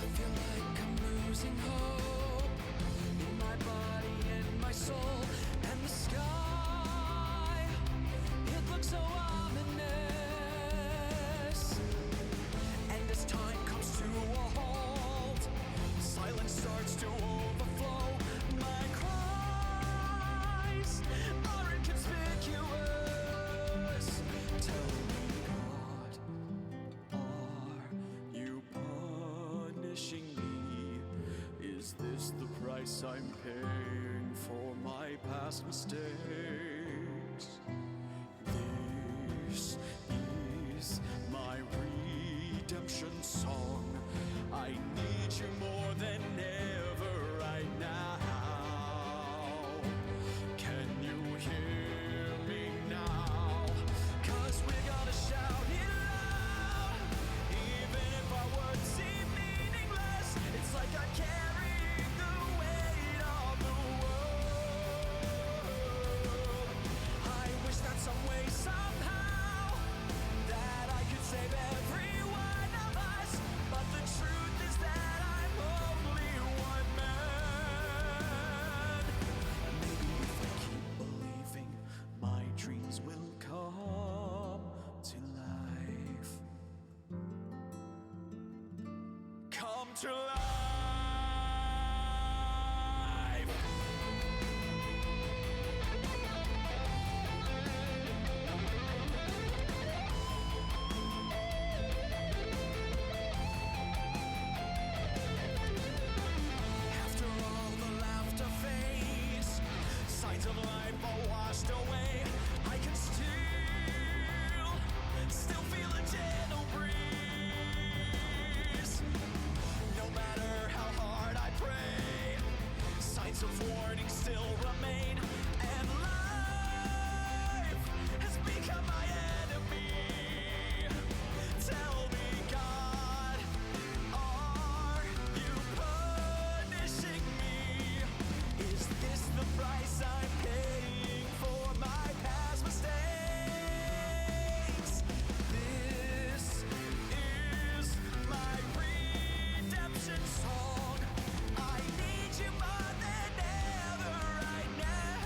I feel like I'm losing hope in my body and my soul. And the sky, it looks so ominous. And as time comes to a halt, silence starts to overflow. My cries are inconspicuous. Tell me, God, are you punishing me? Is this the price I'm paying for my past mistakes? This is my redemption song. I need you more than ever right now. Can you hear me now? 'Cause we're gonna shout it loud, even if our words seem meaningless. It's like I'm carrying the weight of the world. I wish that some way, somehow, that I could save every one of us. But the truth is that I'm only one man. Maybe if I keep believing, my dreams will come to life. Come to life. After all the laughter fades, signs of life are washed away. I can still feel a gentle breeze. No matter how hard I pray, signs of warning still remain. And life has become my enemy. Tell me, God, are you punishing me? Is this the price I'm paying for my past mistakes? This is my redemption song. I need you more than ever right now.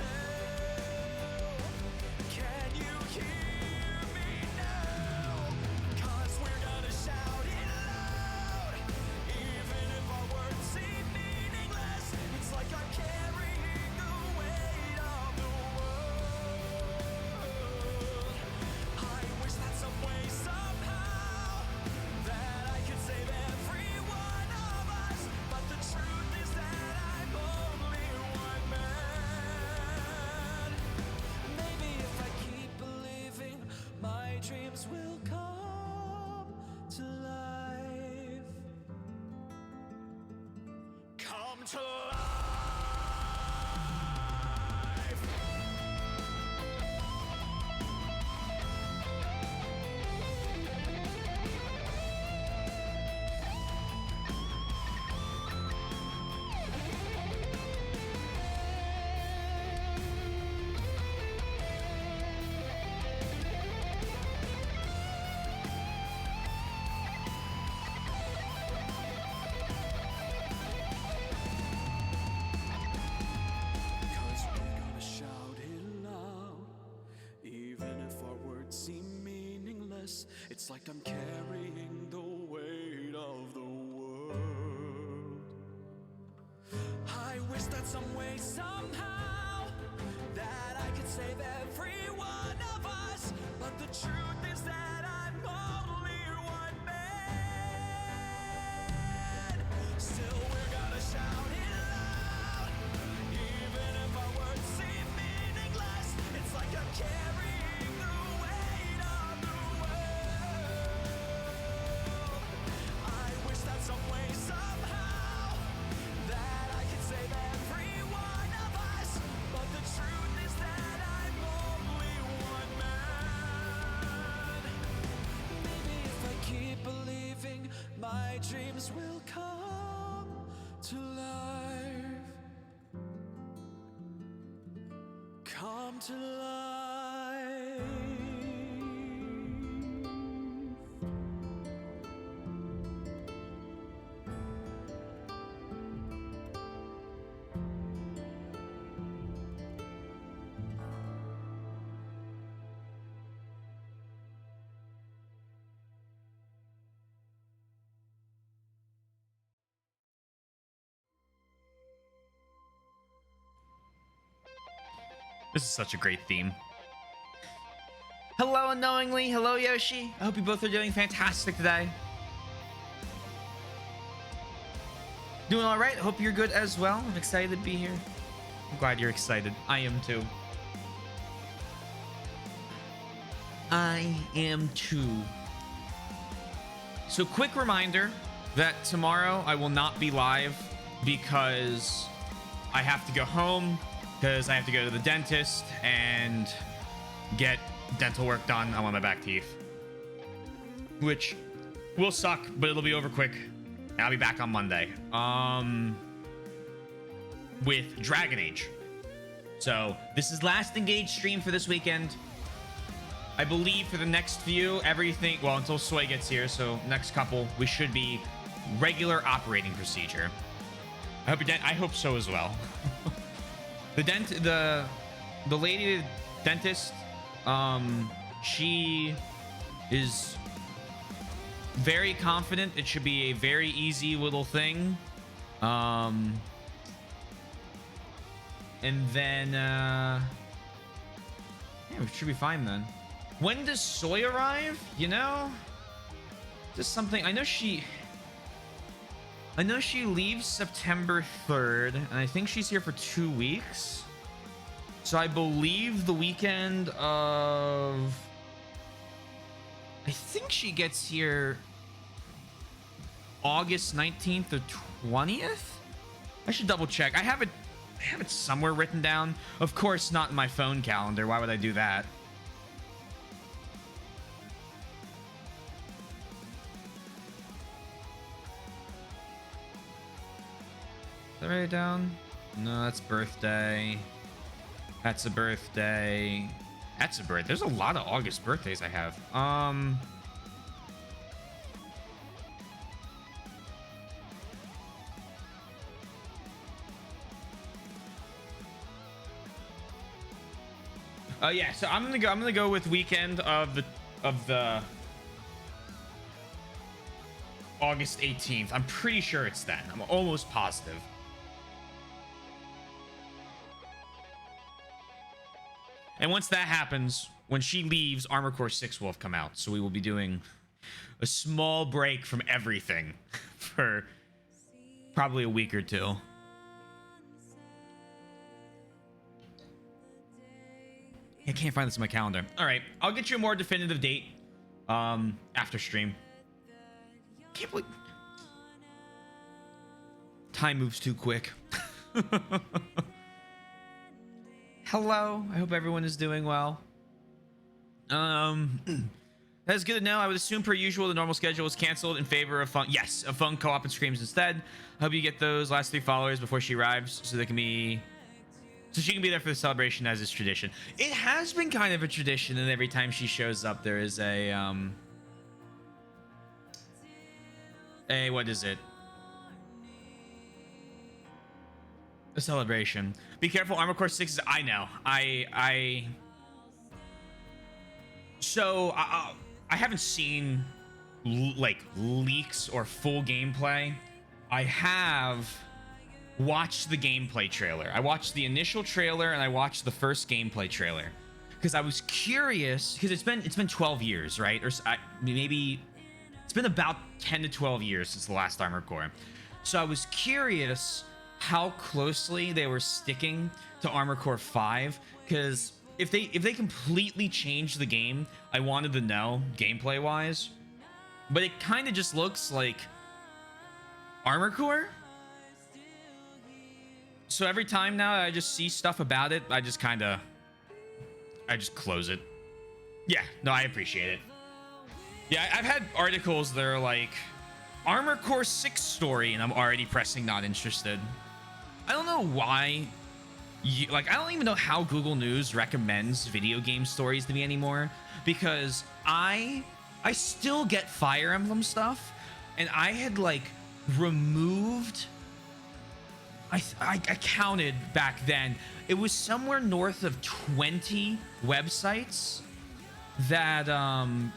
Can you hear me now? 'Cause we're gonna shout it loud, even if our words seem meaningless. It's like I'm carrying the weight of the world. I wish that some way, somehow, that I could save every one of us. But the truth is that I'm only one man. Maybe if I keep believing, my dreams will come to life. Come to life. Even if our words seem meaningless, it's like I'm carrying the weight of the world. I wish that some way, somehow, that I could save every one of us. But the truth is that I'm only one man. Still, we're gonna shout it loud, even if our words seem meaningless. It's like I'm carrying the weight of the world. I wish that some way, somehow, that I could save every one of us. But the truth is that I'm only one man. Maybe if I keep believing, my dreams will come to life. Come to life. This is such a great theme. Hello, Unknowingly. Hello, Yoshi. I hope you both are doing fantastic today. Doing all right. Hope you're good as well. I'm excited to be here. I'm glad you're excited. I am too. I am too. So quick reminder that tomorrow I will not be live because I have to go home because I have to go to the dentist and get dental work done. I want my back teeth, which will suck, but it'll be over quick. I'll be back on Monday with Dragon Age. So this is last Engage stream for this weekend. I believe for the next few, everything, well, until Soy gets here, so next couple, we should be regular operating procedure. I hope so as well. The lady dentist, she is very confident it should be a very easy little thing. And then yeah, it should be fine then. When does Soy arrive? You know, just something. I know she leaves September 3rd, and I think she's here for 2 weeks. So I believe the weekend of, I think she gets here August 19th or 20th. I should double check. I have it somewhere written down. Of course, not in my phone calendar. Why would I do that? Is that right down? No, that's birthday. That's a birthday. That's a birthday. There's a lot of August birthdays I have. Yeah, so I'm gonna go with weekend of the August 18th. I'm pretty sure it's then. I'm almost positive. And once that happens, when she leaves, Armor Core 6 will have come out. So we will be doing a small break from everything for probably a week or two. I can't find this in my calendar. All right, I'll get you a more definitive date after stream. Can't believe time moves too quick. Hello, I hope everyone is doing well. That's good to know. I would assume per usual the normal schedule was canceled in favor of fun. Yes, of fun co-op and streams instead. I hope you get those last 3 followers before she arrives so they can be, so she can be there for the celebration as is tradition. It has been kind of a tradition, and every time she shows up there is a what is it? A celebration. Be careful, Armor Core 6 is, I know. So I haven't seen like leaks or full gameplay. I have watched the gameplay trailer. I watched the initial trailer and I watched the first gameplay trailer because I was curious, because it's been 12 years, right? Or maybe it's been about 10 to 12 years since the last Armor Core. So I was curious how closely they were sticking to Armor Core 5, because if they completely changed the game, I wanted to know gameplay wise, but it kind of just looks like Armor Core. So every time now I just see stuff about it, I just close it. Yeah, no, I appreciate it. Yeah, I've had articles that are like Armor Core 6 story, and I'm already pressing not interested. I don't know why. I don't even know how Google News recommends video game stories to me anymore, because I still get Fire Emblem stuff, and I had like removed, I counted back then, it was somewhere north of 20 websites that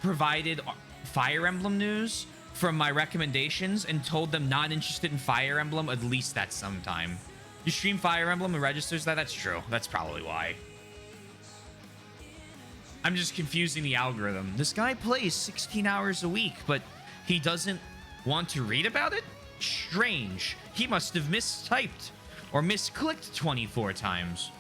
provided Fire Emblem news from my recommendations and told them not interested in Fire Emblem at least that sometime. You stream Fire Emblem and registers that? That's true. That's probably why. I'm just confusing the algorithm. This guy plays 16 hours a week, but he doesn't want to read about it? Strange. He must have mistyped or misclicked 24 times.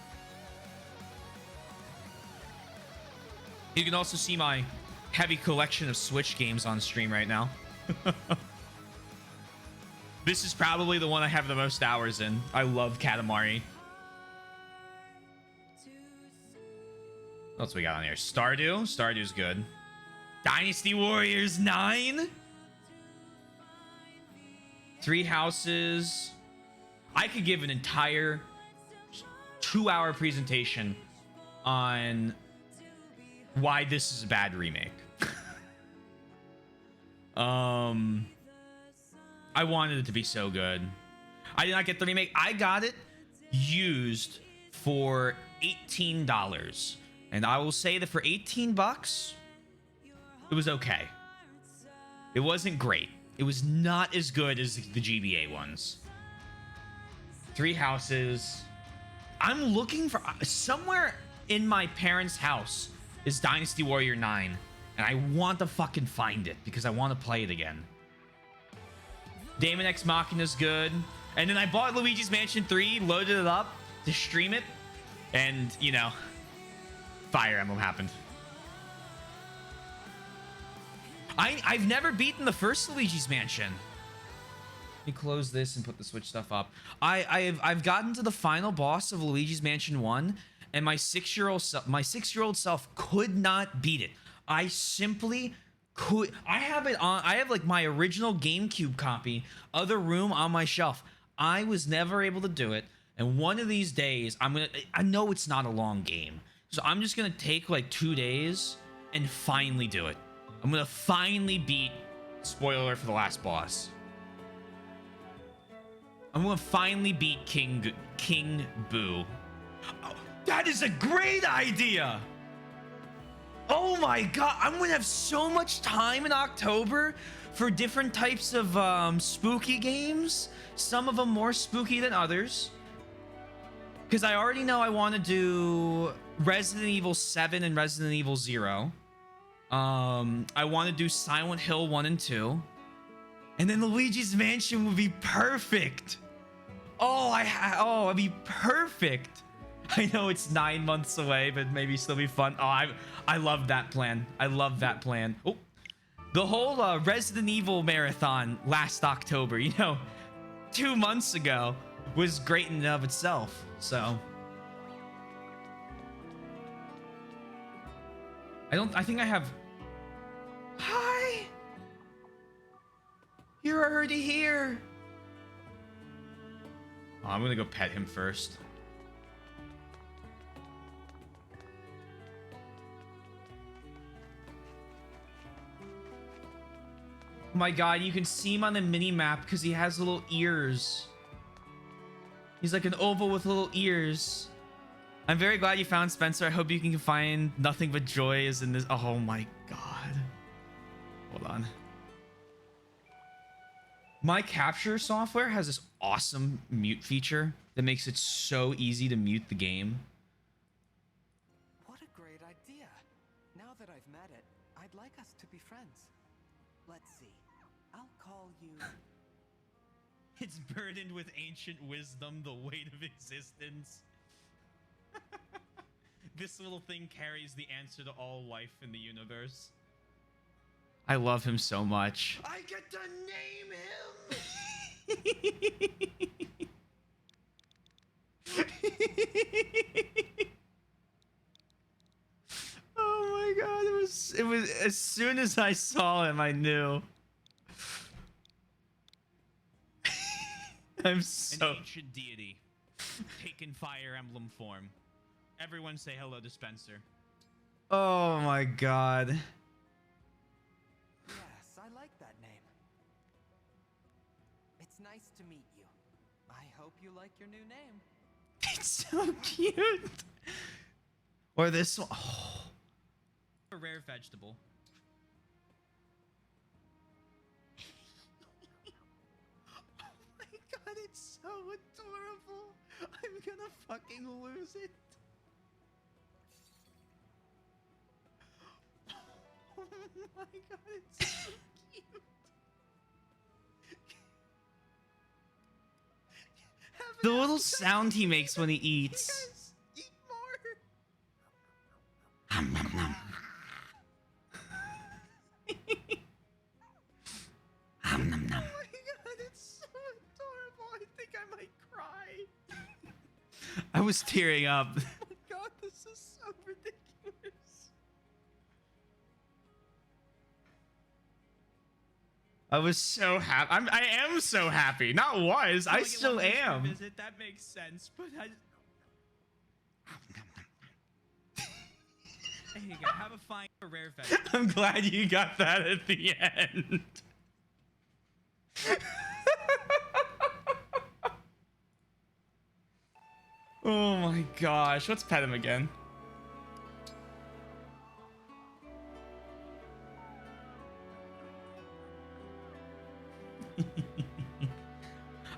You can also see my heavy collection of Switch games on stream right now. This is probably the one I have the most hours in. I love Katamari. What else we got on here? Stardew. Stardew's good. Dynasty Warriors 9. Three Houses. I could give an entire 2-hour presentation on why this is a bad remake. I wanted it to be so good. I did not get the remake. I got it used for $18. And I will say that for 18 bucks, it was okay. It wasn't great. It was not as good as the GBA ones. Three Houses. I'm looking for somewhere in my parents' house is Dynasty Warrior 9. And I want to fucking find it because I want to play it again. Daemon X Machina's good. And then I bought Luigi's Mansion 3, loaded it up to stream it. And, you know, Fire Emblem happened. I've never beaten the first Luigi's Mansion. Let me close this and put the Switch stuff up. I've gotten to the final boss of Luigi's Mansion 1, and my 6-year-old self could not beat it. I simply could. I have it on. I have like my original GameCube copy of the room on my shelf. I was never able to do it, and one of these days I know it's not a long game, so I'm just gonna take like 2 days and finally do it. I'm gonna finally beat. Spoiler for the last boss. I'm gonna finally beat King Boo. Oh, that is a great idea. Oh my god, I'm gonna have so much time in October for different types of spooky games. Some of them more spooky than others. Because I already know I want to do Resident Evil 7 and Resident Evil 0. I want to do Silent Hill 1 and 2. And then Luigi's Mansion would be perfect. Oh, it'd be perfect. I know it's 9 months away, but maybe still be fun. Oh, I love that plan. I love that plan. Oh, the whole Resident Evil marathon last October, 2 months ago, was great in and of itself. So I think I have. Hi. You're already here. Oh, I'm gonna go pet him first. Oh my god, you can see him on the mini map because he has little ears. He's like an oval with little ears. I'm very glad you found Spencer. I hope you can find nothing but joy is in this. Oh my god. Hold on. My capture software has this awesome mute feature that makes it so easy to mute the game. What a great idea. Now that I've met it, I'd like us to be friends. Let's see. I'll call you... It's burdened with ancient wisdom, the weight of existence. This little thing carries the answer to all life in the universe. I love him so much. I get to name him! Oh my god, it was as soon as I saw him, I knew. I'm so... An ancient deity, taken Fire Emblem form. Everyone say hello to Spencer. Oh my god. Yes, I like that name. It's nice to meet you. I hope you like your new name. It's so cute. Or this one. Oh. A rare vegetable. Oh my god, it's so adorable. I'm gonna fucking lose it. my god, it's so cute. The little sound he makes when he eats. Yes, eat more. Nom, nom, nom. Nom, nom, nom. Oh my god, it's so adorable. I think I might cry. I was tearing up. Oh my god, this is so ridiculous. I was so happy. I am so happy. Not was. I still am. Visit, that makes sense, but I. Hey, you gotta have a fine for rare vet. I'm glad you got that at the end. Oh my gosh. Let's pet him again.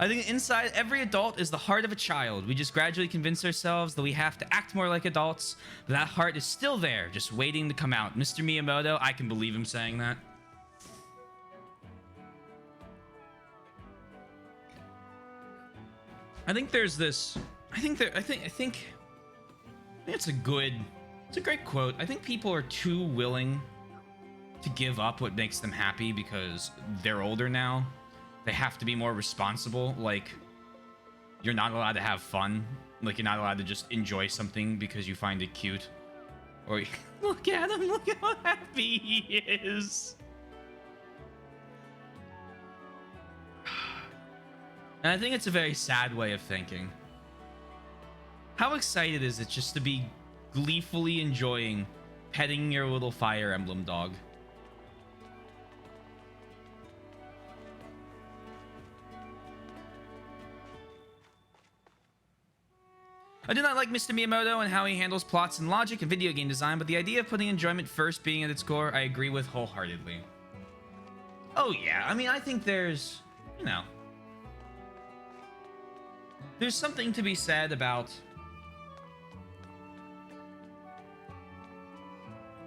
I think inside every adult is the heart of a child. We just gradually convince ourselves that we have to act more like adults, but that heart is still there, just waiting to come out. Mr. Miyamoto, I can believe him saying that. I think there's this. I think it's a great quote. I think people are too willing to give up what makes them happy because they're older now. They have to be more responsible. Like, you're not allowed to have fun. Like, you're not allowed to just enjoy something because you find it cute. Or look at him, look how happy he is. And I think it's a very sad way of thinking. How excited is it just to be gleefully enjoying petting your little Fire Emblem dog? I do not like Mr. Miyamoto and how he handles plots and logic and video game design, but the idea of putting enjoyment first being at its core, I agree with wholeheartedly. Oh yeah, I mean, I think there's, you know, there's something to be said about...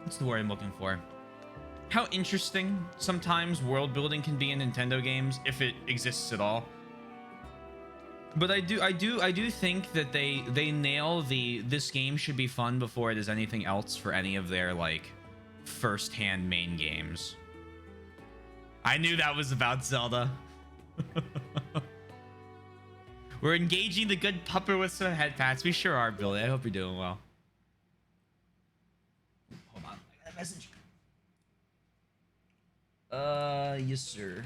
What's the word I'm looking for? How interesting sometimes world building can be in Nintendo games, if it exists at all. But I do think that they nail this game should be fun before it is anything else for any of their like first-hand main games. I knew that was about Zelda. We're engaging the good pupper with some head pats. We sure are, Billy. I hope you're doing well. Hold on, I got a message. Yes, sir.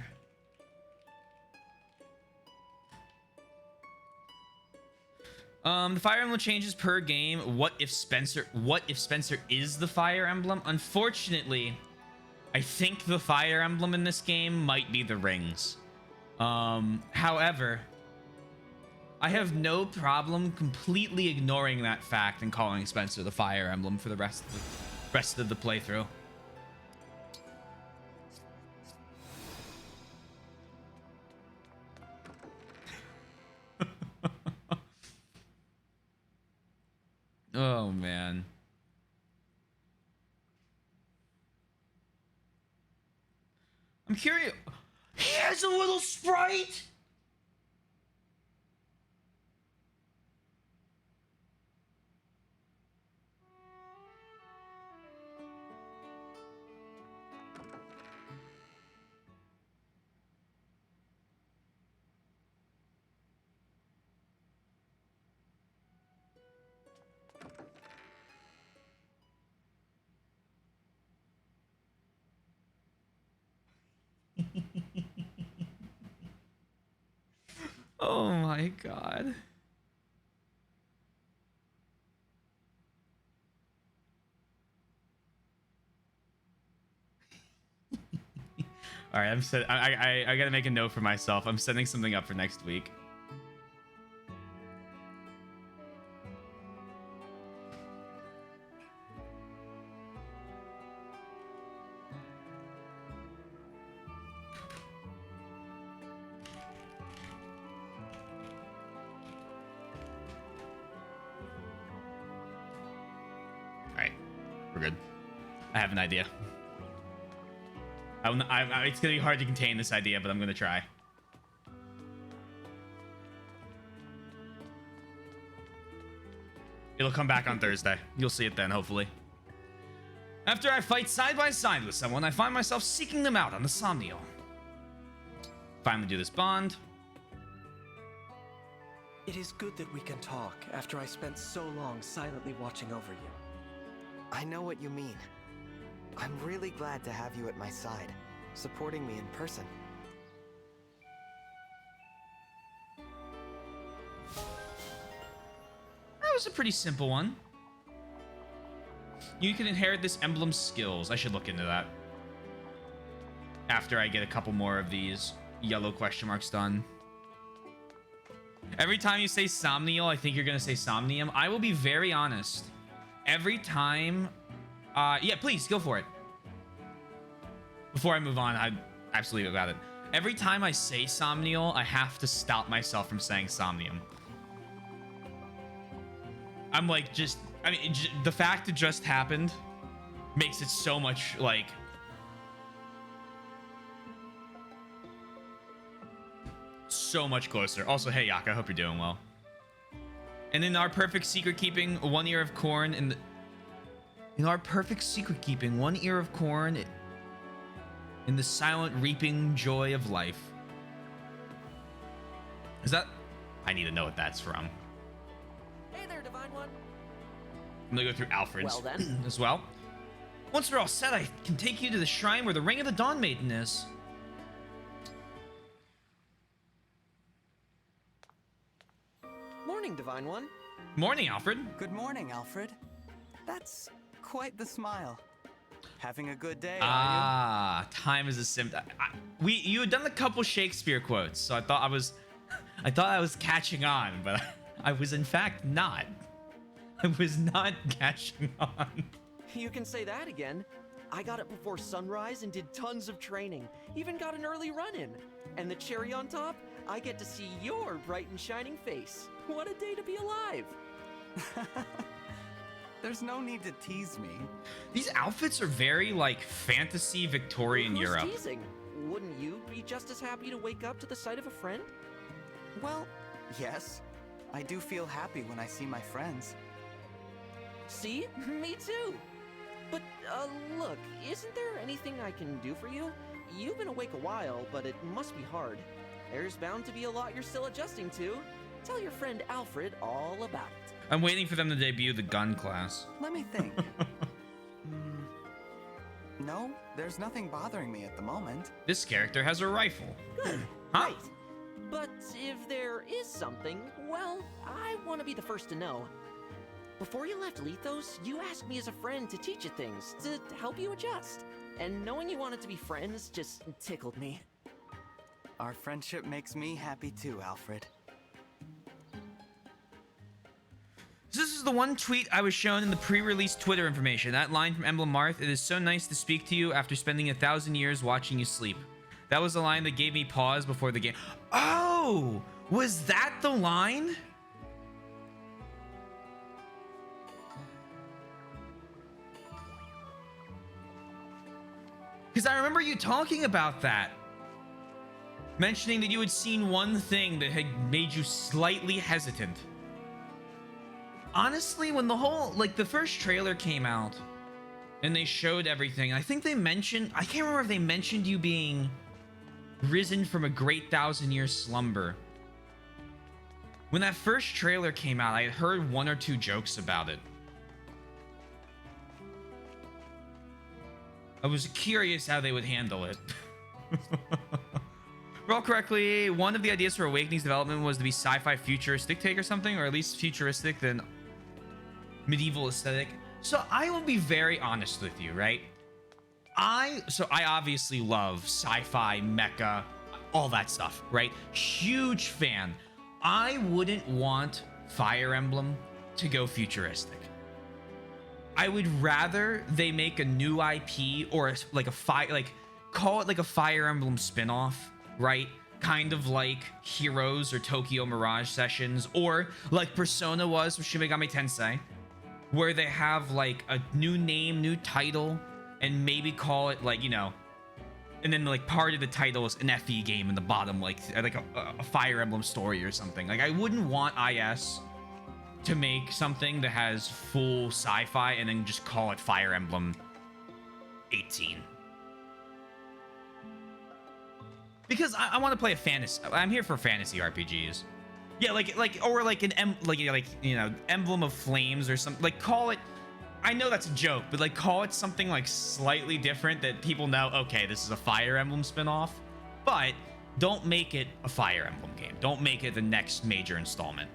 The Fire Emblem changes per game. What if Spencer is the Fire Emblem? Unfortunately, I think the Fire Emblem in this game might be the rings. However, I have no problem completely ignoring that fact and calling Spencer the Fire Emblem for the rest of the playthrough. Oh man. I'm curious. He has a little sprite. Oh my god. All right, I gotta make a note for myself. I'm setting something up for next week. All right, we're good. I have an idea. It's gonna be hard to contain this idea, but I'm gonna try. It'll come back on Thursday. You'll see it then, hopefully. After I fight side by side with someone, I find myself seeking them out on the Somnial. Finally do this bond. It is good that we can talk after I spent so long silently watching over you. I know what you mean. I'm really glad to have you at my side, supporting me in person. That was a pretty simple one. You can inherit this emblem skills. I should look into that. After I get a couple more of these yellow question marks done. Every time you say Somnial, I think you're going to say Somnium. I will be very honest. Every time... yeah, please, go for it. Before I move on, I'm absolutely about it. Every time I say Somnial, I have to stop myself from saying Somnium. I'm like, just... I mean, the fact it just happened makes it so much, like... so much closer. Also, hey, Yak, I hope you're doing well. And in our perfect secret keeping, 1 ear of corn in the... In our perfect secret keeping, 1 ear of corn in the silent reaping joy of life. Is that... I need to know what that's from. Hey there, Divine One. I'm gonna go through Alfred's Well then. as well. Once we're all set, I can take you to the shrine where the Ring of the Dawn Maiden is. Morning, Divine One. Morning, Alfred. Good morning, Alfred. That's quite the smile. Having a good day, are Ah, time is a sim. You had done a couple Shakespeare quotes, so I thought I was catching on, but I was in fact not. I was not catching on. You can say that again. I got it before sunrise and did tons of training. Even got an early run in. And the cherry on top, I get to see your bright and shining face. What a day to be alive. There's no need to tease me. These outfits are very like fantasy Victorian Who's Europe. teasing? Wouldn't you be just as happy to wake up to the sight of a friend? Well, yes. I do feel happy when I see my friends. See? Me too. But, look, isn't there anything I can do for you? You've been awake a while, but it must be hard. There's bound to be a lot you're still adjusting to. Tell your friend Alfred all about it. I'm waiting for them to debut the gun class. Let me think. No, there's nothing bothering me at the moment. This character has a rifle. Good. Huh? Right. But if there is something, well, I want to be the first to know. Before you left Lethos, you asked me as a friend to teach you things, to help you adjust. And knowing you wanted to be friends just tickled me. Our friendship makes me happy too, Alfred. So this is the one tweet I was shown in the pre-release Twitter information. That line from Emblem Marth, "It is so nice to speak to you after spending 1,000 years watching you sleep." That was the line that gave me pause before the game. Oh, was that the line? Because I remember you talking about that. Mentioning that you had seen one thing that had made you slightly hesitant. Honestly, when the first trailer came out and they showed everything, I think they mentioned, I can't remember if they mentioned you being risen from a great 1,000-year slumber. When that first trailer came out, I had heard 1 or 2 jokes about it. I was curious how they would handle it. Roll correctly, one of the ideas for Awakening's development was to be sci-fi futuristic take or something, or at least futuristic than medieval aesthetic. So I will be very honest with you, right? I obviously love sci-fi, mecha, all that stuff, right? Huge fan. I wouldn't want Fire Emblem to go futuristic. I would rather they make a new IP or call it like a Fire Emblem spin-off, right? Kind of like Heroes or Tokyo Mirage Sessions, or like Persona was with Shin Megami Tensei, where they have like a new name, new title, and maybe call it like, you know, and then like part of the title is an FE game in the bottom, like a Fire Emblem story or something. Like I wouldn't want IS to make something that has full sci-fi and then just call it Fire Emblem 18. Because I want to play a fantasy. I'm here for fantasy RPGs. Yeah, like Emblem of Flames or something. Like call it. I know that's a joke, but like call it something like slightly different that people know. Okay, this is a Fire Emblem spinoff, but don't make it a Fire Emblem game. Don't make it the next major installment.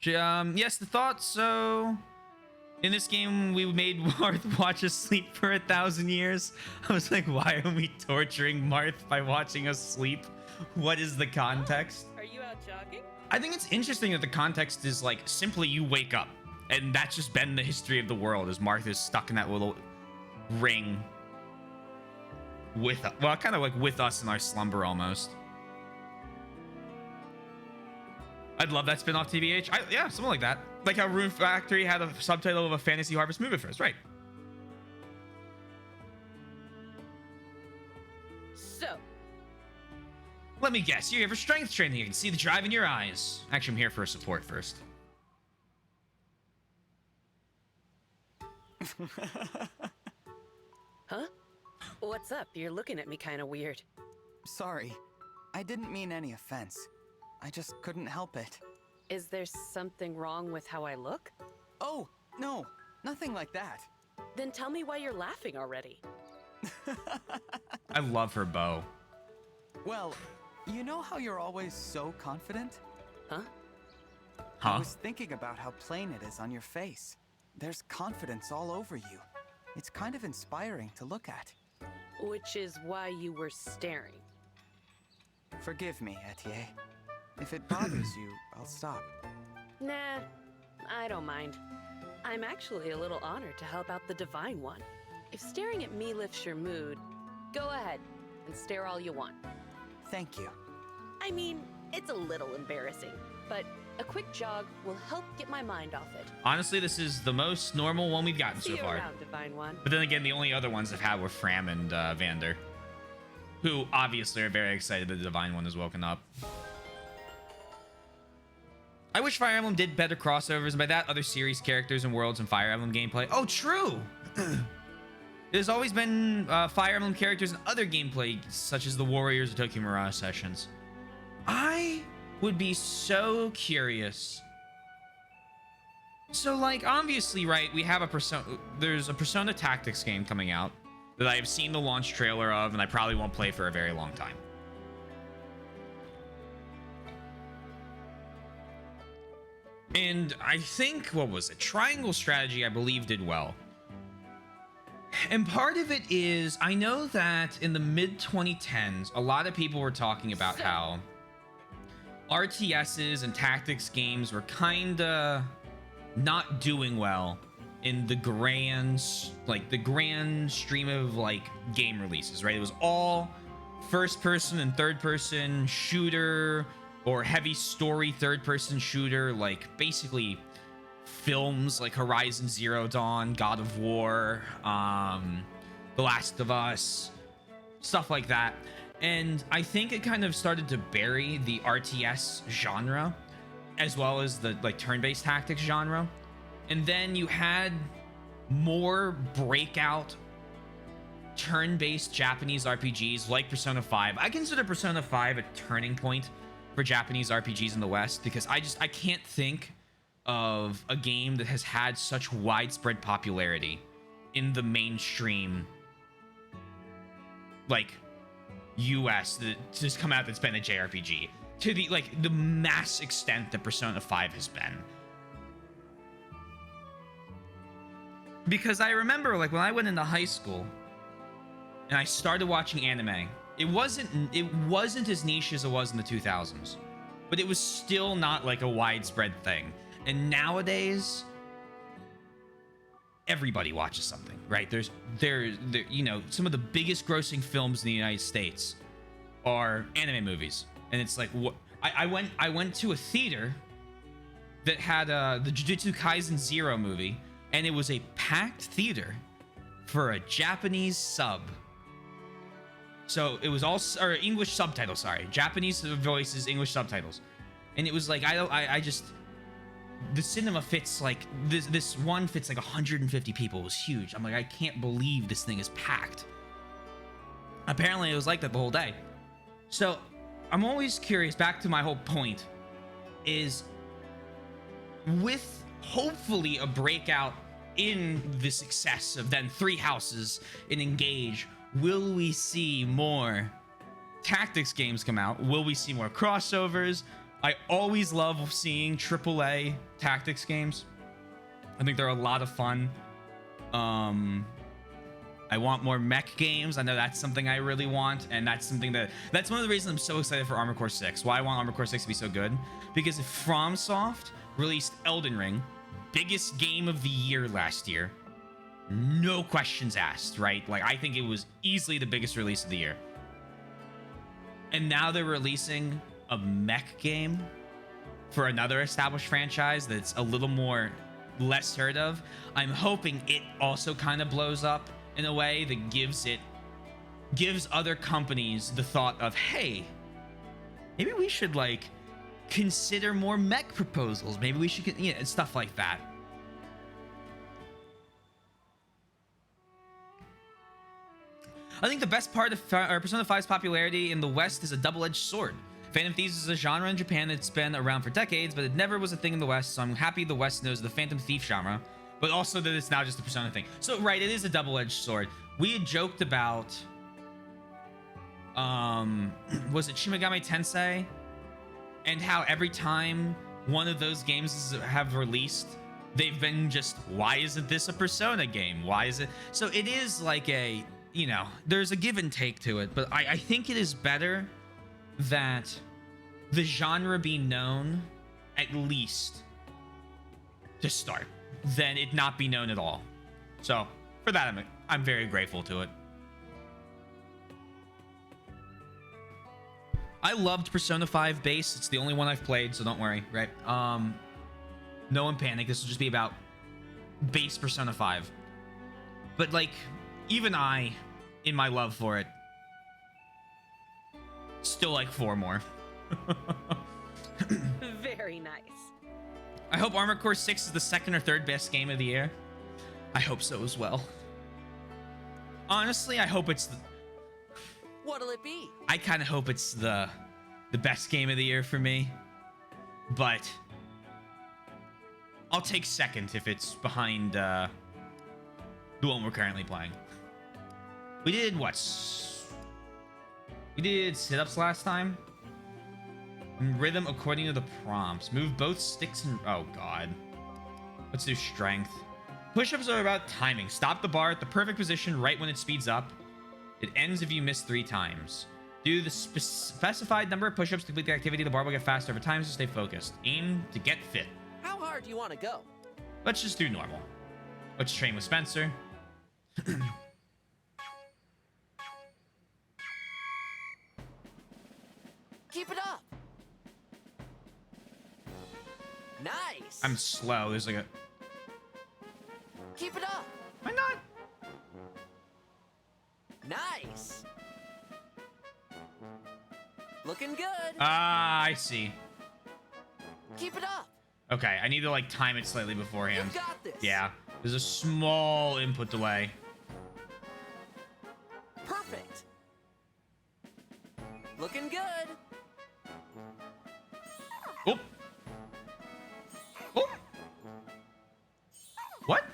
Yes, the thought. So, in this game, we made Marth watch us sleep for 1,000 years. I was like, why are we torturing Marth by watching us sleep? What is the context? Are you out jogging? I think it's interesting that the context is like simply you wake up, and that's just been the history of the world. As Marth is stuck in that little ring with, well, kind of like with us in our slumber almost. I'd love that spin-off, TBH. Yeah, something like that. Like how Rune Factory had a subtitle of a Fantasy Harvest movie first, right? So, Let me guess, you're here for strength training. I can see the drive in your eyes. Actually, I'm here for support first. huh? What's up? You're looking at me kind of weird. Sorry. I didn't mean any offense. I just couldn't help it. Is there something wrong with how I look? Oh, no. Nothing like that. Then tell me why you're laughing already. I love her bow. Well, you know how you're always so confident? Huh? I Huh? was thinking about how plain it is on your face. There's confidence all over you. It's kind of inspiring to look at. Which is why you were staring. Forgive me, Etienne. If it bothers you, I'll stop. Nah, I don't mind. I'm actually a little honored to help out the Divine One. If staring at me lifts your mood, go ahead and stare all you want. Thank you. I mean, it's a little embarrassing, but a quick jog will help get my mind off it. Honestly, this is the most normal one we've gotten See so you far. around, Divine One. But then again, the only other ones I've had were Fram and Vander, who obviously are very excited that the Divine One has woken up. I wish Fire Emblem did better crossovers, and by that, other series characters and worlds and Fire Emblem gameplay. Oh, true! There's always been Fire Emblem characters in other gameplay, such as the Warriors of Tokyo Mirage sessions. I would be so curious. So, like, obviously, right, we have a Persona... There's a Persona Tactics game coming out that I have seen the launch trailer of, and I probably won't play for a very long time. And I think, what was it? Triangle Strategy, I believe, did well. And part of it is, I know that in the mid-2010s, a lot of people were talking about how RTSs and tactics games were kinda not doing well in the grand stream of, like, game releases, right? It was all first-person and third-person shooter, or heavy story third-person shooter, like basically films like Horizon Zero Dawn, God of War, The Last of Us, stuff like that. And I think it kind of started to bury the RTS genre as well as the like turn-based tactics genre. And then you had more breakout turn-based Japanese RPGs like Persona 5. I consider Persona 5 a turning point for Japanese RPGs in the West, because I can't think of a game that has had such widespread popularity in the mainstream, like, US that just come out that's been a JRPG to the mass extent that Persona 5 has been. Because I remember, like, when I went into high school and I started watching anime, it wasn't as niche as it was in the 2000s, but it was still not like a widespread thing. And nowadays, everybody watches something, right? There's you know, some of the biggest grossing films in the United States are anime movies, and it's like, what? I went to a theater that had the Jujutsu Kaisen Zero movie, and it was a packed theater for a Japanese sub. So it was all or English subtitles, sorry, Japanese voices, English subtitles, and it was like I just the cinema fits like this one fits like 150 people. It was huge. I'm like, I can't believe this thing is packed. Apparently, it was like that the whole day. So I'm always curious. Back to my whole point is with hopefully a breakout in the success of then Three Houses and Engage, will we see more tactics games come out? Will we see more crossovers? I always love seeing AAA tactics games. I think they're a lot of fun. I want more mech games. I know that's something I really want, and that's one of the reasons I'm so excited for Armored Core 6. Why I want Armored Core 6 to be so good? Because if FromSoft released Elden Ring, biggest game of the year last year, no questions asked, right? Like, I think it was easily the biggest release of the year. And now they're releasing a mech game for another established franchise that's a little more less heard of. I'm hoping it also kind of blows up in a way that gives other companies the thought of, hey, maybe we should like consider more mech proposals. Maybe we should, stuff like that. I think the best part of Persona 5's popularity in the West is a double-edged sword. Phantom Thieves is a genre in Japan that's been around for decades, but it never was a thing in the West, so I'm happy the West knows the Phantom Thief genre, but also that it's now just a Persona thing. So, right, it is a double-edged sword. We had joked about, was it Shin Megami Tensei? And how every time one of those games have released, they've been just, why isn't this a Persona game? Why is it? So it is like a, there's a give and take to it, but I think it is better that the genre be known at least to start than it not be known at all. So for that, I'm very grateful to it. I loved Persona 5 base. It's the only one I've played, so don't worry, right? No one panic. This will just be about base Persona 5. But like, even I, in my love for it, still like 4 more. Very nice. I hope Armored Core 6 is the second or third best game of the year. I hope so as well. Honestly, I hope it's What'll it be? I kind of hope it's the best game of the year for me, but I'll take second if it's behind the one we're currently playing. We did what? We did sit-ups last time. Rhythm according to the prompts. Move both sticks and... Oh, God. Let's do strength. Push-ups are about timing. Stop the bar at the perfect position right when it speeds up. It ends if you miss 3 times. Do the specified number of push-ups to complete the activity. The bar will get faster over time, so stay focused. Aim to get fit. How hard do you want to go? Let's just do normal. Let's train with Spencer. Keep it up. Nice. I'm slow. There's like a... Keep it up. Why not? Nice. Looking good. Ah, I see. Keep it up. Okay, I need to like time it slightly beforehand. You got this. Yeah, there's a small input delay. Perfect. Looking good. Oh. Oh. What?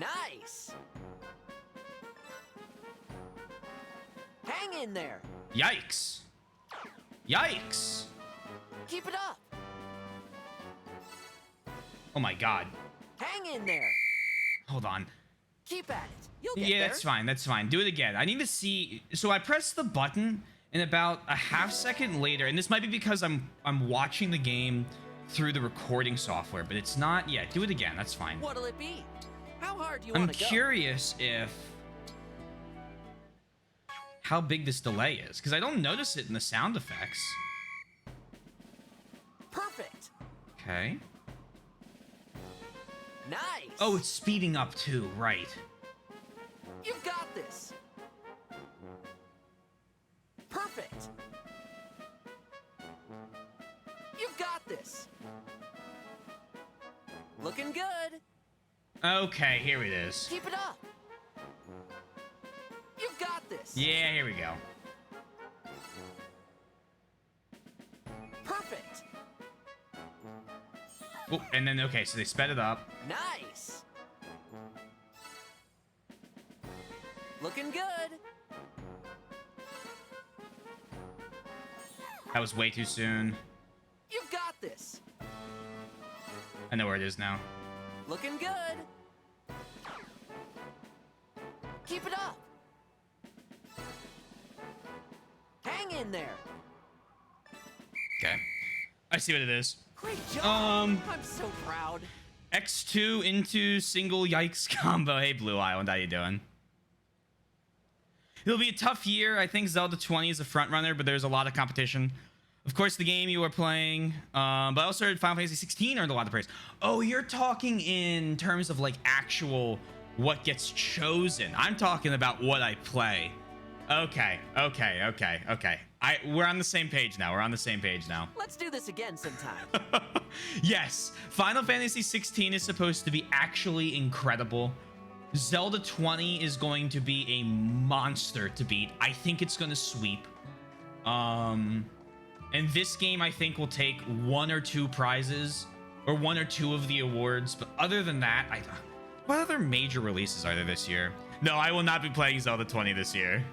Nice. Hang in there. Yikes. Yikes. Keep it up. Oh my God. Hang in there. Hold on. Keep at it. You'll get Yeah, there. that's fine. That's fine. Do it again. I need to see. So I pressed the button, and about a half second later, and this might be because I'm watching the game through the recording software, but it's not yet. Do it again. That's fine. What'll it be? How hard do you I'm want to go? curious how big this delay is, because I don't notice it in the sound effects. Perfect. Okay. Nice! Oh, it's speeding up too, right. You've got this! Perfect! You've got this! Looking good! Okay, here it is. Keep it up! You've got this! Yeah, here we go. Perfect! Oh, and then, okay, so they sped it up. Nice! Looking good! That was way too soon. You've got this! I know where it is now. Looking good! Keep it up! Hang in there! Okay. I see what it is. Great job! I'm so proud. X2 into single yikes combo. Hey, Blue Island, how you doing? It'll be a tough year. I think Zelda 20 is a front runner, but there's a lot of competition. Of course, the game you are playing, but I also heard Final Fantasy 16 earned a lot of praise. Oh, you're talking in terms of like actual what gets chosen. I'm talking about what I play. Okay. We're on the same page now. Let's do this again sometime. Yes, Final Fantasy 16 is supposed to be actually incredible. Zelda 20 is going to be a monster to beat. I think it's going to sweep. And this game, I think, will take 1 or 2 prizes, or 1 or 2 of the awards. But other than that, what other major releases are there this year? No, I will not be playing Zelda 20 this year.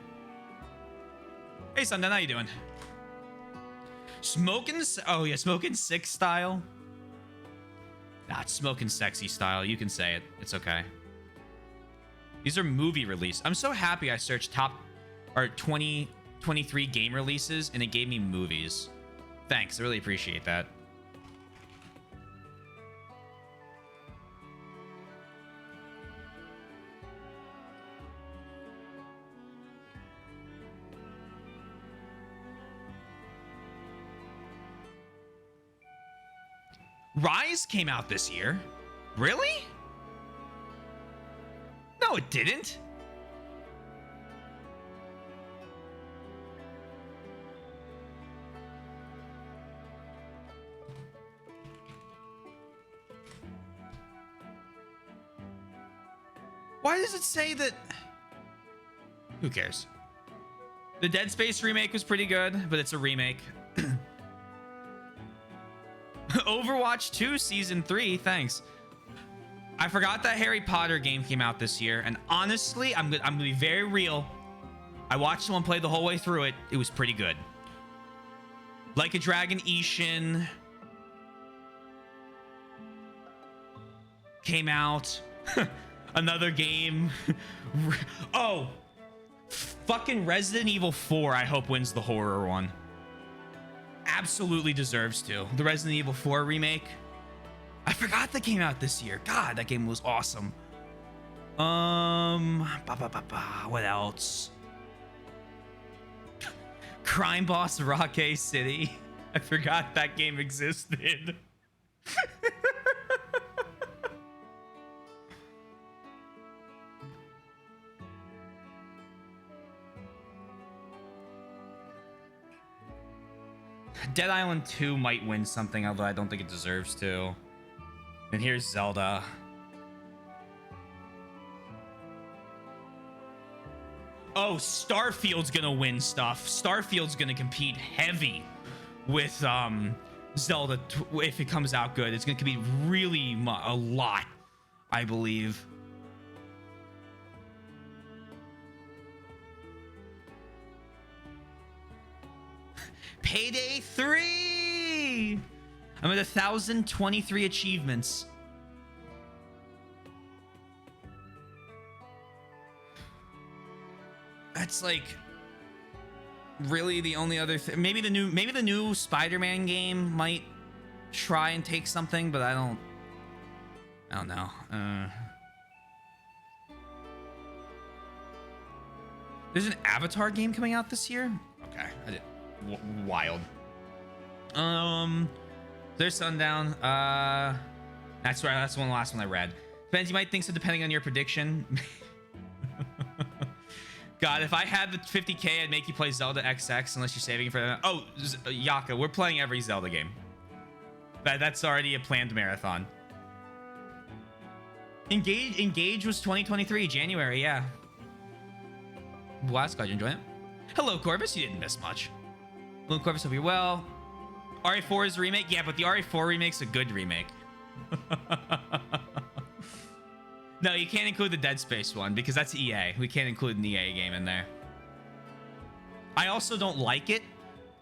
Hey, Sundan, how you doing? Smoking 6 style. Nah, it's smoking sexy style. You can say it. It's okay. These are movie release. I'm so happy I searched top or 2023 game releases and it gave me movies. Thanks. I really appreciate that. Rise came out this year. Really? No, it didn't. Why does it say that? Who cares? The Dead Space remake was pretty good, but it's a remake. Overwatch 2 Season 3, thanks. I forgot that Harry Potter game came out this year, and honestly, I'm gonna be very real. I watched someone play the whole way through it. It was pretty good. Like a Dragon Ishin came out. Another game. Oh, fucking Resident Evil 4, I hope wins the horror one. Absolutely deserves to. The Resident Evil 4 remake. I forgot that came out this year. God, that game was awesome. What else? Crime Boss Rocky City. I forgot that game existed. Dead Island 2 might win something, although I don't think it deserves to. And here's Zelda. Oh, Starfield's gonna win stuff. Starfield's gonna compete heavy with Zelda if it comes out good. It's gonna compete really a lot, I believe. Payday 3! I'm at 1,023 achievements. That's like really the only other thing. Maybe the new Spider-Man game might try and take something, but I don't know. There's an Avatar game coming out this year? Okay, I did. Wild. There's Sundown. That's right. That's the last one I read. Depends. You might think so, depending on your prediction. God, if I had the 50K, I'd make you play Zelda XX unless you're saving it for that. Oh, Yaka, we're playing every Zelda game. That's already a planned marathon. Engage was 2023, January, yeah. Blast, glad you enjoyed it. Hello, Corvus, you didn't miss much. Hello, Corvus, hope you're well. RE4 is a remake? Yeah, but the RE4 remake's a good remake. No, you can't include the Dead Space one because that's EA. We can't include an EA game in there. I also don't like it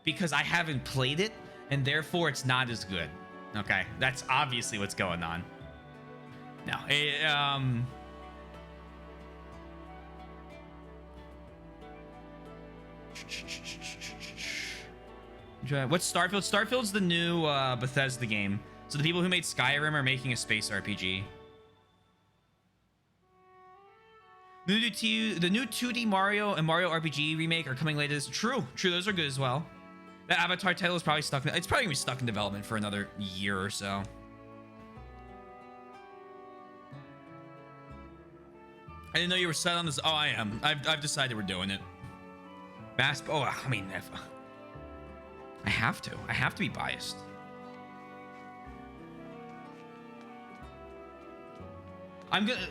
because I haven't played it and therefore it's not as good. Okay, that's obviously what's going on. No, what's Starfield? Starfield's the new Bethesda game. So the people who made Skyrim are making a space RPG. The new 2D Mario and Mario RPG remake are coming later. True, those are good as well. The Avatar title is probably stuck. It's probably gonna be stuck in development for another year or so. I didn't know you were set on this. Oh, I am. I've decided we're doing it. Oh, I mean, I have to. I have to be biased.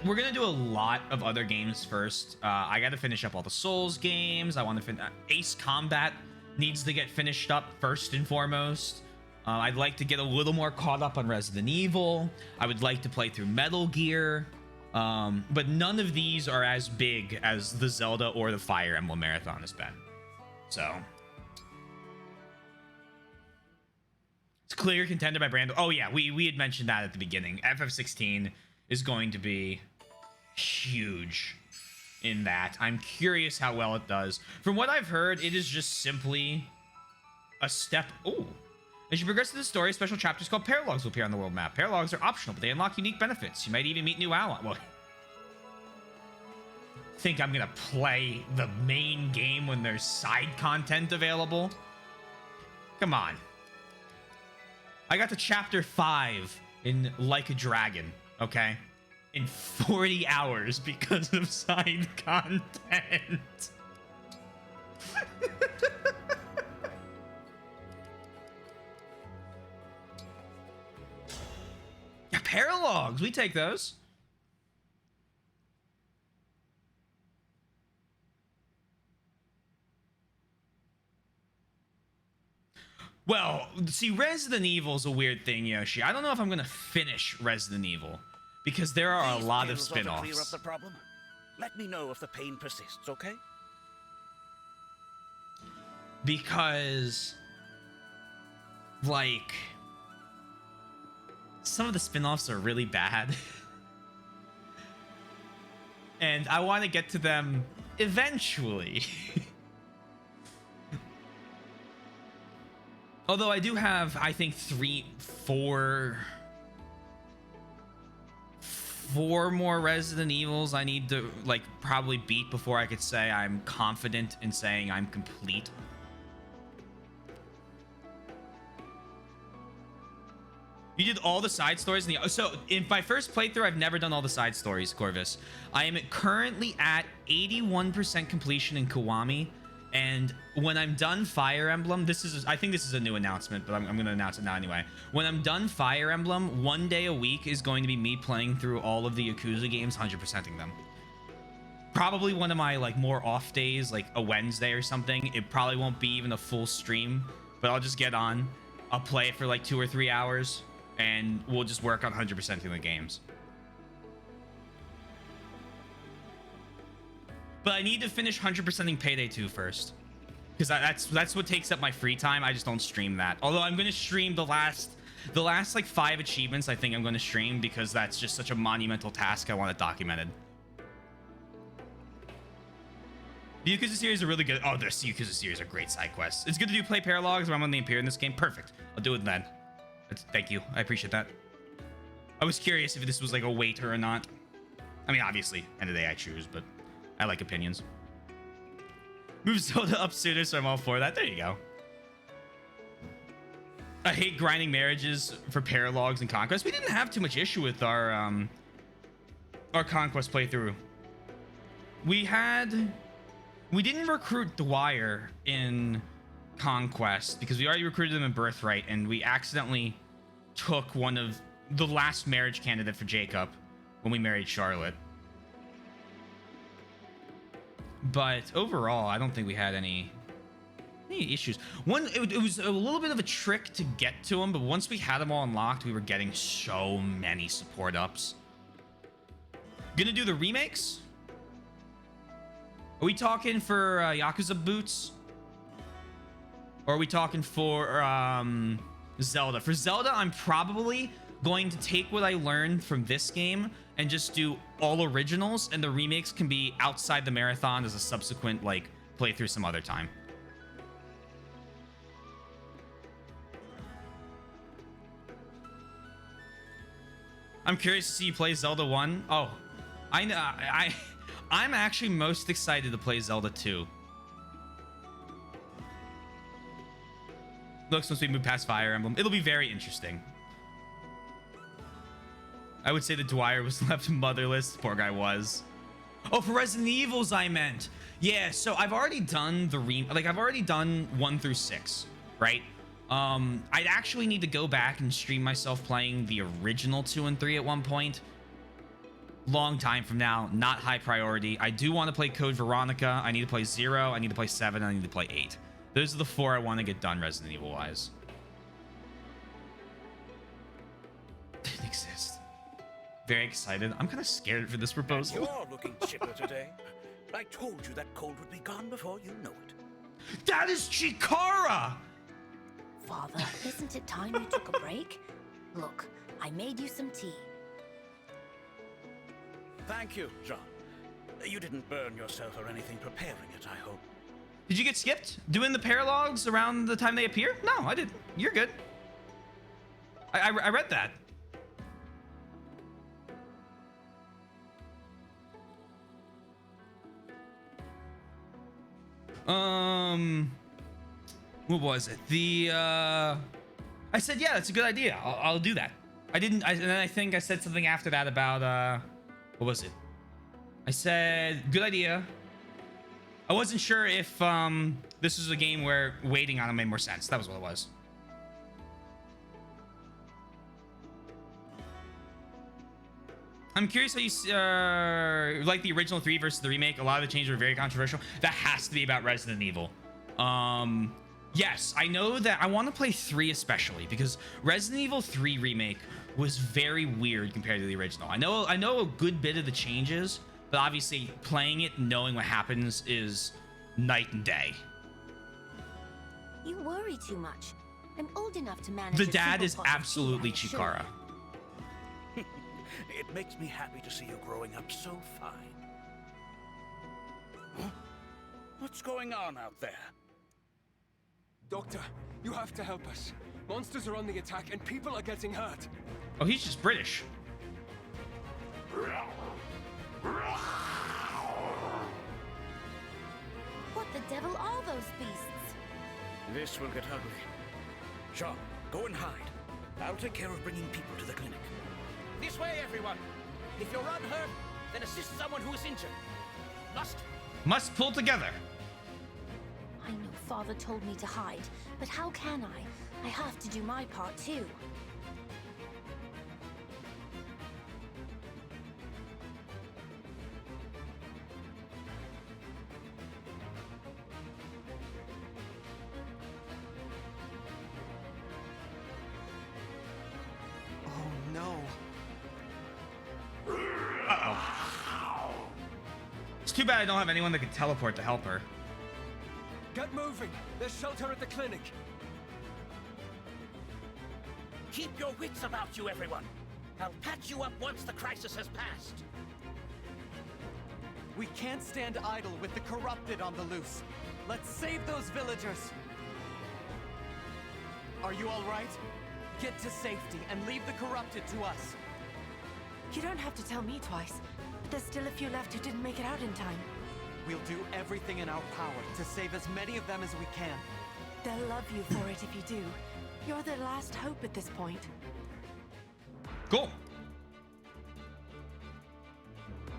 We're gonna do a lot of other games first. I got to finish up all the Souls games. I want to finish. Ace Combat needs to get finished up first and foremost. I'd like to get a little more caught up on Resident Evil. I would like to play through Metal Gear. But none of these are as big as the Zelda or the Fire Emblem Marathon has been. So it's clear contender by Brando. Oh yeah, we had mentioned that at the beginning. FF16 is going to be huge in that. I'm curious how well it does. From what I've heard, it is just simply a step. Oh, as you progress through the story, special chapters called Paralogs will appear on the world map. Paralogs are optional, but they unlock unique benefits. You might even meet new allies. Well, think I'm gonna play the main game when there's side content available? Come on. I got to chapter 5 in Like a Dragon, okay? In 40 hours because of side content. Yeah, Paralogs, we take those. Well, see, Resident Evil's a weird thing, Yoshi. I don't know if I'm gonna finish Resident Evil because there are a lot of spin-offs. Clear up the problem. Let me know if the pain persists, okay? Because, like, some of the spin-offs are really bad. And I want to get to them eventually. Although I do have, I think, four more Resident Evils I need to, like, probably beat before I could say I'm confident in saying I'm complete. You did all the side stories in the... So, in my first playthrough, I've never done all the side stories, Corvus. I am currently at 81% completion in Kiwami. And when I'm done Fire Emblem, I think this is a new announcement, but I'm going to announce it now anyway. When I'm done Fire Emblem, one day a week is going to be me playing through all of the Yakuza games, 100%ing them. Probably one of my, like, more off days, like a Wednesday or something. It probably won't be even a full stream, but I'll just get on. I'll play it for like 2 or 3 hours, and we'll just work on 100%ing the games. But I need to finish 100%ing Payday 2 first, because that's what takes up my free time. I just don't stream that. Although I'm going to stream the last like 5 achievements. I think I'm going to stream because that's just such a monumental task. I want it documented. The Yakuza series are really good. Oh, the Yakuza series are great side quests. It's good to play Paralogs when I'm on the Imperial in this game. Perfect. I'll do it then. Thank you. I appreciate that. I was curious if this was like a waiter or not. I mean, obviously, end of the day I choose, but I like opinions. Move Zelda up sooner, so I'm all for that. There you go. I hate grinding marriages for paralogs and conquest. We didn't have too much issue with our conquest playthrough. We didn't recruit Dwyer in conquest because we already recruited him in birthright, and we accidentally took one of the last marriage candidate for Jacob when we married Charlotte. But overall, I don't think we had any issues. It was a little bit of a trick to get to him, but once we had them all unlocked, we were getting so many support ups. Gonna do the remakes? Are we talking for Yakuza boots? Or are we talking for Zelda? For Zelda, I'm probably going to take what I learned from this game and just do all originals, and the remakes can be outside the marathon as a subsequent like playthrough some other time. I'm curious to see you play Zelda 1. Oh, I know. I'm actually most excited to play Zelda 2. Looks once we move past Fire Emblem, it'll be very interesting. I would say that Dwyer was left motherless. Poor guy was. Oh, for Resident Evils, I meant. Yeah, so I've already done the I've already done 1 through 6, right? I'd actually need to go back and stream myself playing the original 2 and 3 at one point. Long time from now, not high priority. I do want to play Code Veronica. I need to play 0. I need to play 7. I need to play 8. Those are the 4 I want to get done Resident Evil wise. Didn't exist. Very excited. I'm kind of scared for this proposal. You're looking chipper today. I told you that cold would be gone before you know it. That is Chikara! Father, isn't it time you took a break? Look, I made you some tea. Thank you, John. You didn't burn yourself or anything preparing it, I hope. Did you get skipped doing the paralogs around the time they appear? No, I didn't. You're good. I read that. What was it? I said, yeah, that's a good idea. I'll do that. And then I think I said something after that about, what was it? I said, good idea. I wasn't sure if, this was a game where waiting on it made more sense. That was what it was. I'm curious how you like the original 3 versus the remake. A lot of the changes were very controversial. That has to be about Resident Evil. Yes, I know that I want to play 3 especially because Resident Evil 3 remake was very weird compared to the original. I know a good bit of the changes, but obviously playing it, knowing what happens is night and day. You worry too much. I'm old enough to manage. The a dad simple is pot of tea, absolutely I assure Chikara. you. It makes me happy to see you growing up so fine. Huh? What's going on out there? Doctor, you have to help us. Monsters are on the attack and people are getting hurt. Oh, he's just British. What the devil are those beasts? This will get ugly. Sean, go and hide. I'll take care of bringing people to the clinic. This way, everyone. If you're unhurt, then assist someone who is injured. Must pull together. I know Father told me to hide, but how can I? I have to do my part too. Oh no. Uh-oh. It's too bad I don't have anyone that can teleport to help her. Get moving. There's shelter at the clinic. Keep your wits about you, everyone. I'll patch you up once the crisis has passed. We can't stand idle with the corrupted on the loose. Let's save those villagers. Are you all right? Get to safety and leave the corrupted to us. You don't have to tell me twice, but there's still a few left who didn't make it out in time. We'll do everything in our power to save as many of them as we can. They'll love you for it if you do. You're their last hope at this point. Cool.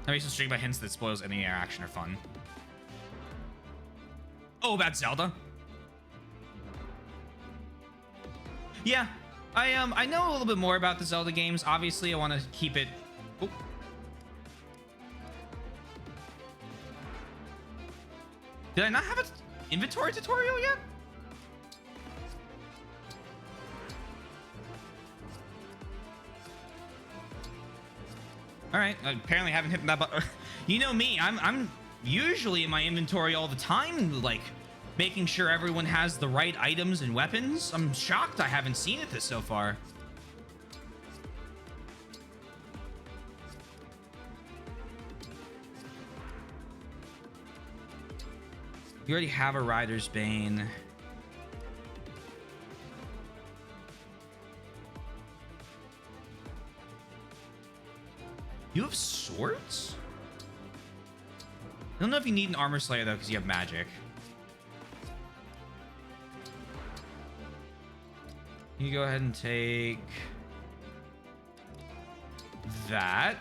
That makes a streak by hints that spoils any interaction or fun. Oh, about Zelda? Yeah, I know a little bit more about the Zelda games. Obviously, I want to keep it. Oh. Did I not have an inventory tutorial yet? All right, apparently I haven't hit that button. You know me, I'm usually in my inventory all the time, like making sure everyone has the right items and weapons. I'm shocked I haven't seen it this so far. You already have a Rider's Bane. You have swords? I don't know if you need an armor slayer though, because you have magic. You go ahead and take that.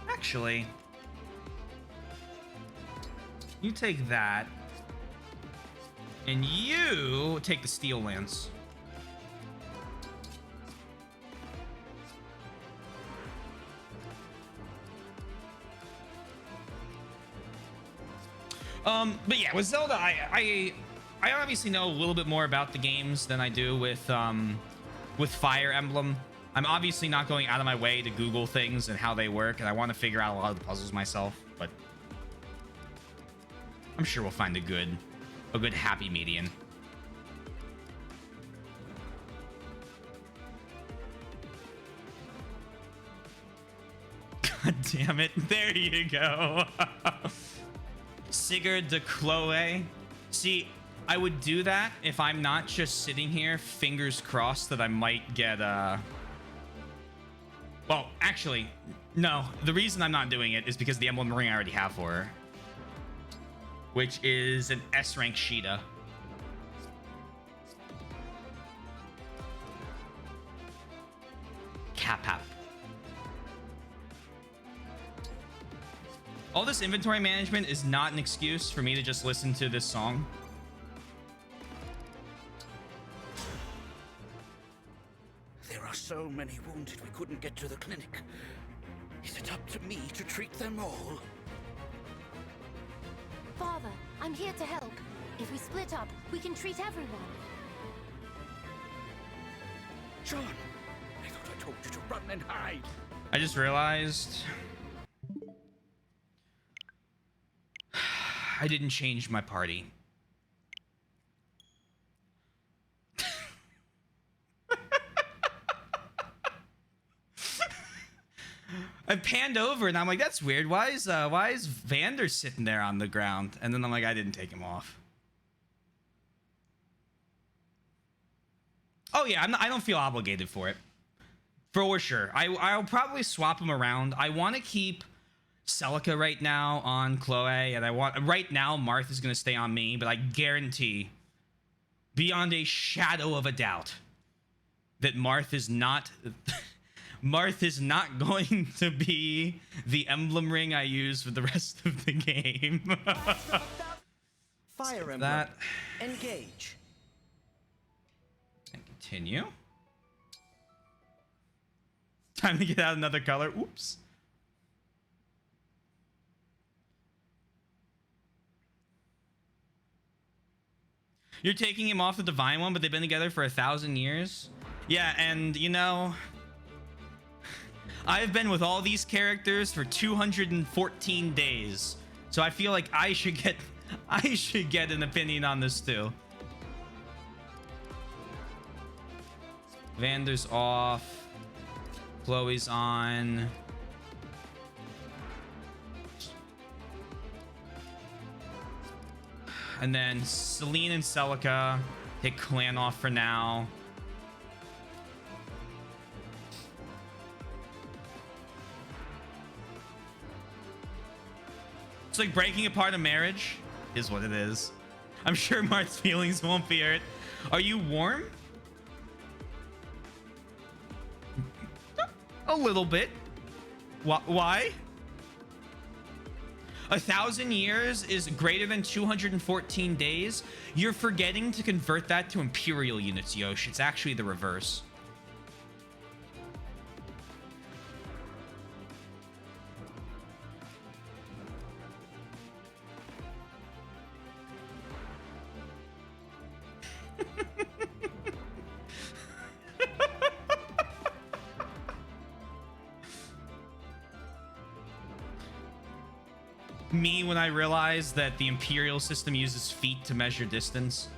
Actually, you take that. And you take the steel lance. But yeah, with Zelda, I obviously know a little bit more about the games than I do with Fire Emblem. I'm obviously not going out of my way to Google things and how they work, and I want to figure out a lot of the puzzles myself, but I'm sure we'll find a good happy median. God damn it. There you go. Sigurd de Chloe. See, I would do that if I'm not just sitting here, fingers crossed that I might get well, actually, no. The reason I'm not doing it is because the emblem ring I already have for her, which is an S-rank Sheeta. Cap. All this inventory management is not an excuse for me to just listen to this song. There are so many wounded we couldn't get to the clinic. Is it up to me to treat them all? Father, I'm here to help. If we split up, we can treat everyone. John, I thought I told you to run and hide. I just realized I didn't change my party. I panned over and I'm like, that's weird. Why is Vander sitting there on the ground? And then I'm like, I didn't take him off. Oh yeah, I don't feel obligated for it. For sure. I'll probably swap him around. I want to keep Celica right now on Chloe, and right now Marth is gonna stay on me, but I guarantee, beyond a shadow of a doubt, that Marth is not going to be the emblem ring I use for the rest of the game. Fire Emblem. That. Engage. And continue. Time to get out another color. Oops. You're taking him off the divine one, but they've been together for 1,000 years. Yeah, and you know, I've been with all these characters for 214 days, so I feel like I should get an opinion on this too. Vander's off. Chloe's on. And then Celine and Celica take Clan off for now. It's like breaking apart a marriage is what it is. I'm sure Mart's feelings won't be hurt. Are you warm? A little bit. Why? 1,000 years is greater than 214 days. You're forgetting to convert that to imperial units, Yosh. It's actually the reverse. Me when I realized that the imperial system uses feet to measure distance.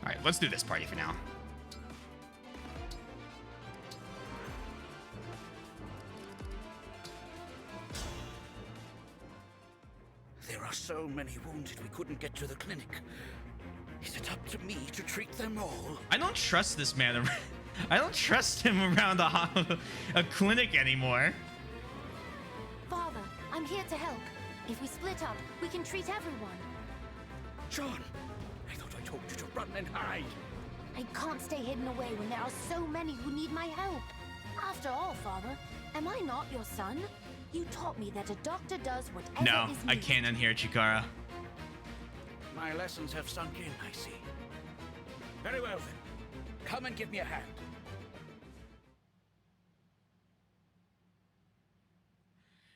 All right, let's do this party for now. There are so many wounded we couldn't get to the clinic. Is it up to me to treat them all? I don't trust this man. I don't trust him around a clinic anymore. Father, I'm here to help. If we split up, we can treat everyone. John, I thought I told you to run and hide. I can't stay hidden away when there are so many who need my help. After all, Father, am I not your son? You taught me that a doctor does whatever No, is I needed. can't unhear Chikara. My lessons have sunk in, I see. Very well then. Come and give me a hand.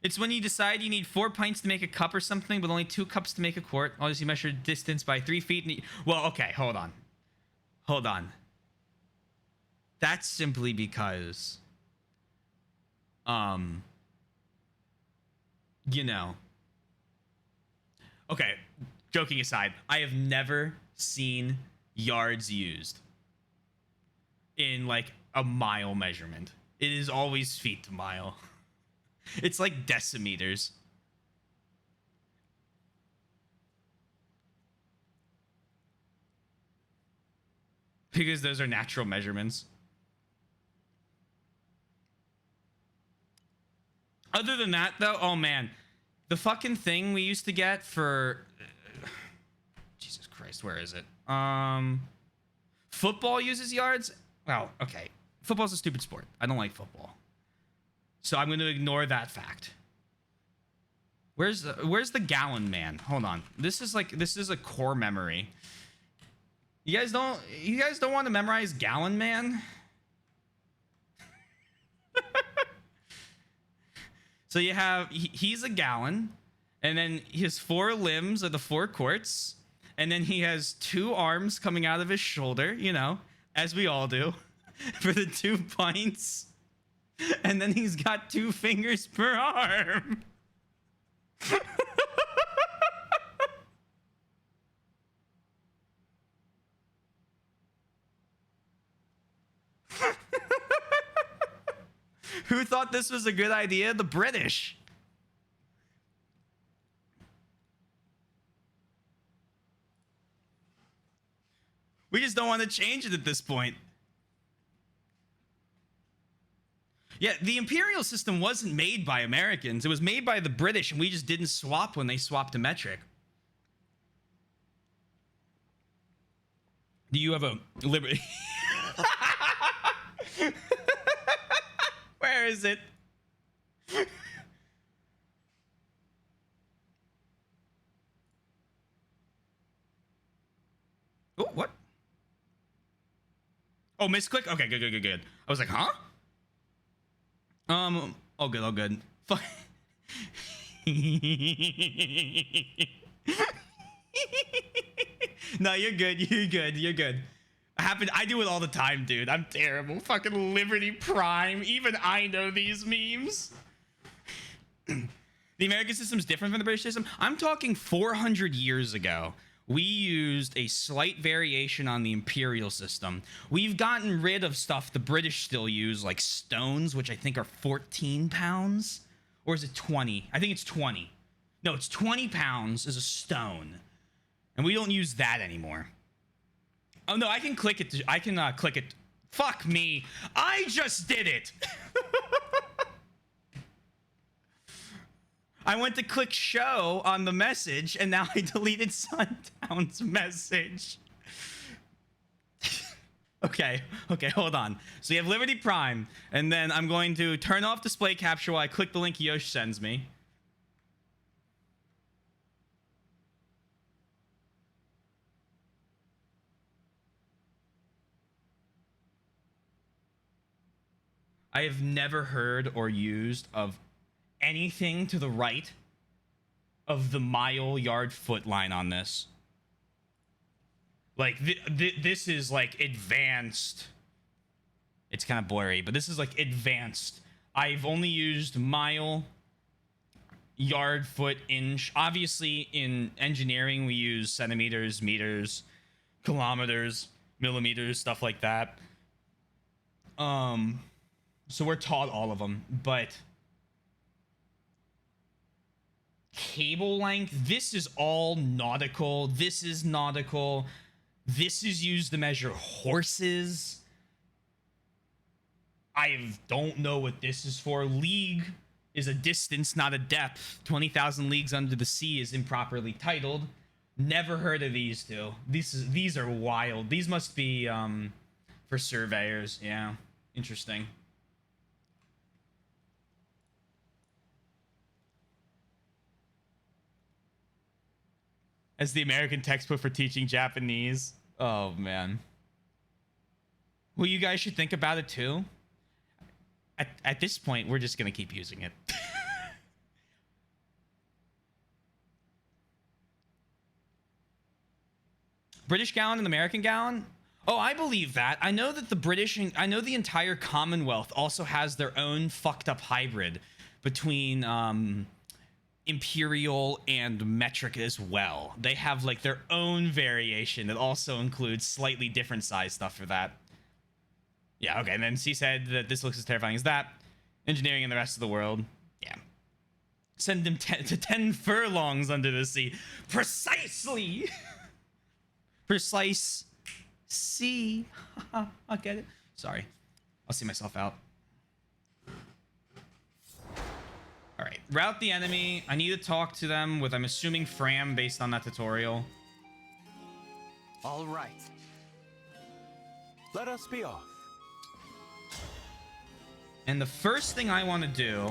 It's when you decide you need 4 pints to make a cup or something, but only 2 cups to make a quart. Obviously, you measure distance by 3 feet. And well, okay, hold on. Hold on. That's simply because, you know. Okay, joking aside, I have never seen yards used in like a mile measurement. It is always feet to mile. It's like decimeters. Because those are natural measurements. Other than that, though, oh man, the fucking thing we used to get for Jesus Christ, where is it? Football uses yards. Well, okay, football's a stupid sport. I don't like football, so I'm going to ignore that fact. Where's the gallon man? Hold on. This is a core memory. You guys don't want to memorize gallon man? So you have he's a gallon, and then his 4 limbs are the 4 quarts, and then he has 2 arms coming out of his shoulder, you know, as we all do, for the 2 pints. And then he's got 2 fingers per arm. Who thought this was a good idea? The British. We just don't want to change it at this point. Yeah, the imperial system wasn't made by Americans. It was made by the British, and we just didn't swap when they swapped to metric. Do you have a liberty? Where is it? Oh, what? Oh, misclick? Okay, good. I was like, huh? Oh, good. Fuck. No, you're good. I do it all the time, dude. I'm terrible. Fucking Liberty Prime. Even I know these memes. The American system's different from the British system. I'm talking 400 years ago. We used a slight variation on the imperial system. We've gotten rid of stuff the British still use, like stones, which I think are 14 pounds. Or is it 20? I think it's 20. No, it's 20 pounds as a stone. And we don't use that anymore. Oh no, I can click it. I can click it Fuck me. I just did it. I went to click show on the message, and now I deleted Sundown's message. Okay, hold on. So you have Liberty Prime, and then I'm going to turn off display capture while I click the link Yosh sends me. I have never heard or used of anything to the right of the mile yard foot line on this. Like this is like advanced. It's kind of blurry, but this is like advanced. I've only used mile, yard, foot, inch. Obviously in engineering we use centimeters, meters, kilometers, millimeters, stuff like that. So we're taught all of them, but cable length, this is all nautical. This is nautical. This is used to measure horses. I don't know what this is for. League is a distance, not a depth. 20,000 leagues under the sea is improperly titled. Never heard of these two. These are wild. These must be for surveyors. Yeah, interesting. As the American textbook for teaching Japanese. Oh, man. Well, you guys should think about it, too. At this point, we're just going to keep using it. British gallon and American gallon? Oh, I believe that. I know that the British... I know the entire Commonwealth also has their own fucked up hybrid between... imperial and metric as well. They have like their own variation that also includes slightly different size stuff for that. Yeah, okay, and then she said that this looks as terrifying as that. Engineering in the rest of the world. Yeah. Send them to 10 furlongs under the sea. Precisely! Precise sea. I'll get it. Sorry. I'll see myself out. All right, route the enemy. I need to talk to them with, I'm assuming, Fram based on that tutorial. All right. Let us be off. And the first thing I want to do...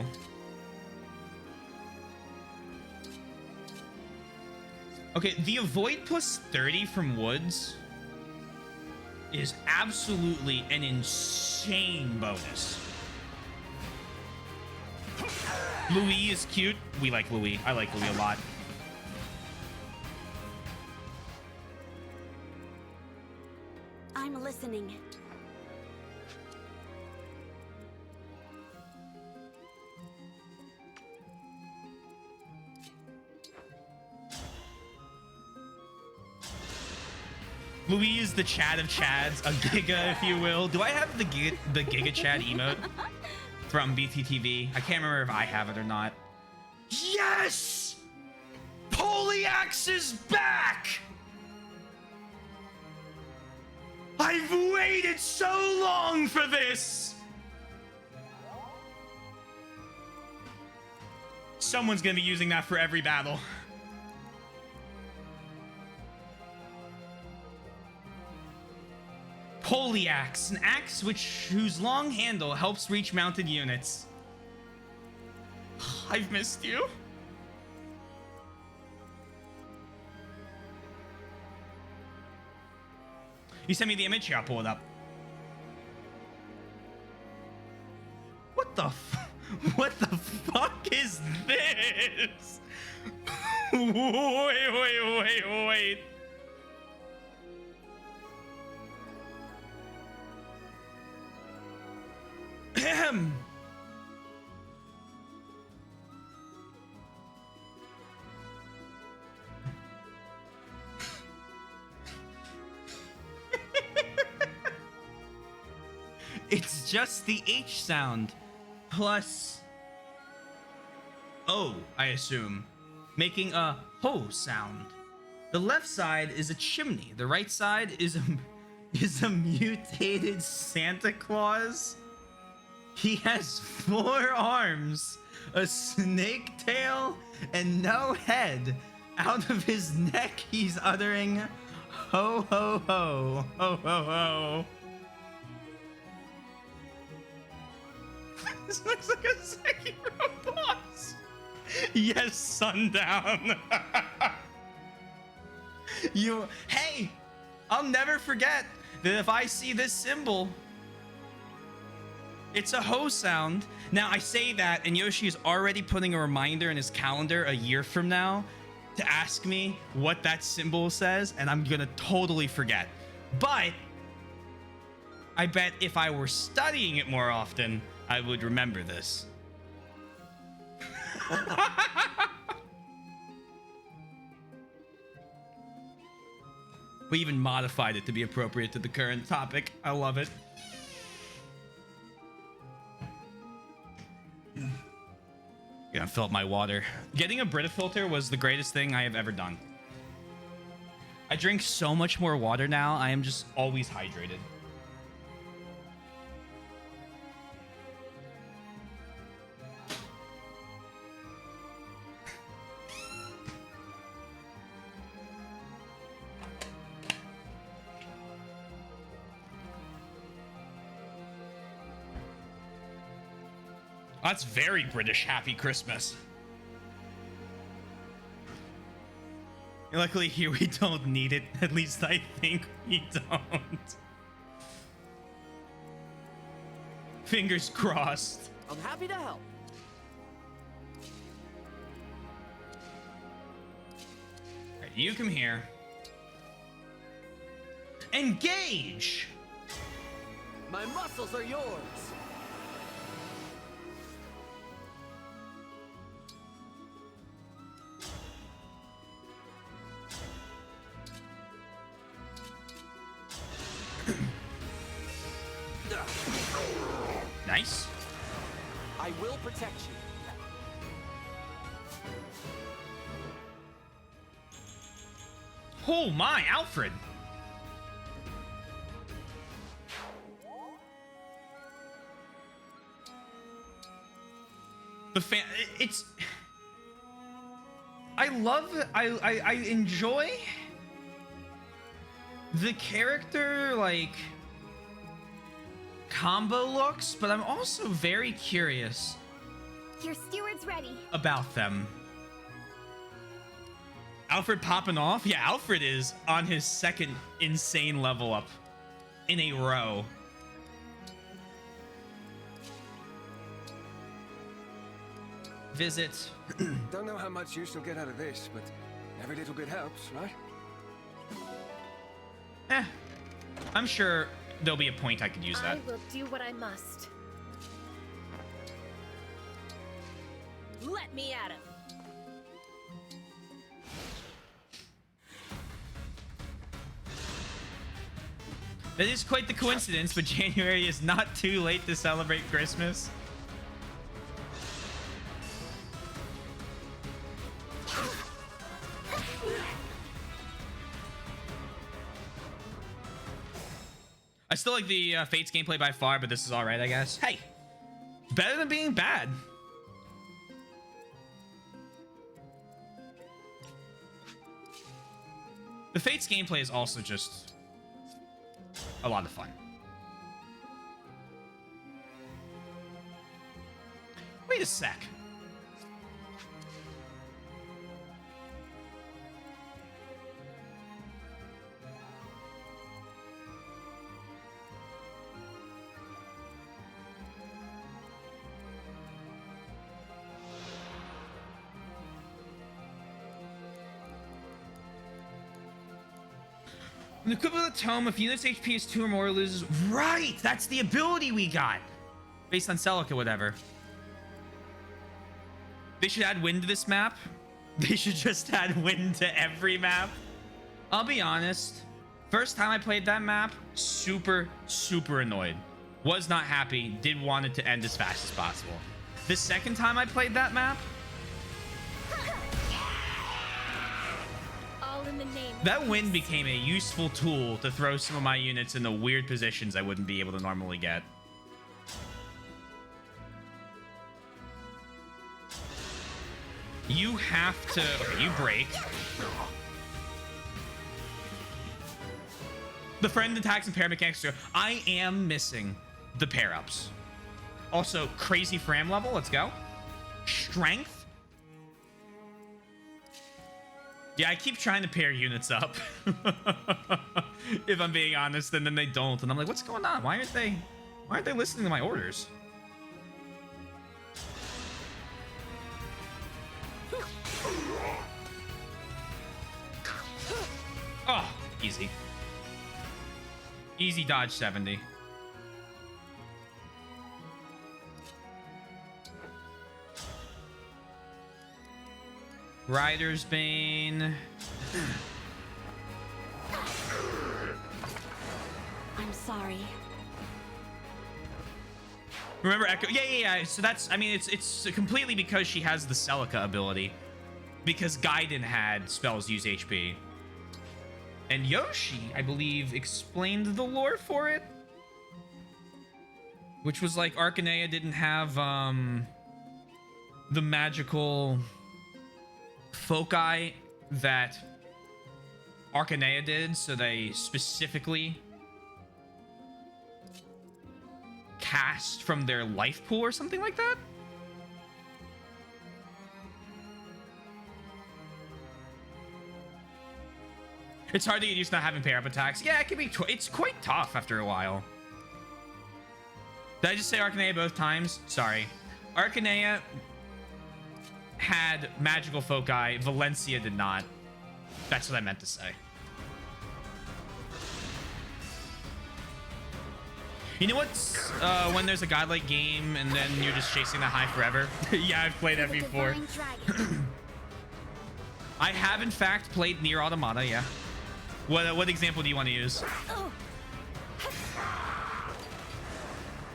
Okay, the avoid plus 30 from woods is absolutely an insane bonus. Louis is cute. We like Louis. I like Louis a lot. I'm listening. Louis is the Chad of Chads, a Giga, if you will. Do I have the Giga Chad emote from BTTV? I can't remember if I have it or not. Yes! Polyax is back! I've waited so long for this! Someone's gonna be using that for every battle. Polyax, an axe whose long handle helps reach mounted units. I've missed you. You sent me the image? Here, I'll pull it up. What the what the fuck is this? Wait. Ahem. It's just the H sound plus O, I assume, making a ho sound. The left side is a chimney. The right side is is a mutated Santa Claus. He has 4 arms, a snake tail, and no head. Out of his neck, he's uttering ho ho ho, ho ho ho. This looks like a Sekiro boss. Yes, Sundown. Hey, I'll never forget that if I see this symbol, it's a ho sound. Now I say that, and Yoshi is already putting a reminder in his calendar a year from now to ask me what that symbol says, and I'm gonna totally forget. But I bet if I were studying it more often, I would remember this. We even modified it to be appropriate to the current topic. I love it. Gonna fill up my water. Getting a Brita filter was the greatest thing I have ever done. I drink so much more water now. I am just always hydrated. That's very British. Happy Christmas. Luckily here we don't need it. At least I think we don't. Fingers crossed. I'm happy to help. Right, you come here. Engage! My muscles are yours. Nice. I will protect you. Oh my, Alfred. It's I enjoy the character like combo looks, but I'm also very curious Your steward's ready. about them. Alfred popping off? Yeah, Alfred is on his second insane level up in a row. Visit. Don't know how much use you'll get out of this, but every little bit helps, right? I'm sure there'll be a point I could use that. I will do what I must. Let me at him. That is quite the coincidence, but January is not too late to celebrate Christmas. I still like the Fates gameplay by far, but this is alright, I guess. Hey, better than being bad. The Fates gameplay is also just a lot of fun. Wait a sec. When equipped with a tome, if unit's HP is 2 or more, loses. Right! That's the ability we got! Based on Celica, whatever. They should add wind to this map. They should just add wind to every map. I'll be honest. First time I played that map, super annoyed. Was not happy. Did want it to end as fast as possible. The second time I played that map, I'll all in the name of That wind became a useful tool to throw some of my units into weird positions I wouldn't be able to normally get. You have to... Okay, you break. The friend attacks and pair mechanics. I am missing the pair-ups. Also, crazy Fram level. Let's go. Strength. Yeah, I keep trying to pair units up. If I'm being honest, and then they don't. And I'm like, what's going on? Why aren't they listening to my orders? Oh, easy. Easy dodge 70. Rider's Bane. I'm sorry. Remember Echo? Yeah. So that's, I mean, it's completely because she has the Celica ability. Because Gaiden had spells use HP. And Yoshi, I believe, explained the lore for it. Which was like Arcanea didn't have the magical foci that Arcanea did, so they specifically cast from their life pool or something like that. It's hard to get used to not having pair-up attacks. Yeah, it can be. It's quite tough after a while. Did I just say Arcanea both times? Sorry. Arcanea had magical foci. Valencia did not. That's what I meant to say. You know what's when there's a godlike game and then you're just chasing the high forever? Yeah, I've played that before. I have in fact played Nier Automata. Yeah. What example do you want to use? Oh.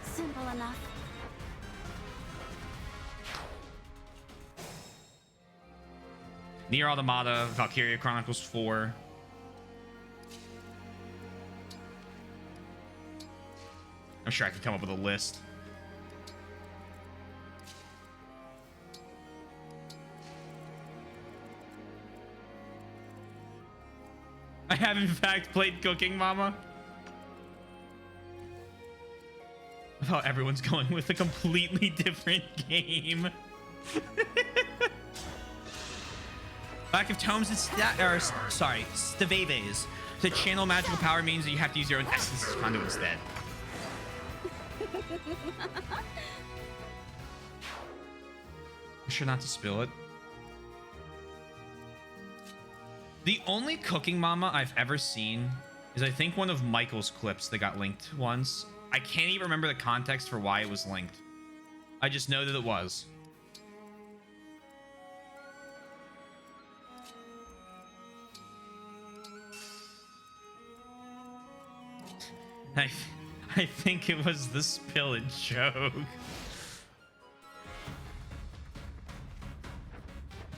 Simple enough. Nier Automata, Valkyria Chronicles 4. I'm sure I could come up with a list. I have in fact played Cooking Mama. I thought everyone's going with a completely different game. Lack of tomes and Staveves. To channel magical power means that you have to use your own essence conduit instead. Be sure not to spill it. The only Cooking Mama I've ever seen is I think one of Michael's clips that got linked once. I can't even remember the context for why it was linked. I just know that it was. I think it was the spillage joke.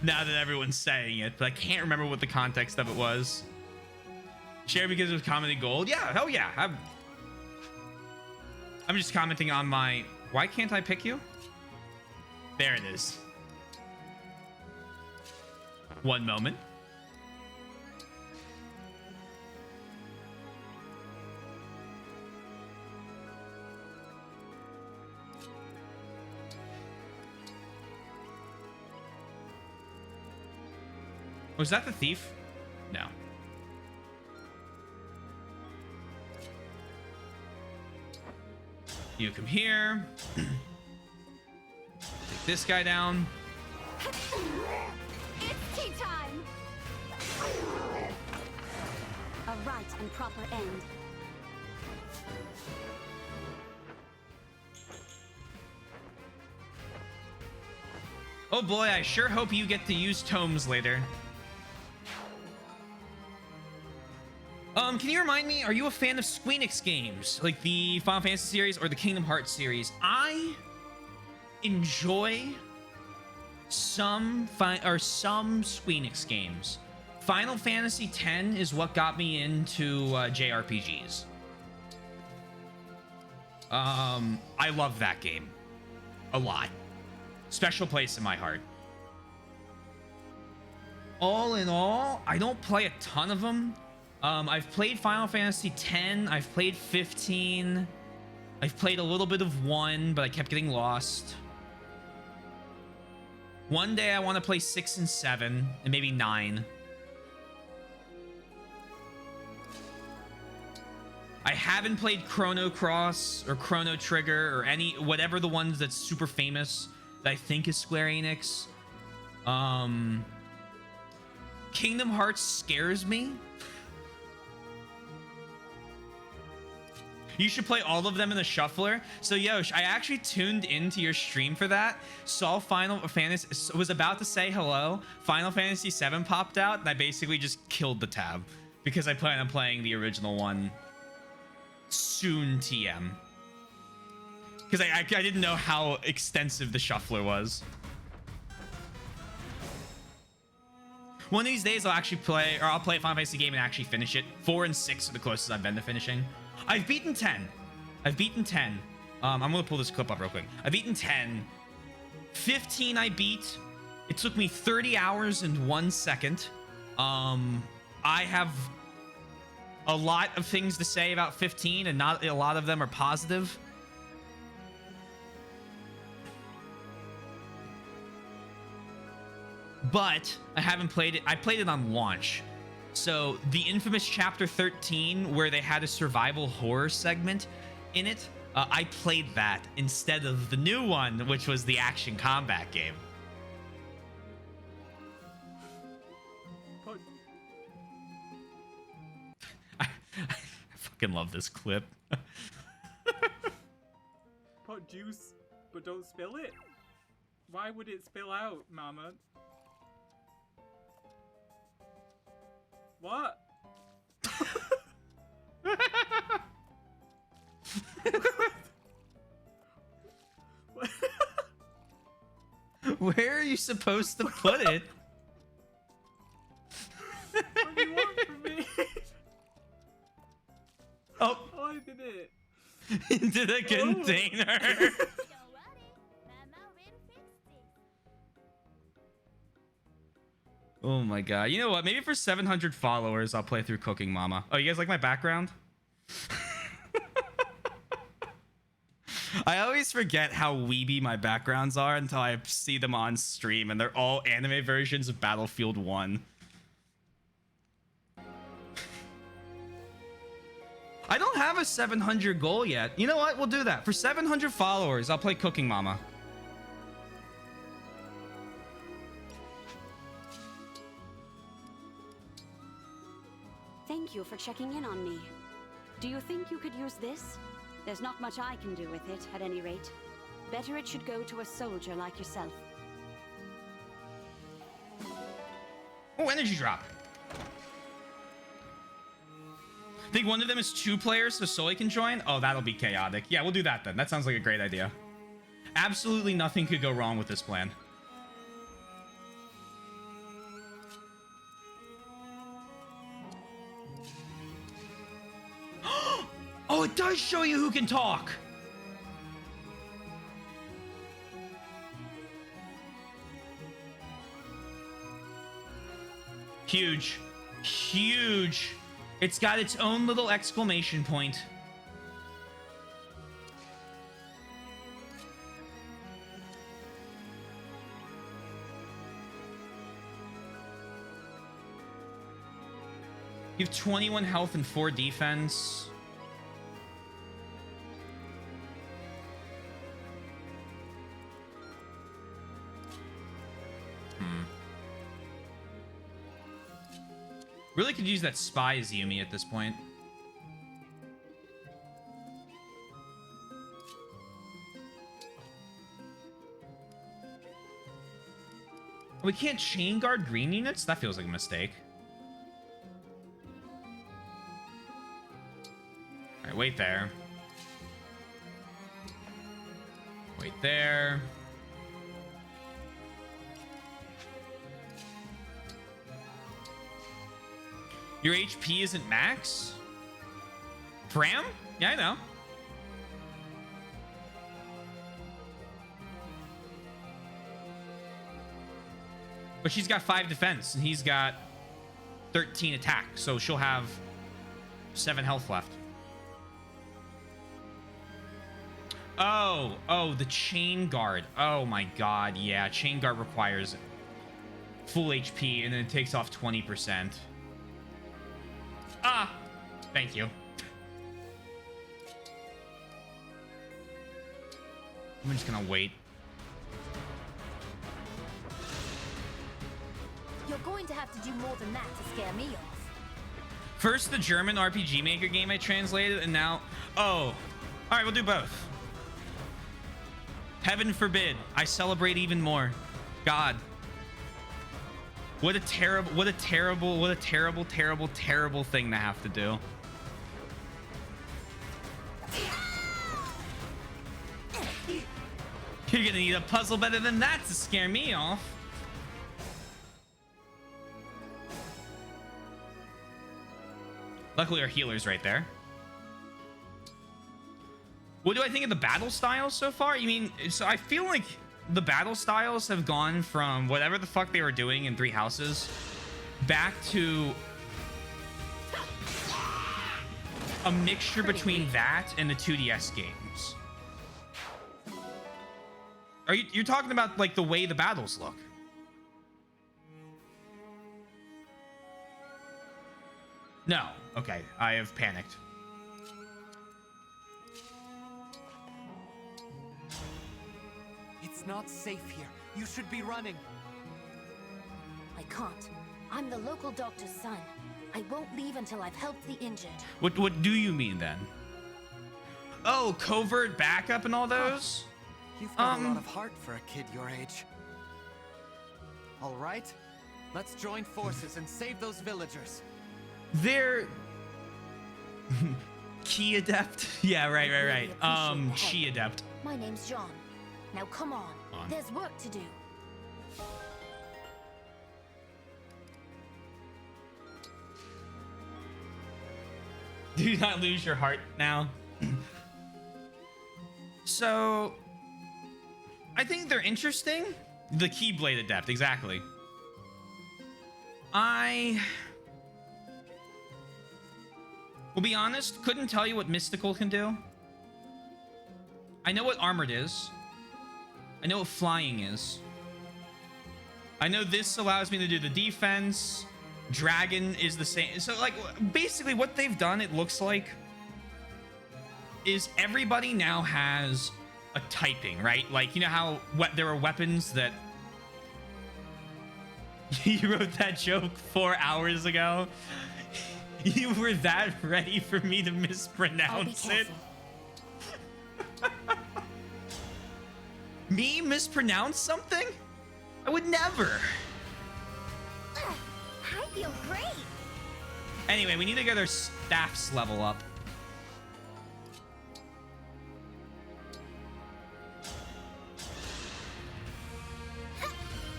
Now that everyone's saying it, but I can't remember what the context of it was. Share because it was comedy gold. Yeah, hell yeah. I'm just commenting on my... Why can't I pick you? There it is. One moment. Was that the thief? No. You come here. Take this guy down. It's tea time. A right and proper end. Oh boy, I sure hope you get to use tomes later. Can you remind me, are you a fan of Squeenix games? Like the Final Fantasy series or the Kingdom Hearts series? I enjoy some Squeenix games. Final Fantasy X is what got me into JRPGs. I love that game a lot. Special place in my heart. All in all, I don't play a ton of them. I've played Final Fantasy X, I've played 15, I've played a little bit of 1, but I kept getting lost. One day I want to play 6 and 7, and maybe 9. I haven't played Chrono Cross or Chrono Trigger or whatever the ones that's super famous that I think is Square Enix. Kingdom Hearts scares me. You should play all of them in the shuffler. So Yosh, I actually tuned into your stream for that. Saw Final Fantasy, was about to say hello. Final Fantasy VII popped out, and I basically just killed the tab because I plan on playing the original one soon. TM, because I didn't know how extensive the shuffler was. One of these days I'll actually play, or I'll play a Final Fantasy game and actually finish it. 4 and 6 are the closest I've been to finishing. I've beaten 10. I've beaten 10. I'm gonna pull this clip up real quick. I've beaten 10. 15 I beat. It took me 30 hours and 1 second. I have a lot of things to say about 15, and not a lot of them are positive. But I haven't played it. I played it on launch. So the infamous chapter 13, where they had a survival horror segment in it, I played that instead of the new one, which was the action combat game. I fucking love this clip. Pot juice, but don't spill it. Why would it spill out, Mama? What? Where are you supposed to put it? What do you want from me? Oh. Oh, I did it. Into the container. Oh my god. You know what? Maybe for 700 followers, I'll play through Cooking Mama. Oh, you guys like my background? I always forget how weeby my backgrounds are until I see them on stream, and they're all anime versions of Battlefield 1. I don't have a 700 goal yet. You know what? We'll do that. For 700 followers, I'll play Cooking Mama. Thank you for checking in on me. Do you think you could use this? There's not much I can do with it, at any rate. Better it should go to a soldier like yourself. Oh, energy drop. I think one of them is 2 players, so Sully can join. Oh, that'll be chaotic. Yeah, we'll do that then. That sounds like a great idea. Absolutely nothing could go wrong with this plan. Oh, it does show you who can talk. Huge. Huge. It's got its own little exclamation point. You have 21 health and 4 defense. Really could use that spy as Yumi at this point. We can't chain guard green units? That feels like a mistake. Alright, wait there. Wait there. Your HP isn't max? Fram? Yeah, I know. But she's got 5 defense and he's got 13 attack, so she'll have 7 health left. Oh, the chain guard. Oh my god, yeah. Chain guard requires full HP and then it takes off 20%. Ah! Thank you. I'm just gonna wait. You're going to have to do more than that to scare me off. First the German RPG Maker game I translated, and now... Oh. Alright, we'll do both. Heaven forbid. I celebrate even more. God. What a terrible thing to have to do. You're gonna need a puzzle better than that to scare me off. Luckily our healer's right there. What do I think of the battle styles so far? You mean, so I feel like the battle styles have gone from whatever the fuck they were doing in 3 Houses back to a mixture between that and the 2DS games. Are you're talking about like the way the battles look? No. Okay, I have panicked. It's not safe here. You should be running. I can't. I'm the local doctor's son. I won't leave until I've helped the injured. What do you mean then? Oh, covert backup and all those? You've got a lot of heart for a kid your age. All right, let's join forces and save those villagers. They're key adept. Yeah, right. Chi adept. My name's John. Now come on. There's work to do. Do not lose your heart now. So, I think they're interesting. The Keyblade Adept, exactly. I will be honest, couldn't tell you what Mystical can do. I know what Armored is. I know what Flying is. I know this allows me to do the defense. Dragon is the same. So, like, basically what they've done, it looks like, is everybody now has a typing, right? Like, you know how there are weapons that... You wrote that joke 4 hours ago? You were that ready for me to mispronounce it? Me mispronounce something? I would never. I feel great. Anyway, we need to get our staffs level up.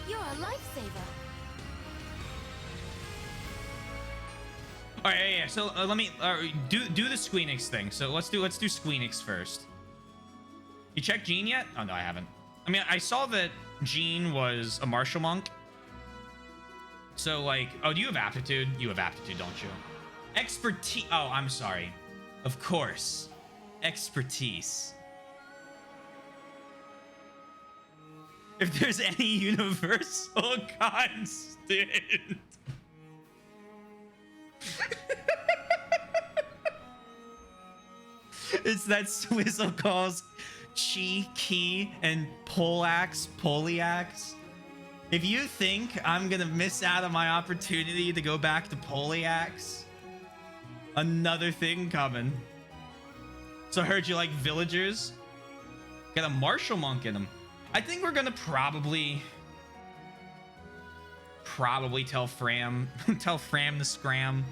You're a lifesaver. All right, yeah. So let me do the Squeenix thing. So let's do Squeenix first. You checked Jean yet? Oh no, I haven't. I mean, I saw that Jean was a martial monk. So like, oh, do you have aptitude? You have aptitude, don't you? Expertise. Oh, I'm sorry. Of course, expertise. If there's any universal constant. It's that Swizzle calls Chi, Ki, and Polyax. If you think I'm gonna miss out on my opportunity to go back to Polyax, another thing coming. So I heard you like villagers. Got a martial monk in them. I think we're gonna probably tell Fram to scram.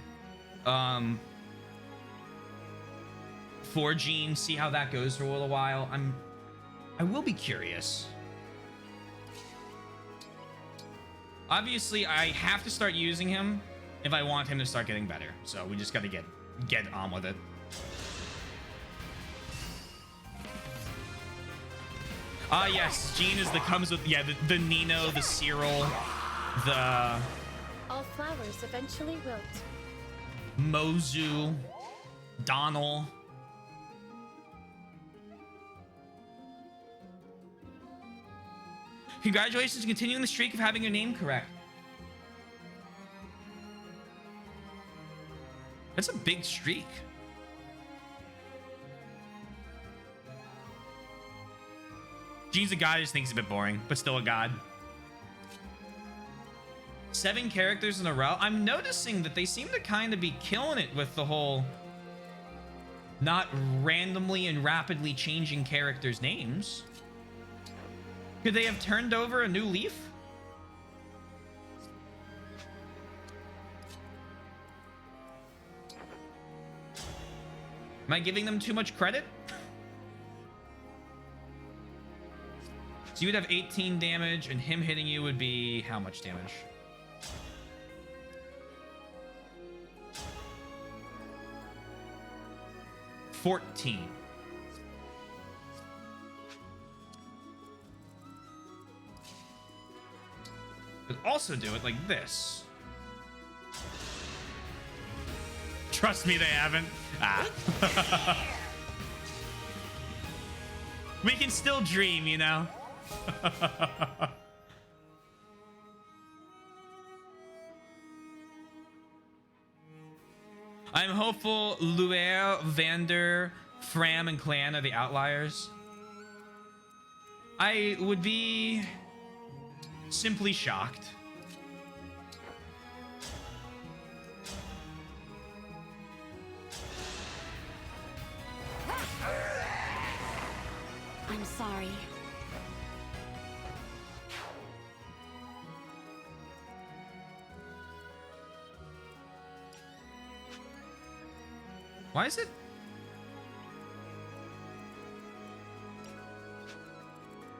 For Jean, see how that goes for a little while. I will be curious. Obviously, I have to start using him if I want him to start getting better. So we just got to get on with it. Ah, yes, Jean is the comes with the Nino, the Cyril, the All flowers eventually wilt. Mozu, Donald. Congratulations on continuing the streak of having your name correct. That's a big streak. Jean's a god, I just think he's a bit boring, but still a god. 7 characters in a row. I'm noticing that they seem to kind of be killing it with the whole not randomly and rapidly changing characters' names. Could they have turned over a new leaf? Am I giving them too much credit? So you would have 18 damage, and him hitting you would be how much damage? $14. Could also do it like this. Trust me, they haven't. Ah. We can still dream, you know? I'm hopeful Luer, Vander, Fram, and Clan are the outliers. I would be simply shocked. I'm sorry. Why is it?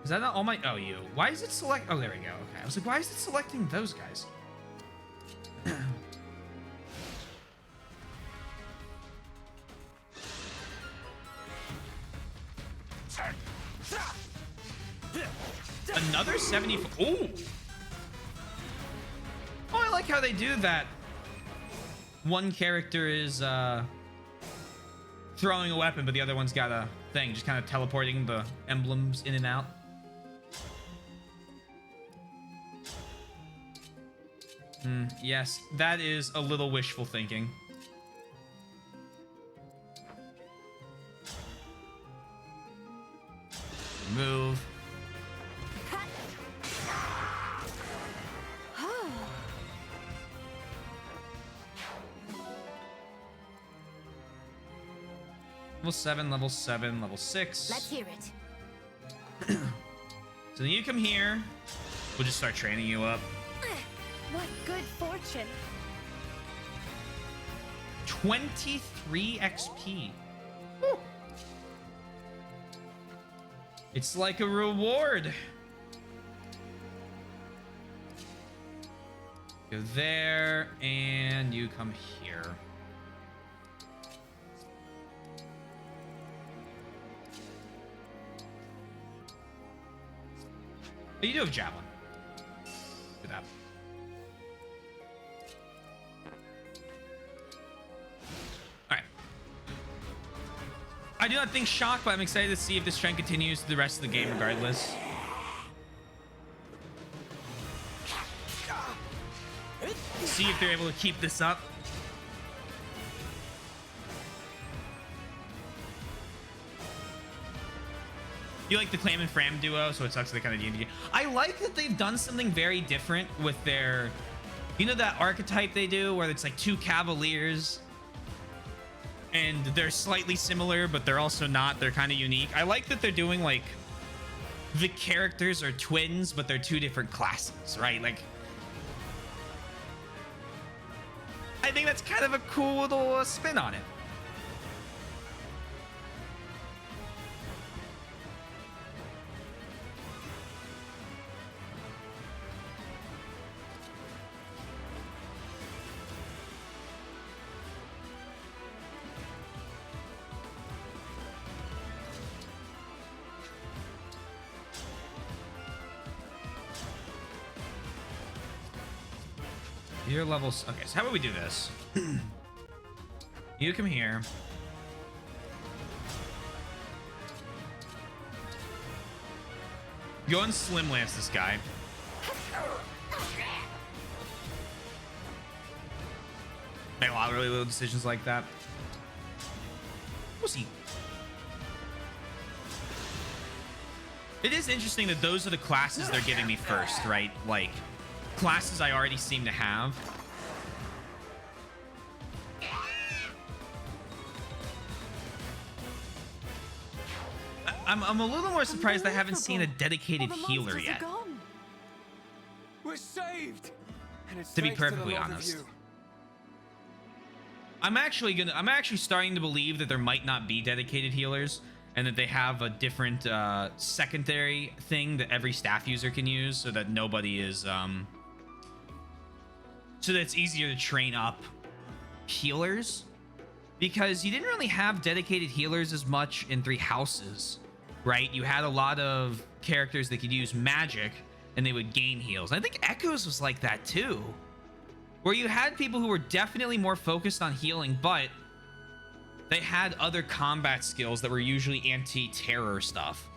Is that not all my... Oh, you. Why is it select... Oh, there we go. Okay. I was like, why is it selecting those guys? Another 74. Oh! Oh, I like how they do that. One character is throwing a weapon, but the other one's got a thing, just kind of teleporting the emblems in and out. Yes, that is a little wishful thinking. Move. Level 7, level 7, level 6. Let's hear it. So then you come here. We'll just start training you up. What good fortune. 23 XP. Woo. It's like a reward. Go there, and you come here. Oh, you do have javelin. Do that. Alright. I do not think shock, but I'm excited to see if this trend continues the rest of the game regardless. See if they're able to keep this up. You like the Clam and Fram duo, so it sucks they kind of D&D. I like that they've done something very different with their, you know, that archetype they do where it's like 2 cavaliers and they're slightly similar, but they're also not. They're kind of unique. I like that they're doing like the characters are twins, but they're 2 different classes, right? Like, I think that's kind of a cool little spin on it. Your levels. Okay, so how about we do this? You come here. Go and Slim Lance this guy. Make a lot of really little decisions like that. We'll see. It is interesting that those are the classes they're giving me first, right? Like, classes I already seem to have. I'm a little more surprised I haven't seen a dedicated healer yet. We're saved. And it's To be thanks the perfectly lot of honest. you. I'm actually starting to believe that there might not be dedicated healers and that they have a different secondary thing that every staff user can use so that nobody is so that it's easier to train up healers, because you didn't really have dedicated healers as much in Three Houses, right? You had a lot of characters that could use magic and they would gain heals. I think Echoes was like that too, where you had people who were definitely more focused on healing, but they had other combat skills that were usually anti-terror stuff.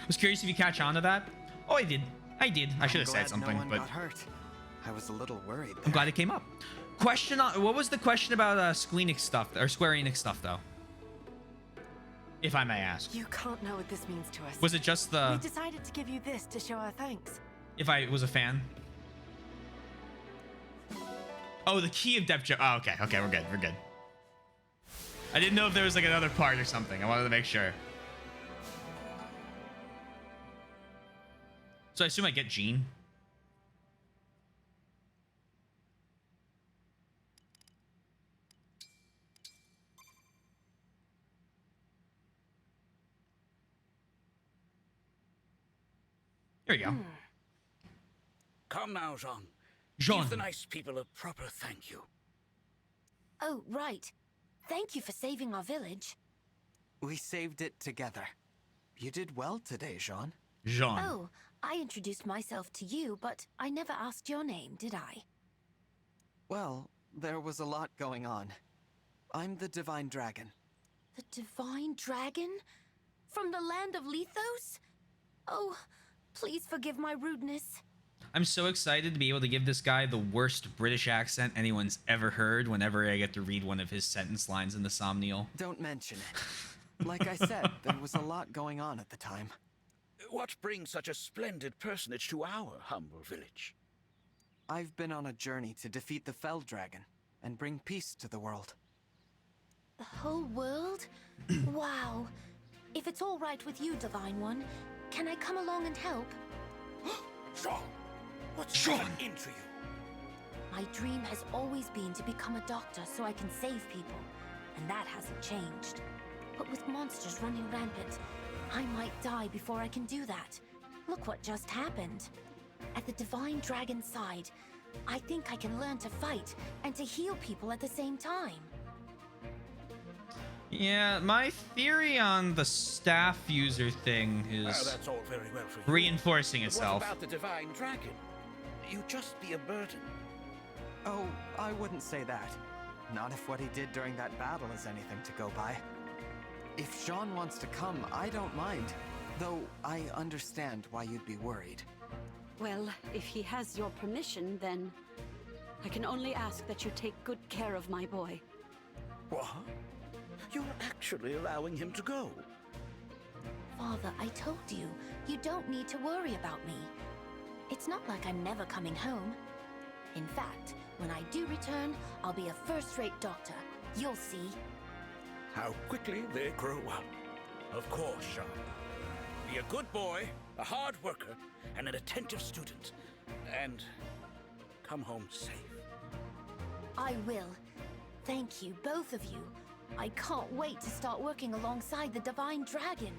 I was curious if you catch on to that. Oh, I did. I should have said something, no one but got hurt. I was a little worried there. I'm glad it came up. Question on what was the question about Square Enix stuff or Square Enix stuff though? If I may ask. You can't know what this means to us. Was it just the We decided to give you this to show our thanks. if I was a fan? Oh, the key of depth joke. Oh, okay, we're good. We're good. I didn't know if there was like another part or something. I wanted to make sure. So I assume I get Jean. Here you go. Come now, Jean. Jean. Give the nice people a proper thank you. Oh, right. Thank you for saving our village. We saved it together. You did well today, Jean. Jean. Oh, I introduced myself to you, but I never asked your name, did I? Well, there was a lot going on. I'm the Divine Dragon. The Divine Dragon? From the land of Lethos? Oh, please forgive my rudeness. I'm so excited to be able to give this guy the worst British accent anyone's ever heard whenever I get to read one of his sentence lines in the Somnial. Don't mention it. Like I said, there was a lot going on at the time. What brings such a splendid personage to our humble village? I've been on a journey to defeat the Fell Dragon and bring peace to the world. The whole world? Wow. If it's all right with you, Divine One, can I come along and help? Jean! What's gotten into you? My dream has always been to become a doctor so I can save people, and that hasn't changed. But with monsters running rampant, I might die before I can do that. Look what just happened. At the Divine Dragon's side, I think I can learn to fight and to heal people at the same time. Yeah, my theory on the staff user thing is That's all very well for you. reinforcing But itself. what about the Divine Dragon? You just be a burden. Oh, I wouldn't say that. Not if what he did during that battle is anything to go by. If Jean wants to come, I don't mind. Though I understand why you'd be worried. Well, if he has your permission, then I can only ask that you take good care of my boy. What? You're actually allowing him to go? Father, I told you, you don't need to worry about me. It's not like I'm never coming home. In fact, when I do return, I'll be a first-rate doctor. You'll see. How quickly they grow up. Of course, Jean. Be a good boy, a hard worker, and an attentive student. And come home safe. I will. Thank you, both of you. I can't wait to start working alongside the Divine Dragon.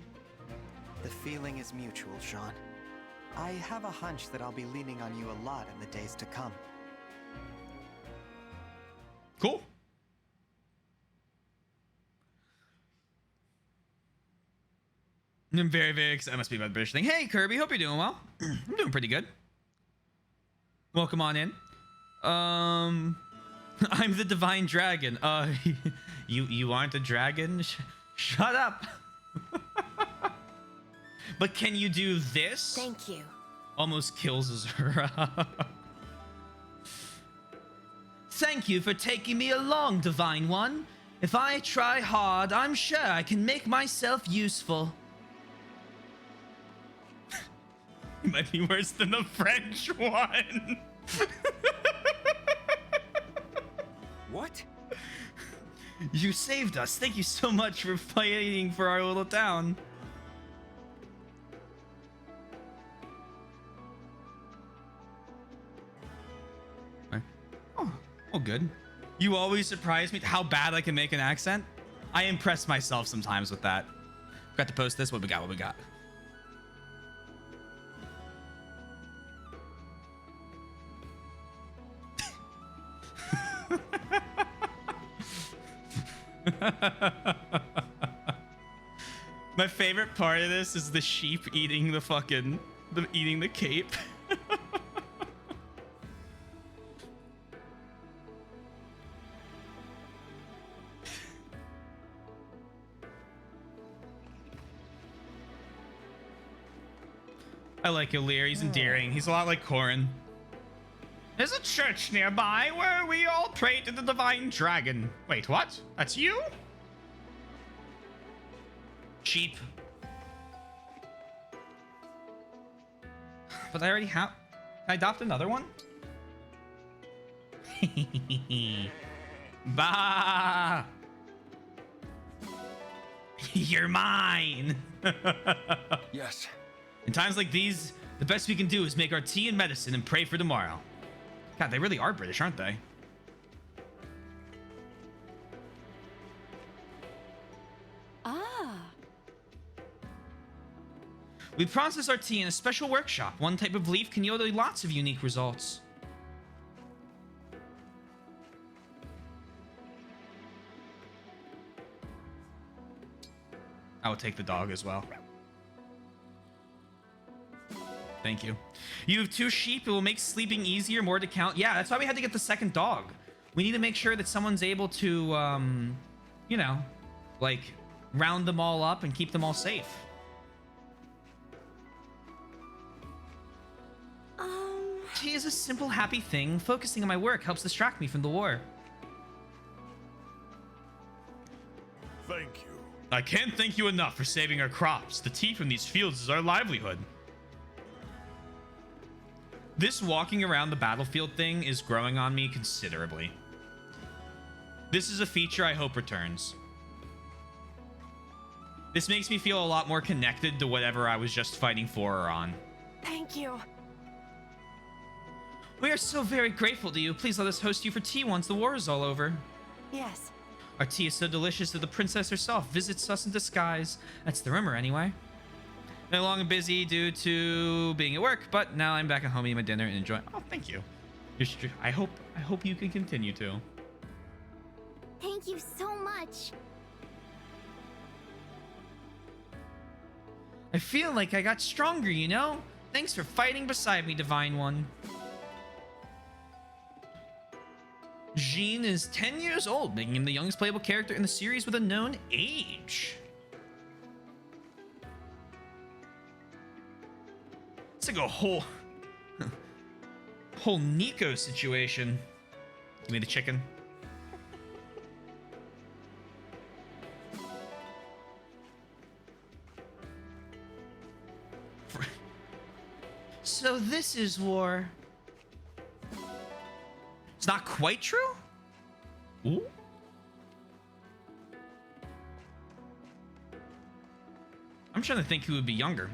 The feeling is mutual, Jean. I have a hunch that I'll be leaning on you a lot in the days to come. Cool. I'm very, very excited. I must be about the British thing. Hey, Kirby. Hope you're doing well. I'm doing pretty good. Welcome on in. I'm the Divine Dragon. You aren't a dragon? Shut up. But can you do this? Thank you. Almost kills Azura. Thank you for taking me along, Divine One. If I try hard, I'm sure I can make myself useful. It might be worse than the French one. What? You saved us. Thank you so much for fighting for our little town. Oh, good. You always surprise me how bad I can make an accent. I impress myself sometimes with that. Got to post this. What we got? What we got? My favorite part of this is the sheep eating eating the cape. I like Ilir. He's endearing. He's a lot like Corrin. There's a church nearby where we all pray to the Divine Dragon. Wait, what? That's you? Sheep. But I already have... Can I adopt another one? Bah! You're mine! Yes. In times like these, the best we can do is make our tea and medicine and pray for tomorrow. God, they really are British, aren't they? Ah. We process our tea in a special workshop. One type of leaf can yield lots of unique results. I will take the dog as well. Thank you. You have 2 sheep. It will make sleeping easier, more to count. Yeah, that's why we had to get the second dog. We need to make sure that someone's able to, you know, like, round them all up and keep them all safe. Tea is a simple, happy thing. Focusing on my work helps distract me from the war. Thank you. I can't thank you enough for saving our crops. The tea from these fields is our livelihood. This walking around the battlefield thing is growing on me considerably. This is a feature I hope returns. This makes me feel a lot more connected to whatever I was just fighting for or on. Thank you. We are so very grateful to you. Please let us host you for tea once the war is all over. Yes. Our tea is so delicious that the princess herself visits us in disguise. That's the rumor anyway. No longer busy due to being at work, but now I'm back at home eating my dinner and enjoying. Oh, thank you. I hope you can continue to. Thank you so much. I feel like I got stronger, you know? Thanks for fighting beside me, Divine One. Jean is 10 years old, making him the youngest playable character in the series with a known age. It's like a whole Nico situation. Give me the chicken. So this is war. It's not quite true? Ooh. I'm trying to think who would be younger.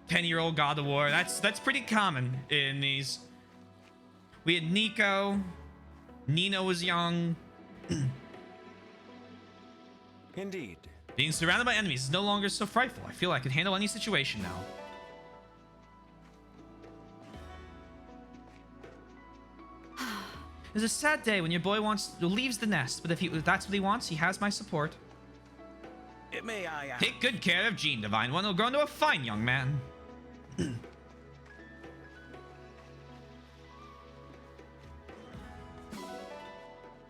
10-year-old God of War. That's pretty common in these. We had Nico. Nino was young. Indeed. Being surrounded by enemies is no longer so frightful. I feel I can handle any situation now. It's a sad day when your boy leaves the nest, but if that's what he wants, he has my support. May I... Take good care of Gene, Divine One. He'll grow into a fine young man.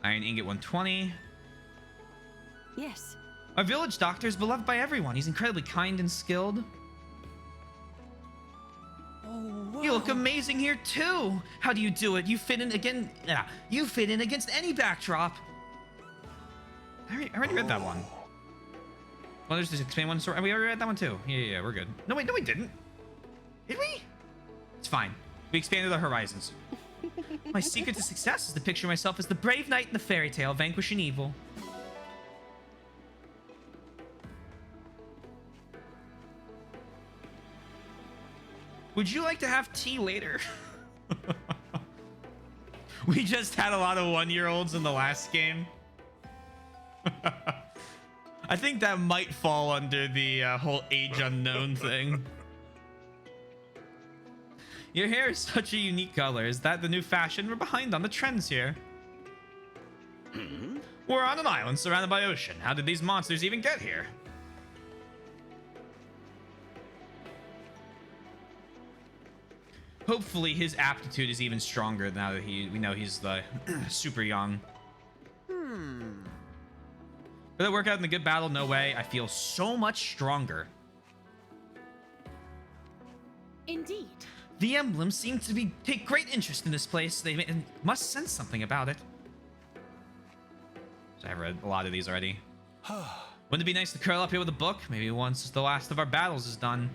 Iron Ingot 120. Yes. Our village doctor is beloved by everyone. He's incredibly kind and skilled. Oh, You look amazing here too. How do you do it? You fit in again. Yeah, you fit in against any backdrop. I already read that one. Well, there's this expand one story. We already read that one too. Yeah, we're good. No, wait, no, we didn't. Did we? It's fine. We expanded our horizons. My secret to success is to picture myself as the brave knight in the fairy tale, vanquishing evil. Would you like to have tea later? We just had a lot of 1-year-olds in the last game. I think that might fall under the whole age unknown thing. Your hair is such a unique color. Is that the new fashion? We're behind on the trends here. We're on an island surrounded by ocean. How did these monsters even get here? Hopefully his aptitude is even stronger now that we know he's the super young. Did that work out in the good battle? No way. I feel so much stronger. Indeed. The Emblem seem to take great interest in this place. They must sense something about it. So I've read a lot of these already. Wouldn't it be nice to curl up here with a book? Maybe once the last of our battles is done.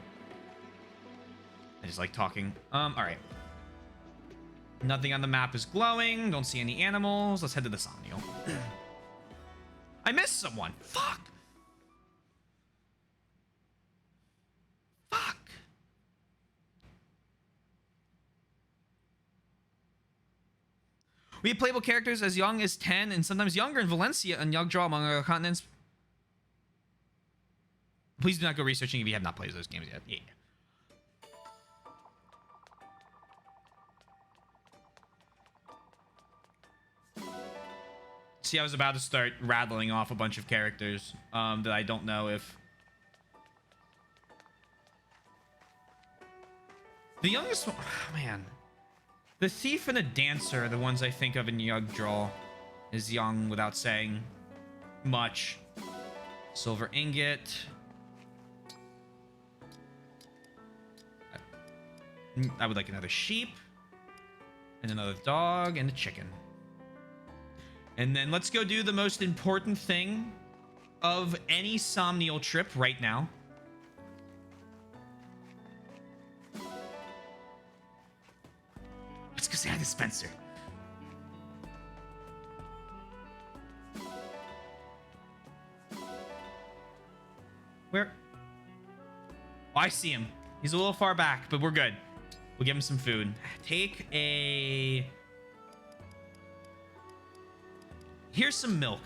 I just like talking. All right. Nothing on the map is glowing. Don't see any animals. Let's head to the Somnial. I missed someone. Fuck. Fuck. We have playable characters as young as 10 and sometimes younger in Valencia and Yugdraw among other continents. Please do not go researching if you have not played those games yet. Yeah. See, I was about to start rattling off a bunch of characters that I don't know if... The youngest one... Oh, man. The thief and the dancer are the ones I think of in Yugdraw. Is young without saying much. Silver ingot. I would like another sheep. And another dog and a chicken. And then let's go do the most important thing of any Somnial trip right now. Let's go say hi to Spencer. Where? Oh, I see him. He's a little far back, but we're good. We'll give him some food. Take a... Here's some milk.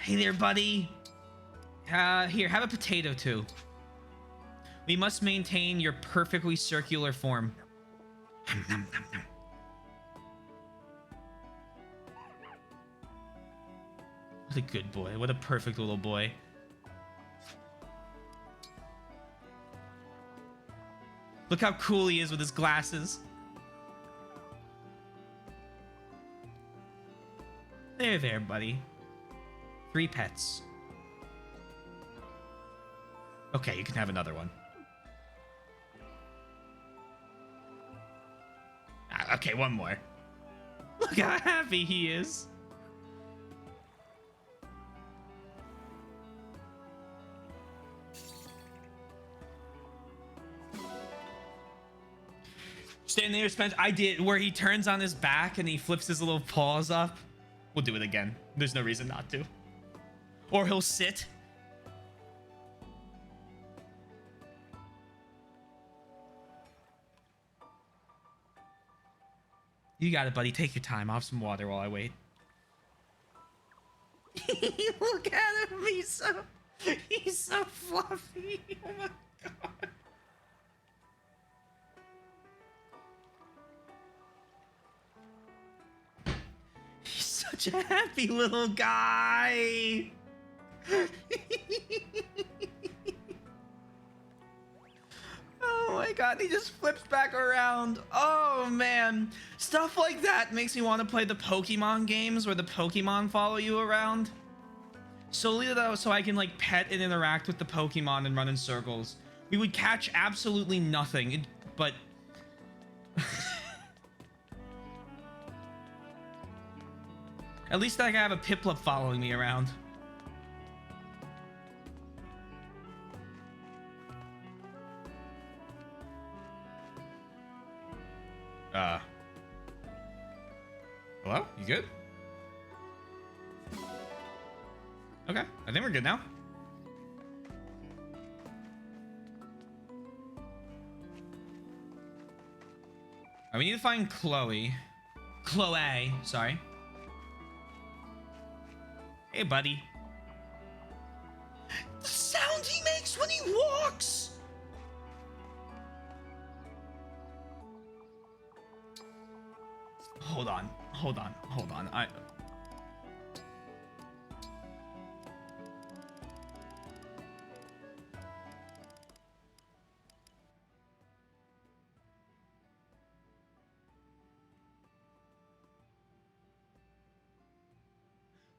Hey there, buddy. Here, have a potato too. We must maintain your perfectly circular form. What a good boy. What a perfect little boy. Look how cool he is with his glasses. There, buddy. 3 pets. Okay, you can have another one. Okay, one more. Look how happy he is. Stand there, Spence. I did where he turns on his back and he flips his little paws up. We'll do it again. There's no reason not to. Or he'll sit. You got it, buddy. Take your time. I'll have some water while I wait. Look at him. He's so... He's so fluffy. Oh my god. He's such a happy little guy. Oh my god, he just flips back around. Oh man. Stuff like that makes me want to play the Pokemon games where the Pokemon follow you around. Solely though, so I can like pet and interact with the Pokemon and run in circles. We would catch absolutely nothing, but... At least I have a Piplup following me around. Hello? You good? Okay, I think we're good now. Alright, we need to find Chloe. Chloe, sorry. Hey, buddy. The sound he makes when he walks! Hold on.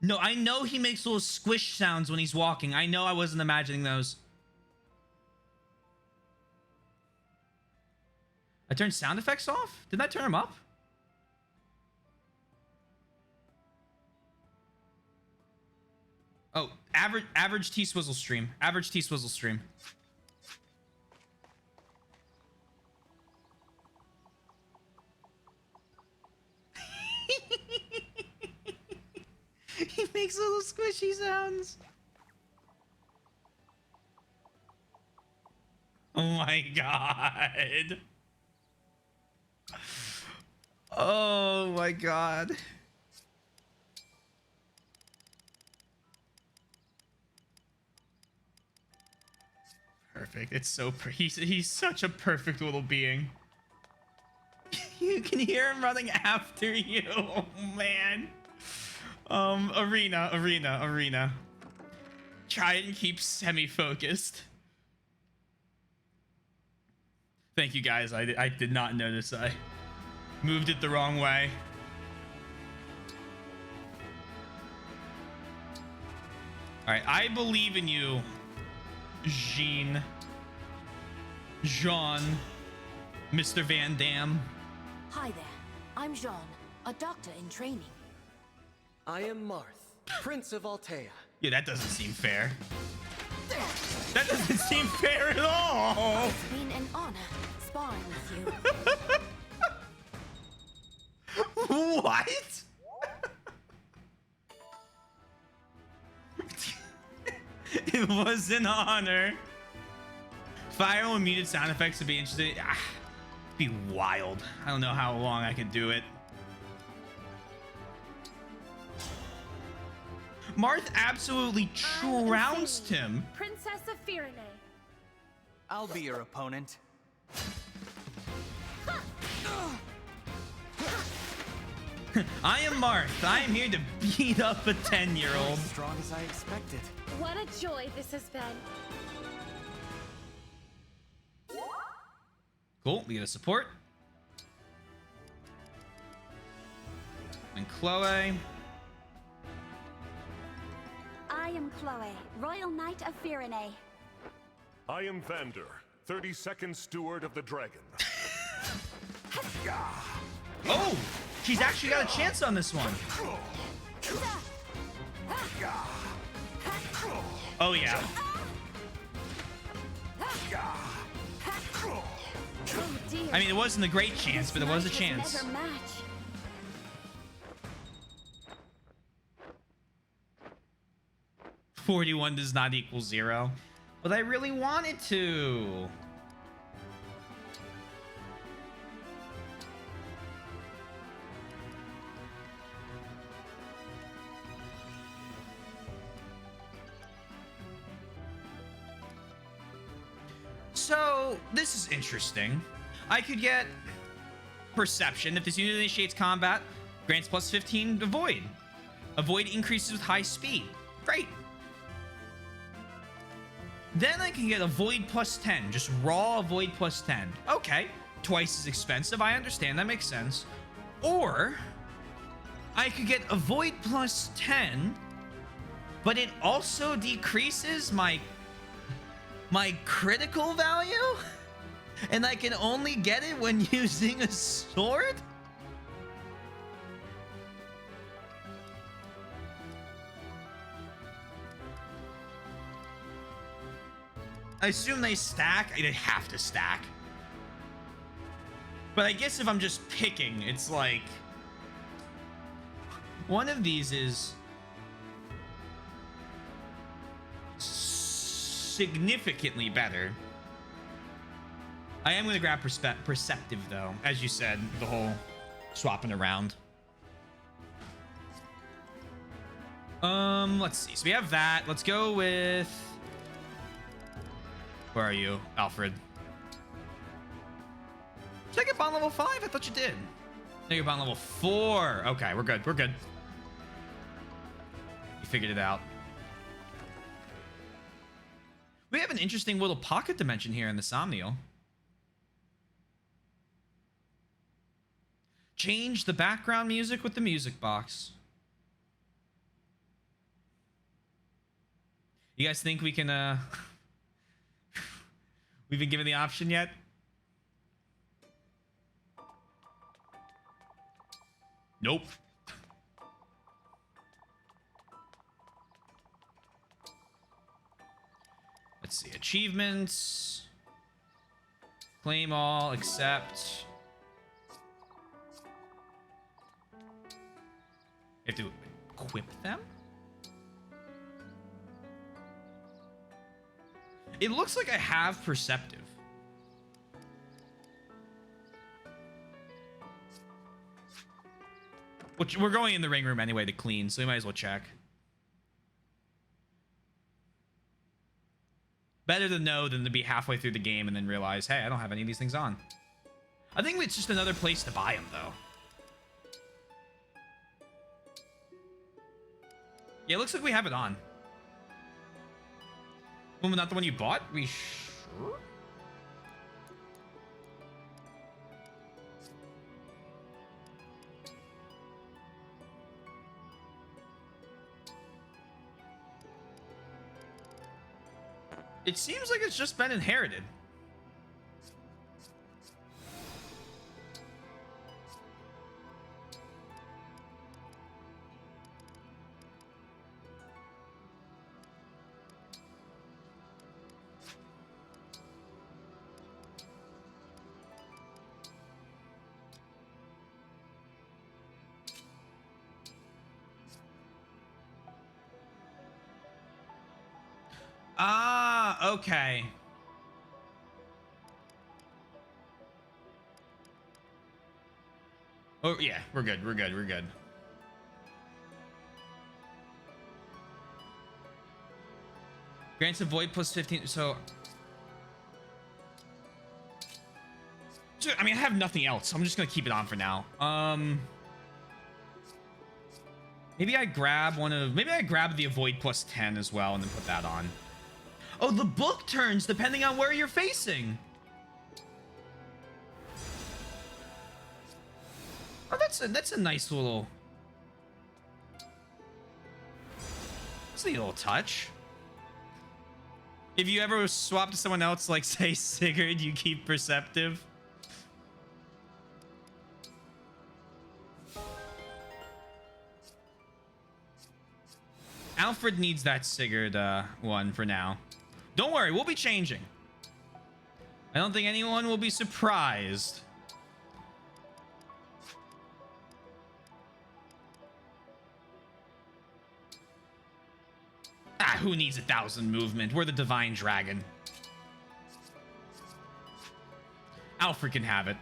No, I know he makes little squish sounds when he's walking. I know I wasn't imagining those. I turned sound effects off? Didn't I turn them up? Oh, average T-Swizzle stream. Average T-Swizzle stream. He makes little squishy sounds. Oh my god. Oh my god. Perfect. It's so he's such a perfect little being. You can hear him running after you. Oh man. Arena. Try and keep semi-focused. Thank you guys. I did not notice I moved it the wrong way. All right, I believe in you, Jean, Mr. Van Damme. Hi there. I'm Jean, a doctor in training. I am Marth, Prince of Altea. Yeah, that doesn't seem fair. That doesn't seem fair at all. It's been an honor sparring with you. What? It was an honor. Fire and muted sound effects would be interesting. Be wild. I don't know how long I could do it. Marth absolutely trounced him. Princess of Firene. I'll be your opponent. I am Marth. I am here to beat up a 10-year-old. As strong as I expected. What a joy this has been. Cool, we get a support. And Chloe. I am Chloe, Royal Knight of Firene. I am Vander, 32nd Steward of the Dragon. Oh, she's actually got a chance on this one. Oh yeah. Oh dear. I mean, it wasn't a great chance, but it was a chance. Never match. $41 does not equal 0, but I really wanted to. So this is interesting. I could get Perception. If this unit initiates combat, grants plus 15 to Void. Avoid increases with high speed. Great. Then I can get Avoid plus 10. Just raw Avoid plus 10. Okay. Twice as expensive. I understand. That makes sense. Or I could get Avoid plus 10, but it also decreases my critical value? And I can only get it when using a sword? I assume they stack. They have to stack. But I guess if I'm just picking, it's like one of these is significantly better. I am going to grab Perceptive, though, as you said, the whole swapping around. Let's see. So we have that. Let's go with... Where are you, Alfred? Did I get bond level 5? I thought you did. No, you're bond level 4. Okay, we're good. We're good. You figured it out. We have an interesting little pocket dimension here in the Somnial. Change the background music with the music box. You guys think we can, we've been given the option yet? Nope. Let's see. Achievements. Claim all. Accept. You have to equip them? It looks like I have Perceptive. Which we're going in the ring room anyway to clean, so we might as well check. Better to know than to be halfway through the game and then realize, hey, I don't have any of these things on. I think it's just another place to buy them, though. Yeah, it looks like we have it on. Well, not the one you bought? We sure? It seems like it's just been inherited. Ah, okay. Oh, yeah, we're good. We're good. We're good. Grants a void plus 15. So, I mean, I have nothing else. So I'm just going to keep it on for now. Maybe I grab maybe I grab the avoid plus 10 as well and then put that on. Oh, the book turns depending on where you're facing. Oh, that's a nice little... That's a neat little touch. If you ever swap to someone else, like, say, Sigurd, you keep Perceptive. Alfred needs that Sigurd one for now. Don't worry, we'll be changing. I don't think anyone will be surprised. Ah, who needs 1,000 movement? We're the Divine Dragon. Alfred can have it.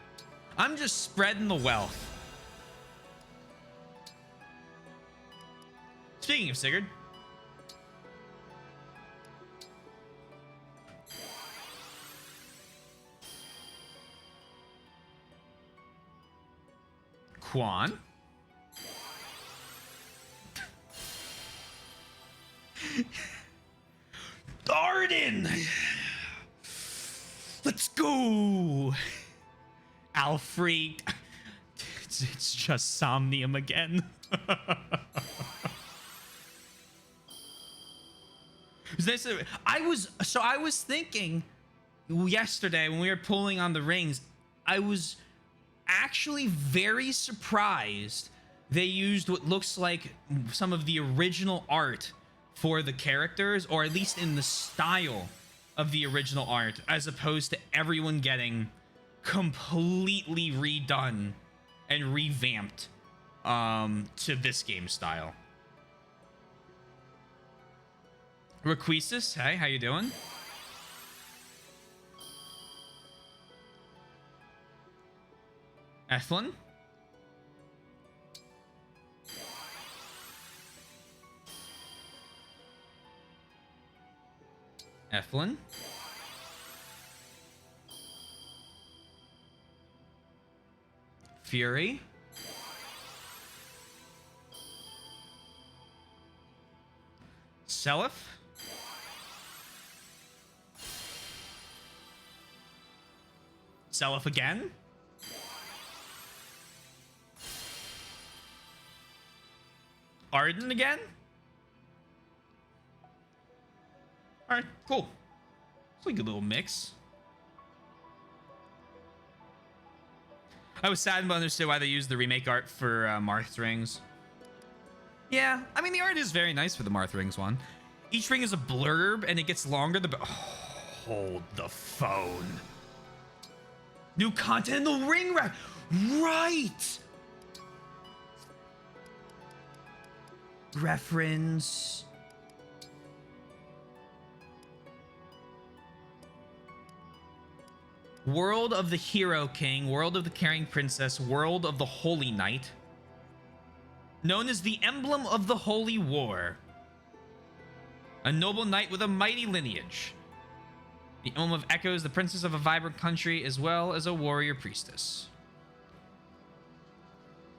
I'm just spreading the wealth. Speaking of Sigurd. Quan. Arden! Let's go! Alfred. It's just Somnium again. I was thinking yesterday when we were pulling on the rings, I was actually very surprised they used what looks like some of the original art for the characters, or at least in the style of the original art, as opposed to everyone getting completely redone and revamped to this game style. Requisis, hey, how you doing? Ethlin? Ethlin? Fury? Seliph? Seliph again? Arden again? Alright, cool. It's like a little mix. I was saddened but understood why they used the remake art for Marth's rings. Yeah, I mean, the art is very nice for the Marth rings one. Each ring is a blurb and it gets longer. Hold the phone. New content in the ring rack. Right. Reference. World of the Hero King, World of the Caring Princess, World of the Holy Knight. Known as the Emblem of the Holy War. A noble knight with a mighty lineage. The Emblem of Echoes, the princess of a vibrant country, as well as a warrior priestess.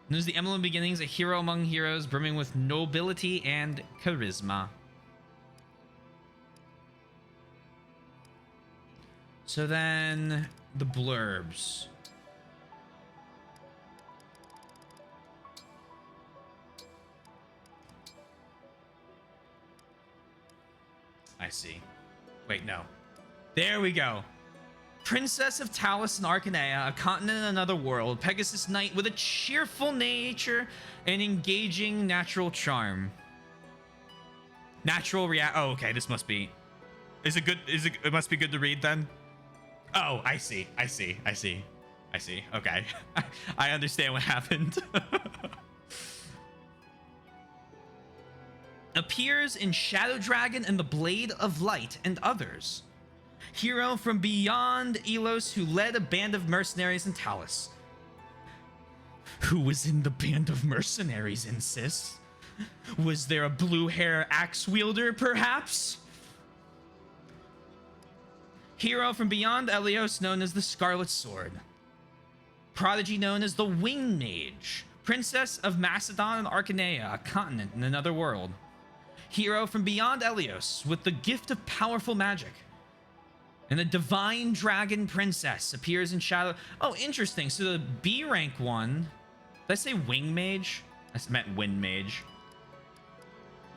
Known as the Emblem of Beginnings, a hero among heroes, brimming with nobility and charisma. So then, the blurbs. I see. Wait, no. There we go. Princess of Talos and Arcanea, a continent in another world. Pegasus Knight with a cheerful nature and engaging natural charm. Natural react. Oh, okay. This must be. Is it good? Is it? It must be good to read then. Oh, I see. I see. I see. I see. Okay. I understand what happened. Appears in Shadow Dragon and the Blade of Light and others. Hero from beyond Elos who led a band of mercenaries in Talos. Who was in the band of mercenaries, insists? Was there a blue hair axe wielder, perhaps? Hero from beyond Elios known as the Scarlet Sword. Prodigy known as the Winged Mage. Princess of Macedon and Arcanea, a continent in another world. Hero from beyond Elios with the gift of powerful magic. And a divine dragon princess appears in Shadow. Oh, interesting. So the B rank one. Did I say Wing Mage? I meant Wind Mage.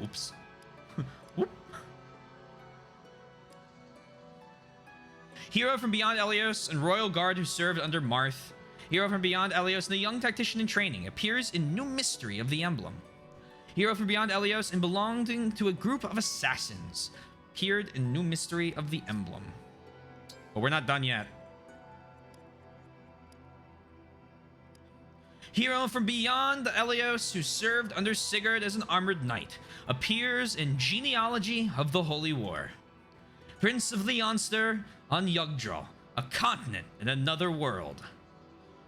Oops. Oop. Hero from beyond Elios and Royal Guard who served under Marth. Hero from beyond Elios and the young tactician in training appears in New Mystery of the Emblem. Hero from beyond Elios and belonging to a group of assassins appeared in New Mystery of the Emblem. But we're not done yet. Hero from beyond Elios who served under Sigurd as an armored knight appears in Genealogy of the Holy War. Prince of Leonster on Yggdrasil, a continent in another world.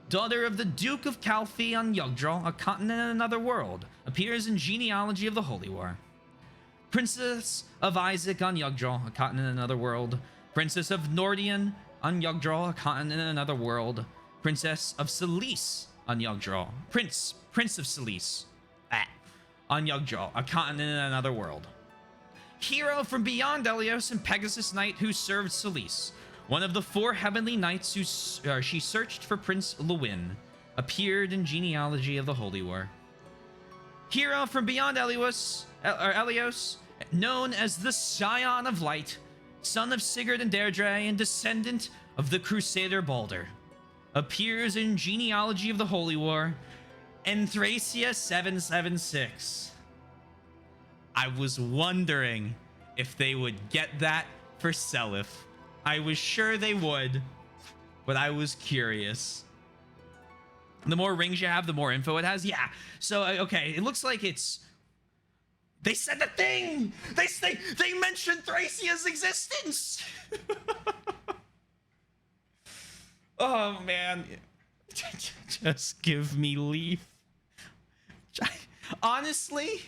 Daughter of the Duke of Calfee on Yggdrasil, a continent in another world, appears in Genealogy of the Holy War. Princess of Isaac on Yggdrasil, a continent in another world. Princess of Nordion on Yggdrasil, a continent in another world. Princess of Celice on Yggdrasil. Prince of Silice. On Yggdrasil, a continent in another world. Hero from beyond Elios and Pegasus Knight who served Silice. One of the 4 heavenly knights who she searched for Prince Lewin. Appeared in genealogy of the Holy War. Hero from beyond Elios, known as the Scion of Light, son of Sigurd and Deirdre and descendant of the Crusader Balder. Appears in genealogy of the Holy War. Enthracia 776. I was wondering if they would get that for Seliph. I was sure they would, but I was curious. The more rings you have, the more info it has. Yeah. So okay, it looks like it's. They said the thing. They mentioned Thracia's existence. Oh man, just give me Leaf. Honestly,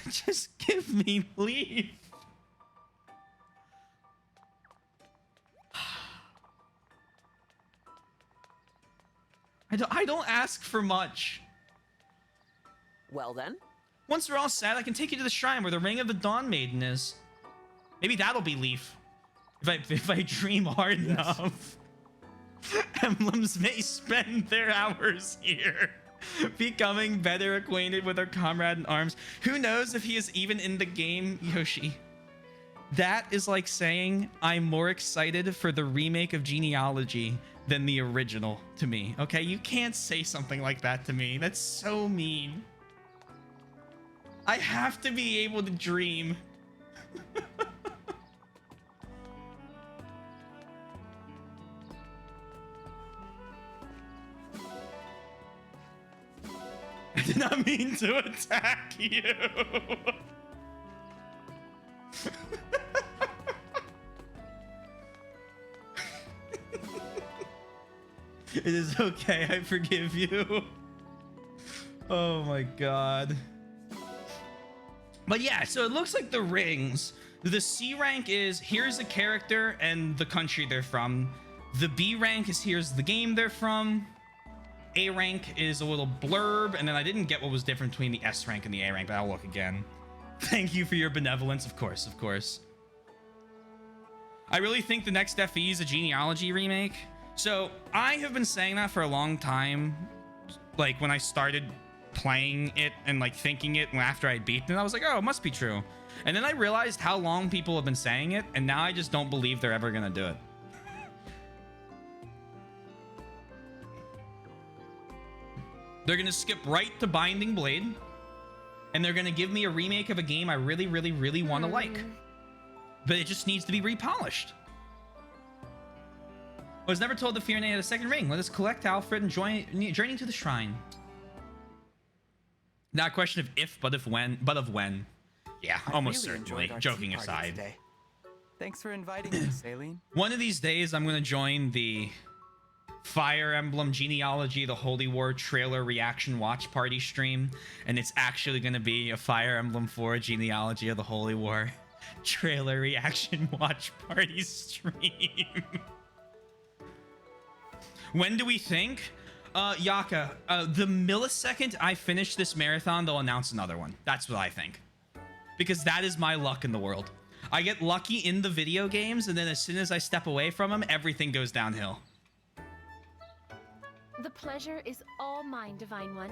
just give me Leaf. I don't ask for much. Well then? Once we're all set, I can take you to the shrine where the Ring of the Dawn Maiden is. Maybe that'll be Leaf. If I dream hard enough. Emblems may spend their hours here, becoming better acquainted with our comrade in arms. Who knows if he is even in the game, Yoshi? That is like saying I'm more excited for the remake of Genealogy than the original to me. Okay, you can't say something like that to me. That's so mean. I have to be able to dream. I did not mean to attack you. It is okay, I forgive you. Oh my god. But yeah, so it looks like the rings. The C rank is here's the character and the country they're from. The B rank is here's the game they're from. A rank is a little blurb, and then I didn't get what was different between the S rank and the A rank, but I'll look again. Thank you for your benevolence, of course, of course. I really think the next FE is a genealogy remake. So I have been saying that for a long time. Like when I started playing it and like thinking it after I'd beaten it, I was like, oh, it must be true. And then I realized how long people have been saying it, and now I just don't believe they're ever gonna do it. They're gonna skip right to Binding Blade, and they're gonna give me a remake of a game I really, really, really want to like. But it just needs to be repolished. I was never told the Fiorne had a second ring. Let us collect Alfred and journey to the shrine. Not a question of if, but of when. Yeah, almost really certainly. our Joking tea party aside. today. Thanks for inviting me, Saline. One of these days, I'm gonna join the Fire Emblem Genealogy the Holy War trailer reaction watch party stream, and it's actually gonna be a Fire Emblem 4 Genealogy of the Holy War trailer reaction watch party stream. When do we think? Yaka, the millisecond I finish this marathon, they'll announce another one. That's what I think. Because that is my luck in the world. I get lucky in the video games, and then as soon as I step away from them, everything goes downhill. The pleasure is all mine, Divine One.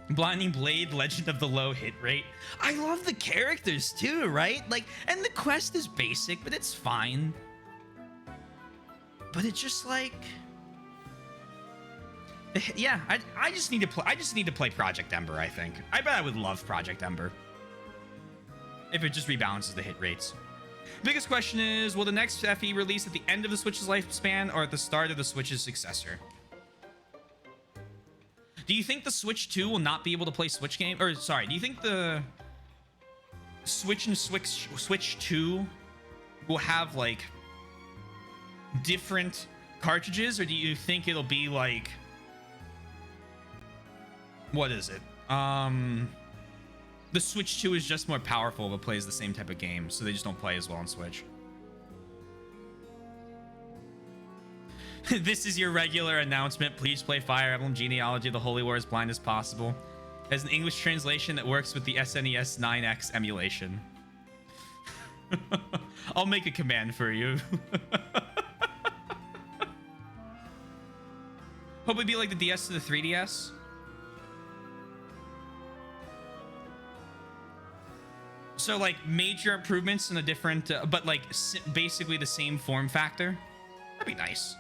Blinding Blade, Legend of the Low Hit Rate. I love the characters too, right? Like, and the quest is basic, but it's fine. But it's just like, yeah, I just need to play Project Ember, I think. I bet I would love Project Ember if it just rebalances the hit rates. Biggest question is, will the next FE release at the end of the Switch's lifespan or at the start of the Switch's successor? Do you think the Switch 2 will not be able to play Switch game? Or sorry, do you think the Switch and Switch 2 will have like different cartridges, or do you think it'll be like, what is it? The Switch 2 is just more powerful but plays the same type of game, so they just don't play as well on Switch. This is your regular announcement. Please play Fire Emblem Genealogy of the Holy War as blind as possible. As an English translation that works with the SNES 9X emulation. I'll make a command for you. Hope it'd be like the DS to the 3DS. So like major improvements in a different, but like basically the same form factor. That'd be nice.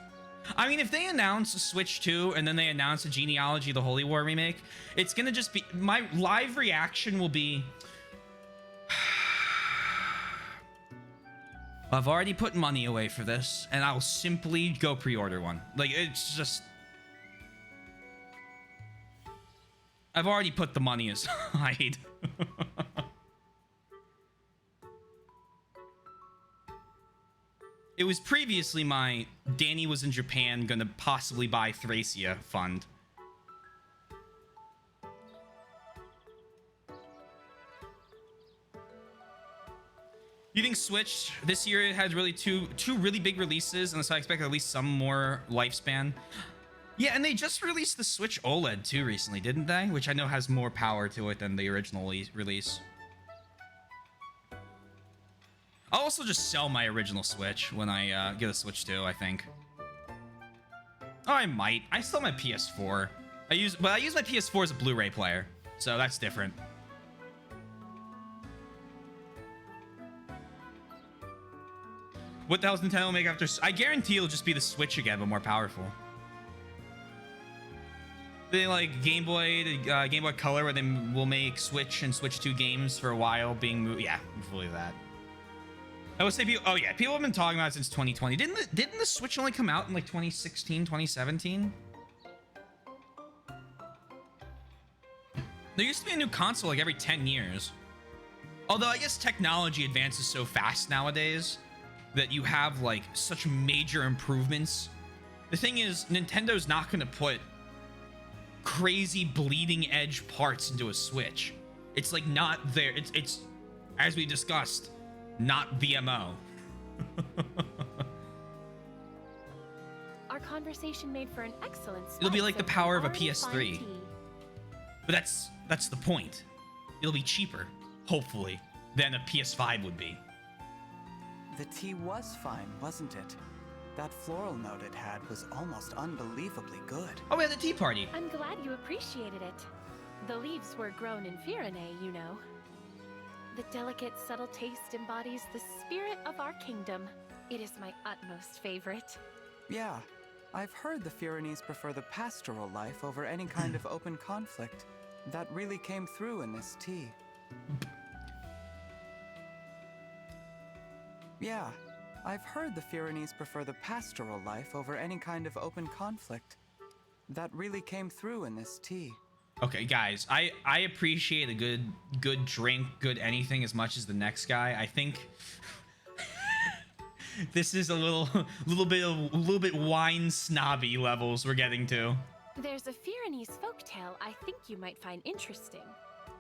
I mean, if they announce a Switch 2 and then they announce a Genealogy of the Holy War remake, it's gonna just be, my live reaction will be, I've already put money away for this, and I'll simply go pre-order one. Like, it's just, I've already put the money aside. It was previously my Danny was in Japan gonna possibly buy Thracia fund. You think Switch this year it had really two really big releases, and so I expect at least some more lifespan. Yeah, and they just released the Switch OLED too recently, didn't they? Which I know has more power to it than the original release. I'll also just sell my original Switch when I get a Switch 2, I think. Oh, I might. I still have my PS4. I use my PS4 as a Blu-ray player, so that's different. What the hell's Nintendo make after? I guarantee it'll just be the Switch again, but more powerful. They like Game Boy Color, where they will make Switch and Switch 2 games for a while being moved. Yeah, I believe that. I would say people, oh yeah, people have been talking about it since 2020. Didn't the Switch only come out in like 2016, 2017? There used to be a new console like every 10 years. Although I guess technology advances so fast nowadays that you have like such major improvements. The thing is, Nintendo's not going to put crazy bleeding edge parts into a Switch. It's like not there. It's as we discussed, not VMO. Our conversation made for an excellent It'll be like the power of a already PS3. fine tea. But that's the point. It'll be cheaper, hopefully, than a PS5 would be. The tea was fine, wasn't it? That floral note it had was almost unbelievably good. Oh, we had a tea party. I'm glad you appreciated it. The leaves were grown in Firene, you know. The delicate, subtle taste embodies the spirit of our kingdom. It is my utmost favorite. Yeah, I've heard the Firenese prefer the pastoral life over any kind of open conflict. That really came through in this tea. Yeah, I've heard the Firenese prefer the pastoral life over any kind of open conflict. That really came through in this tea. Okay, guys, I appreciate a good drink, good anything as much as the next guy. I think this is a little bit wine snobby levels we're getting to. There's a Firenese folktale I think you might find interesting.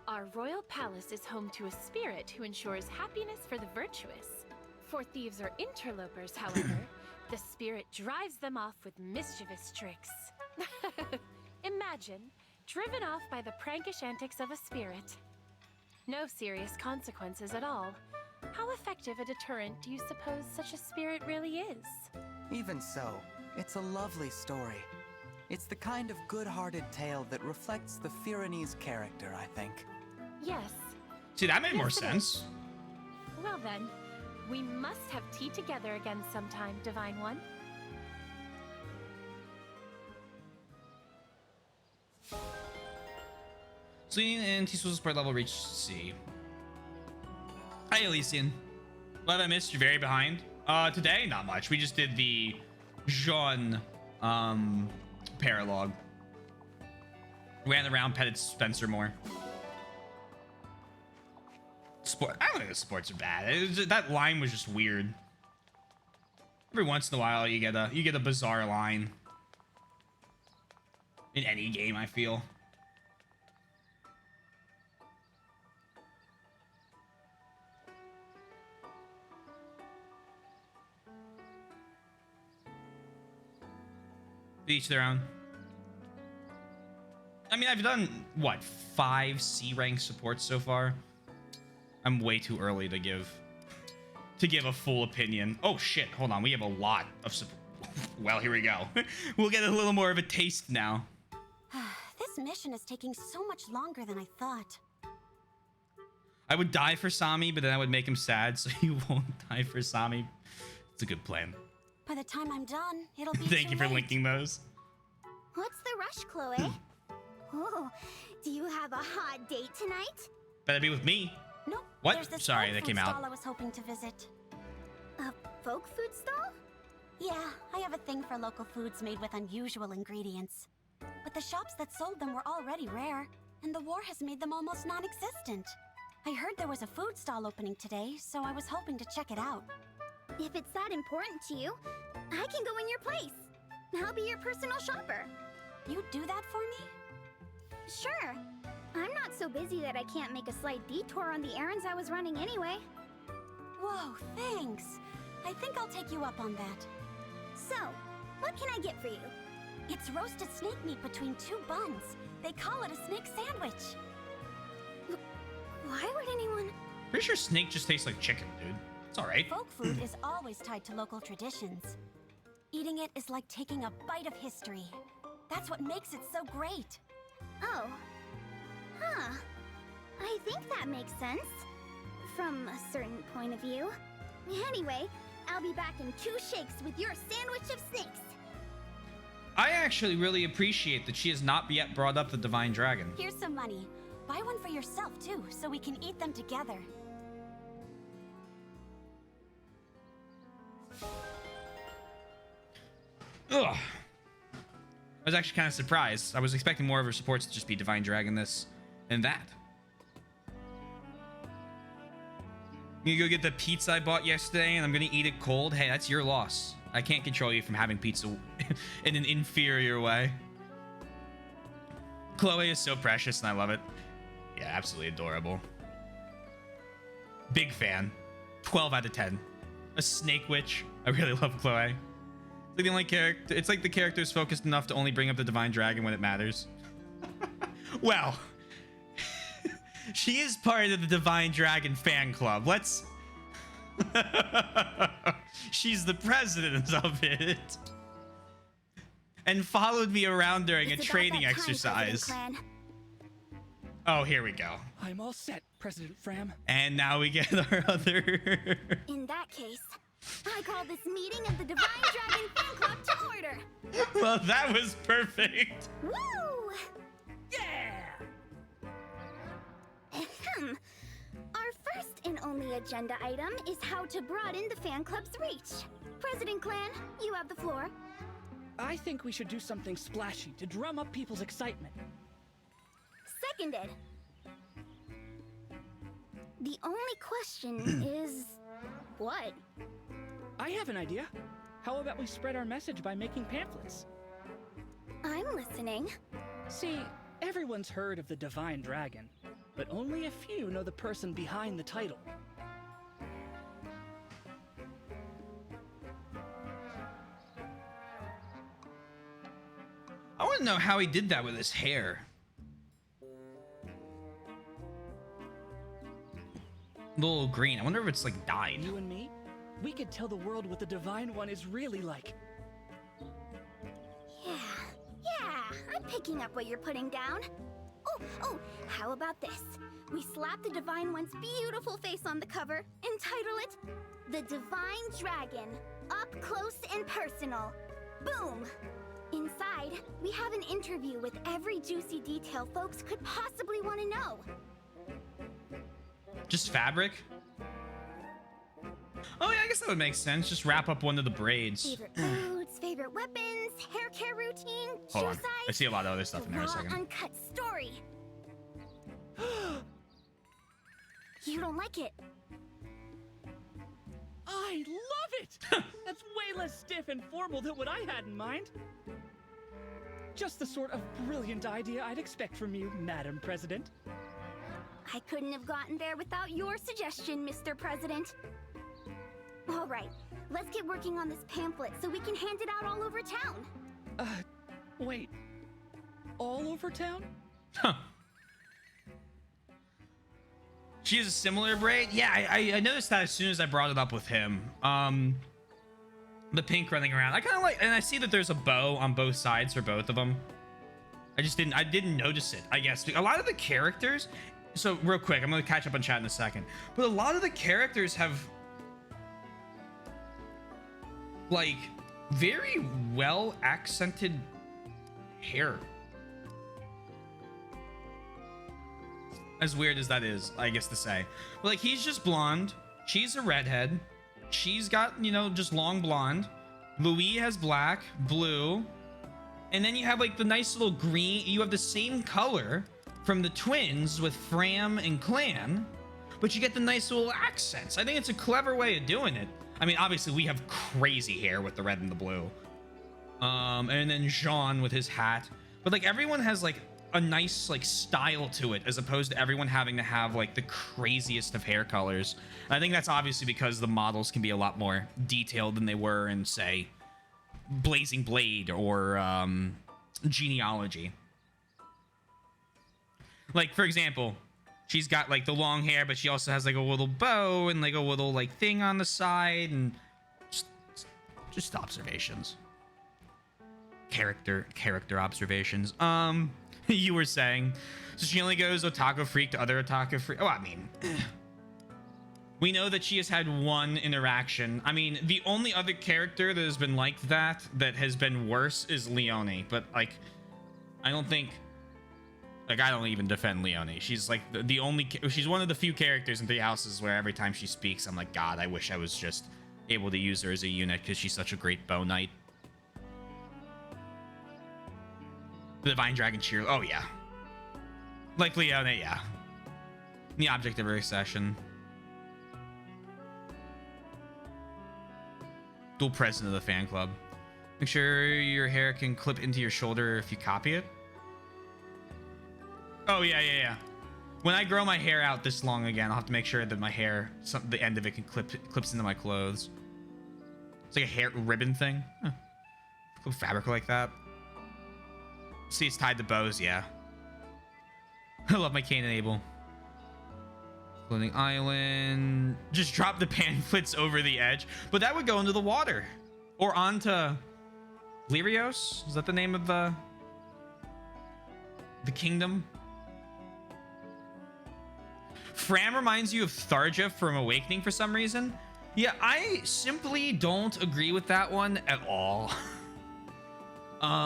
Our royal palace is home to a spirit who ensures happiness for the virtuous. For thieves or interlopers, however, the spirit drives them off with mischievous tricks. Imagine, driven off by the prankish antics of a spirit. No serious consequences at all. How effective a deterrent do you suppose such a spirit really is? Even so, it's a lovely story. It's the kind of good-hearted tale that reflects the Firenese character, I think. Yes. See, that made more Yes, it sense. is. Well then, we must have tea together again sometime, Divine One. Celine and T-Soul support level reached C. Hi, Elysian. What have I missed? You're very behind. Today, not much. We just did the Jean paralogue. Ran around, petted Spencer more. I don't think the sports are bad. That line was just weird. Every once in a while, you get a bizarre line in any game, I feel. Each their own. I mean, I've done, what, 5 C rank supports so far? I'm way too early to give a full opinion. Oh shit, hold on, we have a lot of support. Well, here we go. We'll get a little more of a taste now. This mission is taking so much longer than I thought. I would die for Sami, but then I would make him sad, so you won't die for Sami. It's a good plan. By the time I'm done, it'll be Thank too you for late. linking those. What's the rush, Chloe? Oh, do you have a hot date tonight? Better be with me. Nope. What? There's this Sorry, folk that food came out. stall I was hoping to visit. A folk food stall? Yeah, I have a thing for local foods made with unusual ingredients. But the shops that sold them were already rare, and the war has made them almost non-existent. I heard there was a food stall opening today, so I was hoping to check it out. If it's that important to you, I can go in your place. I'll be your personal shopper. You do that for me? Sure. I'm not so busy that I can't make a slight detour on the errands I was running anyway. Whoa, thanks. I think I'll take you up on that. So, what can I get for you? It's roasted snake meat between 2 buns. They call it a snake sandwich. Why would anyone... Pretty sure snake just tastes like chicken, dude. It's alright. Folk food is always tied to local traditions. Eating it is like taking a bite of history. That's what makes it so great. Oh. Huh. I think that makes sense. From a certain point of view. Anyway, I'll be back in 2 shakes with your sandwich of snakes. I actually really appreciate that she has not yet brought up the Divine Dragon. Here's some money. Buy one for yourself, too, so we can eat them together. Ugh. I was actually kind of surprised. I was expecting more of her supports to just be Divine Dragon this and that. You go get the pizza I bought yesterday and I'm gonna eat it cold. Hey, that's your loss. I can't control you from having pizza in an inferior way. Chloe is so precious and I love it. Yeah, absolutely adorable. Big fan. 12 out of 10. A snake witch. I really love Chloe. It's like the only character. It's like the character is focused enough to only bring up the Divine Dragon when it matters. Well, she is part of the Divine Dragon fan club. Let's. She's the president of it. And followed me around during a training exercise. Oh, here we go. I'm all set, President Fram. And now we get our other. In that case, I call this meeting of the Divine Dragon Fan Club to order. Well, that was perfect. Woo! Yeah! Ahem. Our first and only agenda item is how to broaden the fan club's reach. President Clan, you have the floor. I think we should do something splashy to drum up people's excitement. Seconded. The only question is... what? I have an idea. How about we spread our message by making pamphlets? I'm listening. See, everyone's heard of the Divine Dragon, but only a few know the person behind the title. I want to know how he did that with his hair. A little green. I wonder if it's like dyed. You and me, we could tell the world what the Divine One is really like. Yeah, I'm picking up what you're putting down. Oh, how about this? We slap the Divine One's beautiful face on the cover and title it The Divine Dragon, Up Close and Personal. Boom! Inside, we have an interview with every juicy detail folks could possibly want to know. Just fabric? Oh yeah, I guess that would make sense. Just wrap up one of the braids. Favorite foods, favorite weapons, hair care routine, Hold shoe on. size. I see a lot of other stuff in there. A raw, second. uncut story. You don't like it? I love it! That's way less stiff and formal than what I had in mind. Just the sort of brilliant idea I'd expect from you, Madam President. I couldn't have gotten there without your suggestion, Mr. President. All right, let's get working on this pamphlet so we can hand it out all over town. Wait, all over town? Huh. She has a similar braid? Yeah, I noticed that as soon as I brought it up with him. The pink running around. I kind of like, and I see that there's a bow on both sides for both of them. I didn't notice it, I guess. A lot of the characters, so real quick, I'm gonna catch up on chat in a second, but a lot of the characters have like very well accented hair. As weird as that is, I guess to say. But like, he's just blonde. She's a redhead. She's got, you know, just long blonde. Louis has black, blue. And then you have like the nice little green. You have the same color from the twins with Fram and Clan, but you get the nice little accents. I think it's a clever way of doing it. I mean, obviously we have crazy hair with the red and the blue. And then Jean with his hat. But like everyone has like a nice like style to it, as opposed to everyone having to have like the craziest of hair colors. And I think that's obviously because the models can be a lot more detailed than they were in, say, Blazing Blade or Genealogy. Like, for example, she's got like the long hair, but she also has like a little bow and like a little like thing on the side, and just observations. Character observations. You were saying, so she only goes otaku freak to other otaku freak. Oh, I mean, we know that she has had one interaction. I mean, the only other character that has been like that has been worse is Leone. But like, I don't think, like, I don't even defend Leone. She's like the only, she's one of the few characters in Three Houses where every time she speaks, I'm like, God, I wish I was just able to use her as a unit because she's such a great bow knight. The Divine Dragon Cheer. Oh, yeah. Like Leone, yeah. The object of her obsession. Dual president of the fan club. Make sure your hair can clip into your shoulder if you copy it. Oh, yeah. When I grow my hair out this long again, I'll have to make sure that my hair, the end of it can clips into my clothes. It's like a hair ribbon thing. Huh. Cool fabric like that. See, it's tied to bows, yeah. I love my Cain and Abel. Floating island. Just drop the pamphlets over the edge. But that would go into the water. Or onto Lyrios? Is that the name of the kingdom? Fram reminds you of Tharja from Awakening for some reason. Yeah, I simply don't agree with that one at all.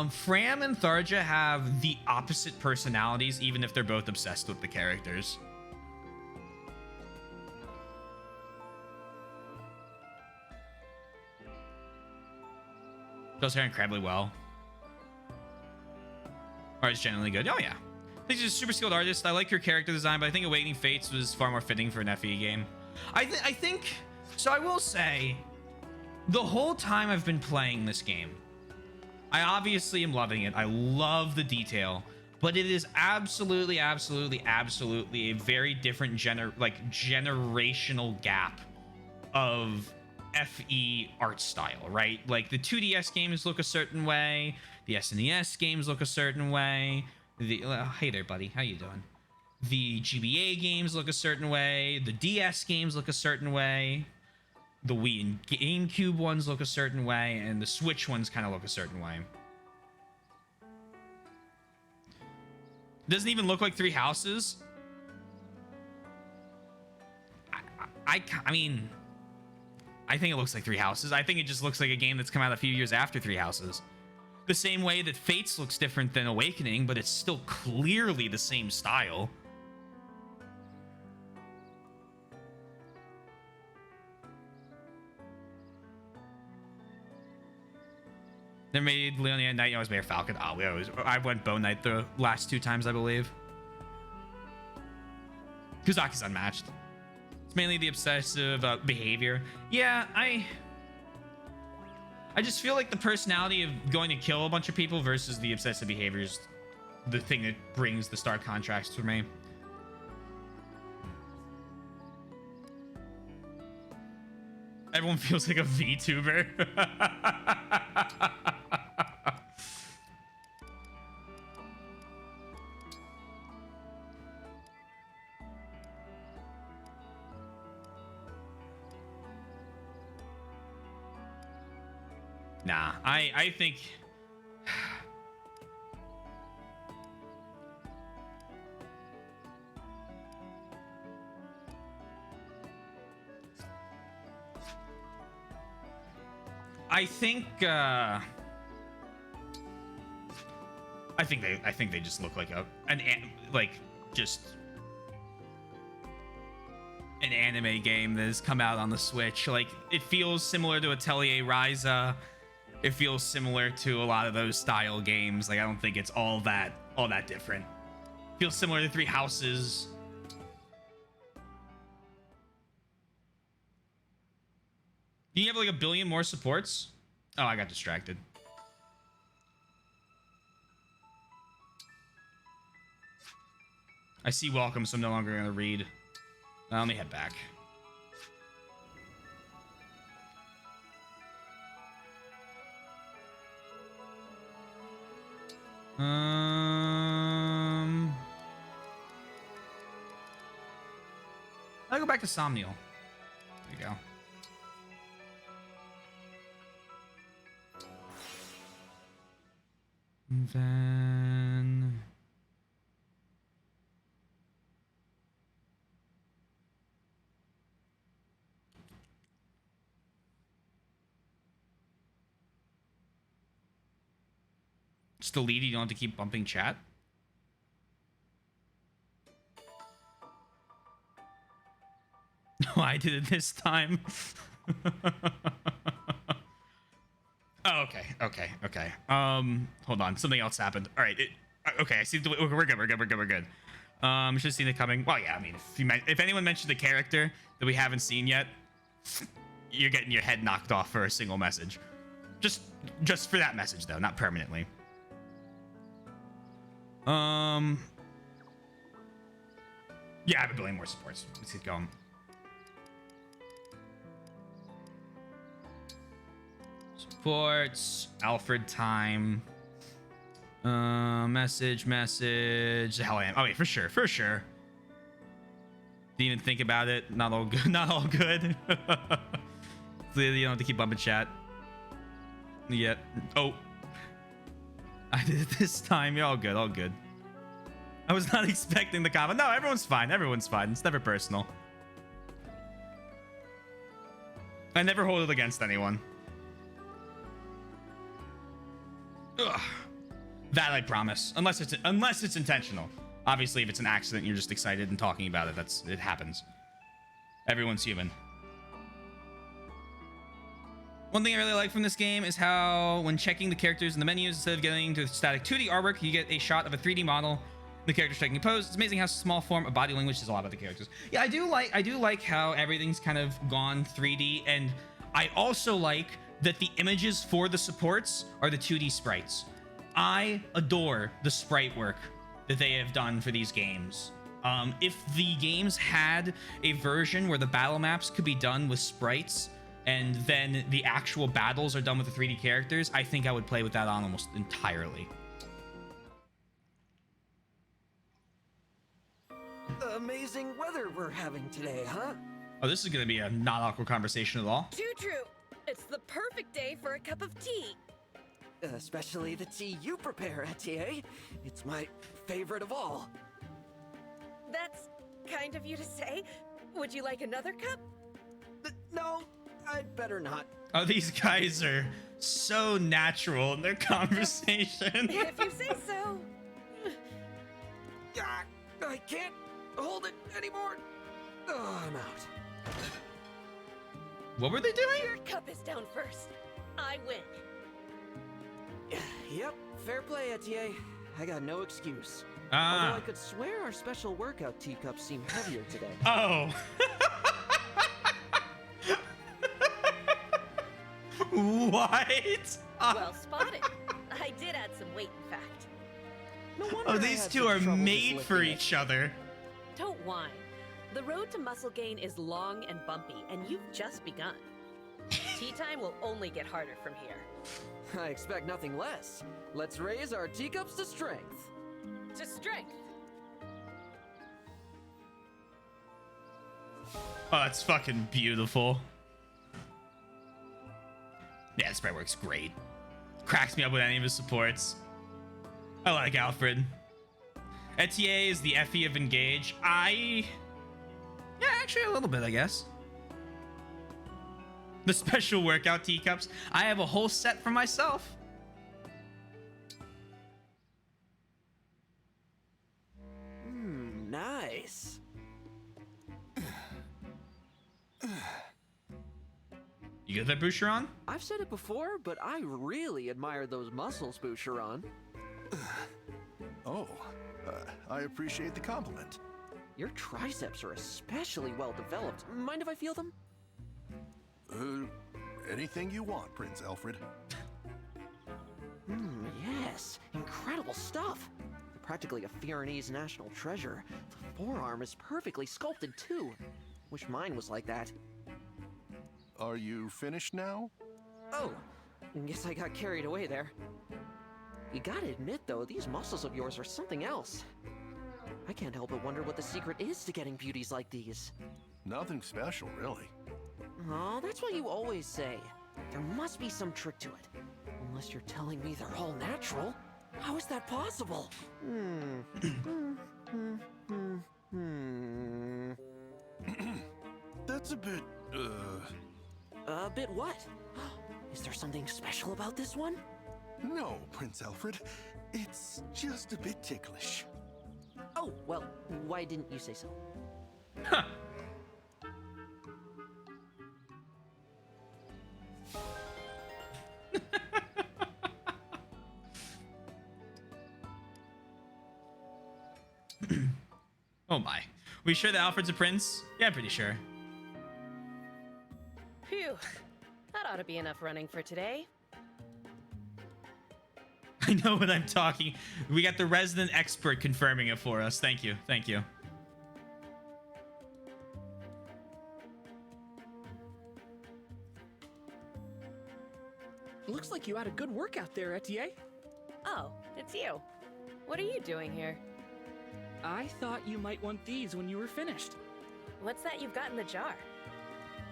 Fram and Tharja have the opposite personalities, even if they're both obsessed with the characters. Does hair incredibly well. Art is generally good. Oh yeah. I think she's a super skilled artist. I like her character design, but I think Awakening Fates was far more fitting for an FE game. I think, so I will say, the whole time I've been playing this game, I obviously am loving it. I love the detail, but it is absolutely a very different generational gap of FE art style, right? Like the 2DS games look a certain way, the SNES games look a certain way. Hey there, buddy, how you doing? The GBA games look a certain way. The DS games look a certain way. The Wii and GameCube ones look a certain way, and the Switch ones kind of look a certain way. Doesn't even look like Three Houses. I mean, I think it looks like Three Houses. I think it just looks like a game that's come out a few years after Three Houses. The same way that Fates looks different than Awakening, but it's still clearly the same style. Never made Leone a knight. You always made a falcon. Oh, I went bow knight the last 2 times, I believe. Kuzaki's unmatched. It's mainly the obsessive behavior. Yeah, I just feel like the personality of going to kill a bunch of people versus the obsessive behavior is the thing that brings the stark contrast for me. Everyone feels like a VTuber. Nah, I think. I think they just look like just an anime game that has come out on the Switch. Like, it feels similar to Atelier Ryza. It feels similar to a lot of those style games. Like, I don't think it's all that different. Feels similar to Three Houses. Do you have like 1 billion more supports? Oh, I got distracted. I see welcome, so I'm no longer going to read. Let me head back. I'll go back to Somniel. There you go. And then just delete it. You don't have to keep bumping chat. No, I did it this time. Oh, okay. Hold on. Something else happened. All right. Okay. I see. We're good. Should have seen it coming. Well, yeah. I mean, if anyone mentioned the character that we haven't seen yet, you're getting your head knocked off for a single message. Just for that message though, not permanently. Yeah, I have 1 billion more supports. Let's keep going. Supports, Alfred time. Message. The hell I am. Oh wait, for sure. Didn't even think about it. Not all good. Clearly, you don't have to keep bumping chat. Yet. Oh. I did it this time. You're all good. I was not expecting the comment. No, everyone's fine. It's never personal. I never hold it against anyone. Ugh. That I promise. Unless it's intentional. Obviously, if it's an accident, you're just excited and talking about it. It happens. Everyone's human. One thing I really like from this game is how, when checking the characters in the menus, instead of getting to static 2D artwork, you get a shot of a 3D model. The character's taking a pose. It's amazing how small form of body language says a lot about the characters. Yeah, I do like how everything's kind of gone 3D, and I also like that the images for the supports are the 2D sprites. I adore the sprite work that they have done for these games. If the games had a version where the battle maps could be done with sprites, and then the actual battles are done with the 3D characters, I think I would play with that on almost entirely. Amazing weather we're having today, huh? Oh, this is gonna be a not awkward conversation at all. Too true. It's the perfect day for a cup of tea. Especially the tea you prepare, Etier. It's my favorite of all. That's kind of you to say. Would you like another cup? No, I'd better not. Oh, these guys are so natural in their conversation. If you say so. I can't hold it anymore. Oh, I'm out. What were they doing? Your cup is down first. I win. Yep, fair play, Etier. I got no excuse. Ah. Although I could swear our special workout teacups seem heavier today. Oh. What? Well spotted. I did add some weight, in fact. No wonder Oh, these two are made for each other. Don't whine. The road to muscle gain is long and bumpy, and you've just begun. Tea time will only get harder from here. I expect nothing less. Let's raise our teacups to strength. To strength. Oh, that's fucking beautiful. Yeah, sprite works great. Cracks me up with any of his supports. I like Alfred. Etier is the Effie of Engage. Yeah, actually a little bit, I guess. The special workout teacups. I have a whole set for myself. Nice. You get that, Boucheron? I've said it before, but I really admire those muscles, Boucheron. Oh, I appreciate the compliment. Your triceps are especially well developed. Mind if I feel them? Anything you want, Prince Alfred. Yes. Incredible stuff. They're practically a Fiornese national treasure. The forearm is perfectly sculpted, too. Wish mine was like that. Are you finished now? Oh, guess I got carried away there. You gotta admit, though, these muscles of yours are something else. I can't help but wonder what the secret is to getting beauties like these. Nothing special, really. Oh, that's what you always say. There must be some trick to it. Unless you're telling me they're all natural. How is that possible? That's a bit, A bit what? Is there something special about this one? No, Prince Alfred. It's just a bit ticklish. Oh, well, why didn't you say so? Huh. Oh my. We sure that Alfred's a prince? Yeah, I'm pretty sure. Phew. That ought to be enough running for today. I know what I'm talking. We got the resident expert confirming it for us. Thank you. Thank you. Looks like you had a good workout there, Etier. Oh, it's you. What are you doing here? I thought you might want these when you were finished. What's that you've got in the jar?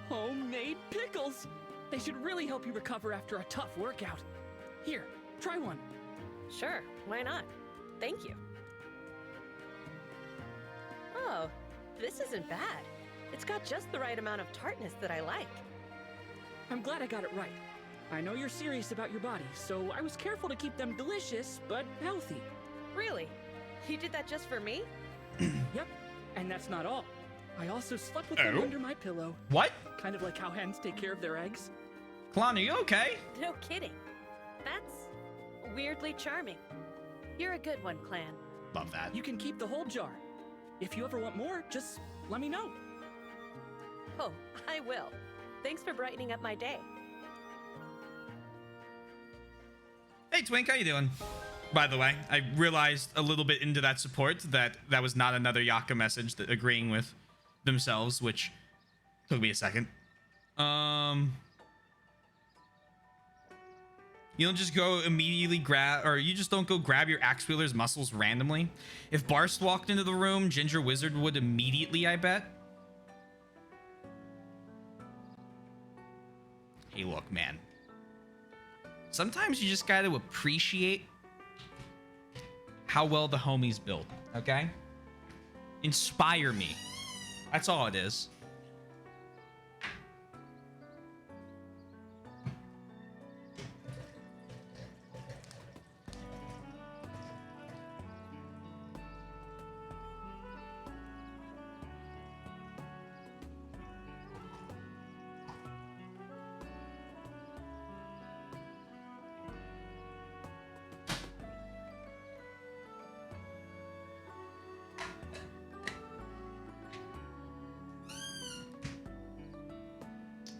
Homemade pickles! They should really help you recover after a tough workout. Here, try one. Sure, why not? Thank you. Oh, this isn't bad. It's got just the right amount of tartness that I like. I'm glad I got it right. I know you're serious about your body, so I was careful to keep them delicious, but healthy. Really? You did that just for me? Yep, and that's not all. I also slept with them under my pillow. What? Kind of like how hens take care of their eggs. Kalana, are you okay? No kidding. That's weirdly charming. You're a good one, Clan. Love that. You can keep the whole jar. If you ever want more, just let me know. Oh, I will. Thanks for brightening up my day. Hey, Twink, how you doing? By the way, I realized a little bit into that support that was not another Yaka message that agreeing with themselves, which took me a second. You don't just go immediately grab, or you just don't go grab your axe wielders muscles randomly. If Barst walked into the room, Ginger Wizard would immediately, I bet. Hey, look, man. Sometimes you just got to appreciate how well the homie's built, okay? Inspire me. That's all it is.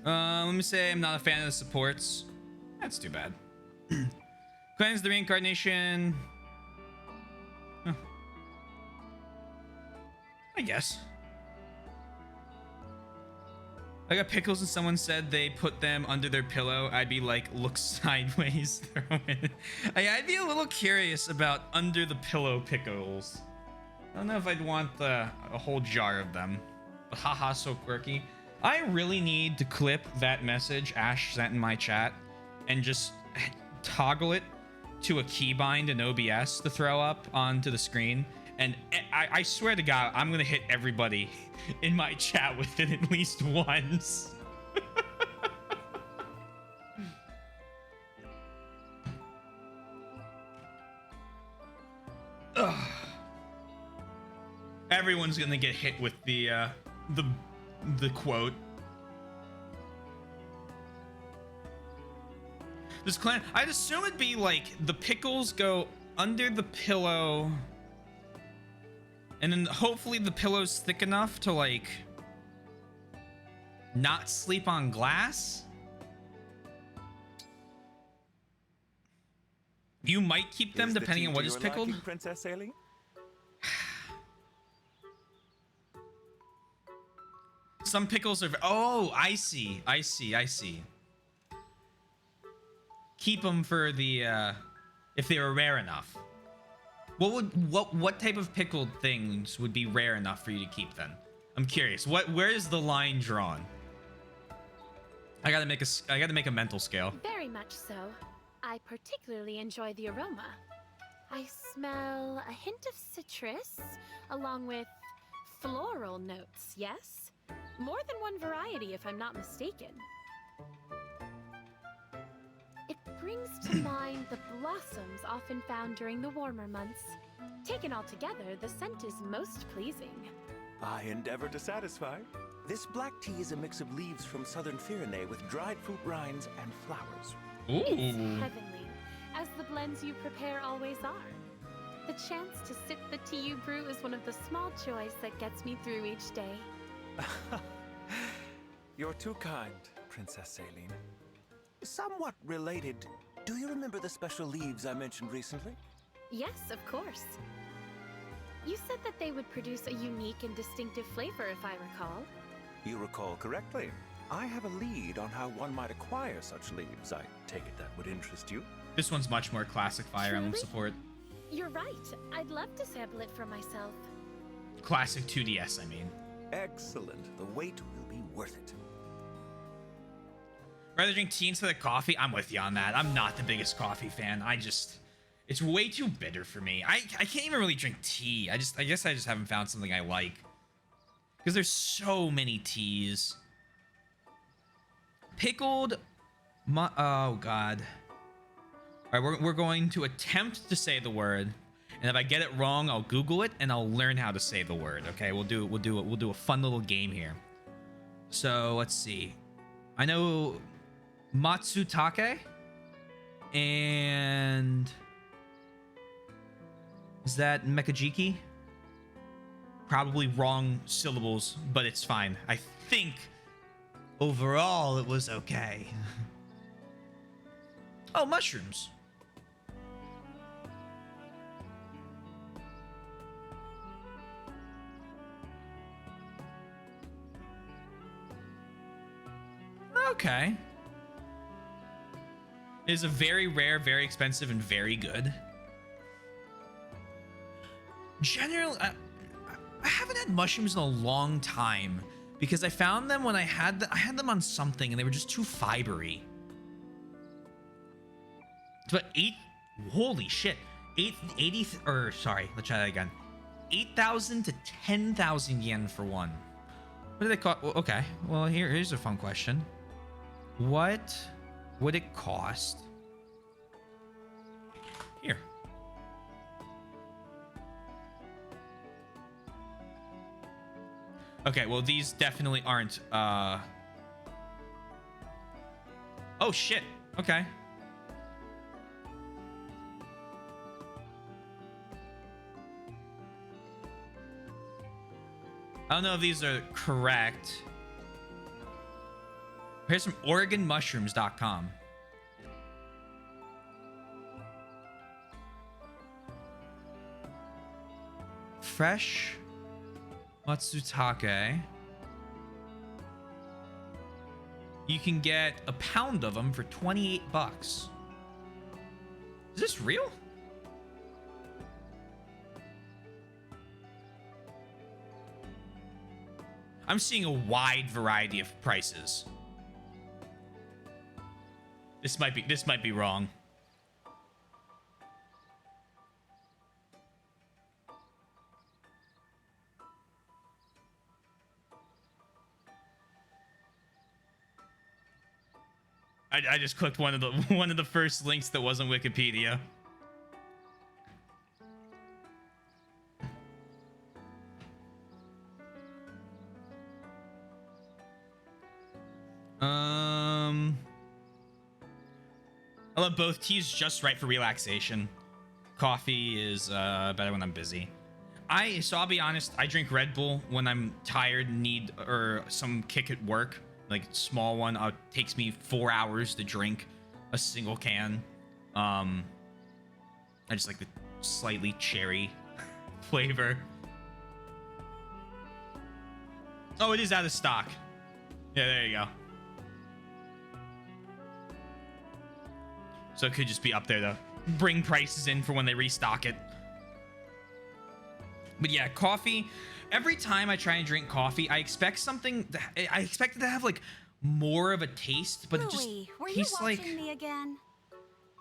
Let me say I'm not a fan of the supports. That's too bad. Cleanse the reincarnation. Huh. I guess. I got pickles and someone said they put them under their pillow. I'd be like, look sideways. I'd be a little curious about under the pillow pickles. I don't know if I'd want a whole jar of them. But haha, so quirky. I really need to clip that message Ash sent in my chat and just toggle it to a keybind in OBS to throw up onto the screen. And I swear to God, I'm gonna hit everybody in my chat with it at least once. Ugh. Everyone's gonna get hit with the quote. This clan, I'd assume it'd be like the pickles go under the pillow, and then hopefully the pillow's thick enough to like not sleep on glass. You might keep them depending on what is pickled. Princess Aileen? Some pickles are. Oh, I see. Keep them for the if they were rare enough. What type of pickled things would be rare enough for you to keep then? I'm curious. Where is the line drawn? I gotta make a mental scale. Very much so. I particularly enjoy the aroma. I smell a hint of citrus, along with floral notes, yes? More than one variety, if I'm not mistaken. It brings to mind the blossoms often found during the warmer months. Taken all together, the scent is most pleasing. I endeavor to satisfy. This black tea is a mix of leaves from southern Pyrenees with dried fruit rinds and flowers. Ooh. It's heavenly, as the blends you prepare always are. The chance to sip the tea you brew is one of the small joys that gets me through each day. You're too kind, Princess Aileen. Somewhat related, do you remember the special leaves I mentioned recently? Yes, of course. You said that they would produce a unique and distinctive flavor, if I recall. You recall correctly. I have a lead on how one might acquire such leaves. I take it that would interest you. This one's much more classic Fire Emblem support. You're right. I'd love to sample it for myself. Classic 2DS, I mean. Excellent. The wait will be worth it. Rather drink tea instead of coffee? I'm with you on that. I'm not the biggest coffee fan. It's way too bitter for me. I can't even really drink tea. I guess I just haven't found something I like. Because there's so many teas. Pickled, oh God. All right, we're going to attempt to say the word, and if I get it wrong, I'll Google it and I'll learn how to say the word. Okay, we'll do a fun little game here. So let's see. I know Matsutake, and is that Mekajiki? Probably wrong syllables, but it's fine. I think overall it was okay. Oh, mushrooms. Okay. It is a very rare, very expensive, and very good. Generally, I haven't had mushrooms in a long time because I found them when I had them on something and they were just too fibery. But holy shit, 80, or sorry, let's try that again. 8,000 to 10,000 yen for one. What do they cost? Well, okay, well here's a fun question. What would it cost? Here. Okay, well these definitely aren't oh shit. Okay. I don't know if these are correct. Here's from OregonMushrooms.com. Fresh Matsutake. You can get a pound of them for 28 bucks. Is this real? I'm seeing a wide variety of prices. This might be wrong. I just clicked one of the first links that wasn't Wikipedia. I love both teas, just right for relaxation. Coffee is better when I'm busy. So I'll be honest, I drink Red Bull when I'm tired, or some kick at work, like small one. It takes me 4 hours to drink a single can. I just like the slightly cherry flavor. Oh, it is out of stock. Yeah, there you go. So it could just be up there to bring prices in for when they restock it. But yeah, coffee. Every time I try and drink coffee, I expect something. I expect it to have like more of a taste, but it just were you tastes like watching me again?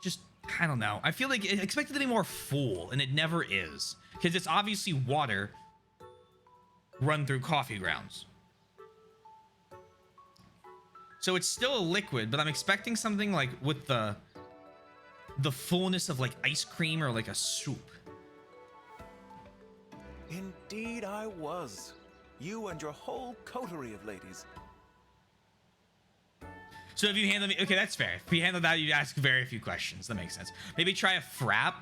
just, I don't know. I feel like I expect it to be more full, and it never is, because it's obviously water run through coffee grounds. So it's still a liquid, but I'm expecting something like with the fullness of like ice cream or like a soup. Indeed I was. You and your whole coterie of ladies. So if you handle me, okay, that's fair. If you handle that, you ask very few questions. That makes sense. Maybe try a frap.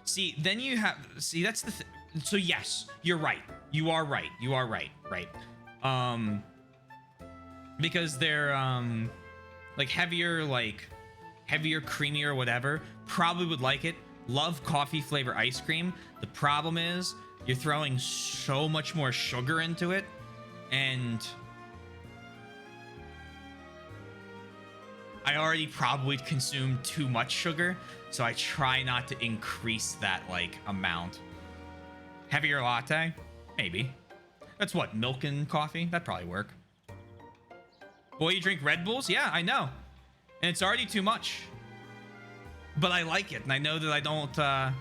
See, then you have, see, that's the thing. So yes, you're right. You are right. You are right. Right. Because they're, like heavier, creamier, whatever. Probably would like it. Love coffee flavor ice cream. The problem is you're throwing so much more sugar into it, and I already probably consume too much sugar, so I try not to increase that like amount. Heavier latte? Maybe. That's what, milk and coffee? That'd probably work. Boy, you drink Red Bulls? Yeah, I know. And it's already too much. But I like it, and I know that I don't, I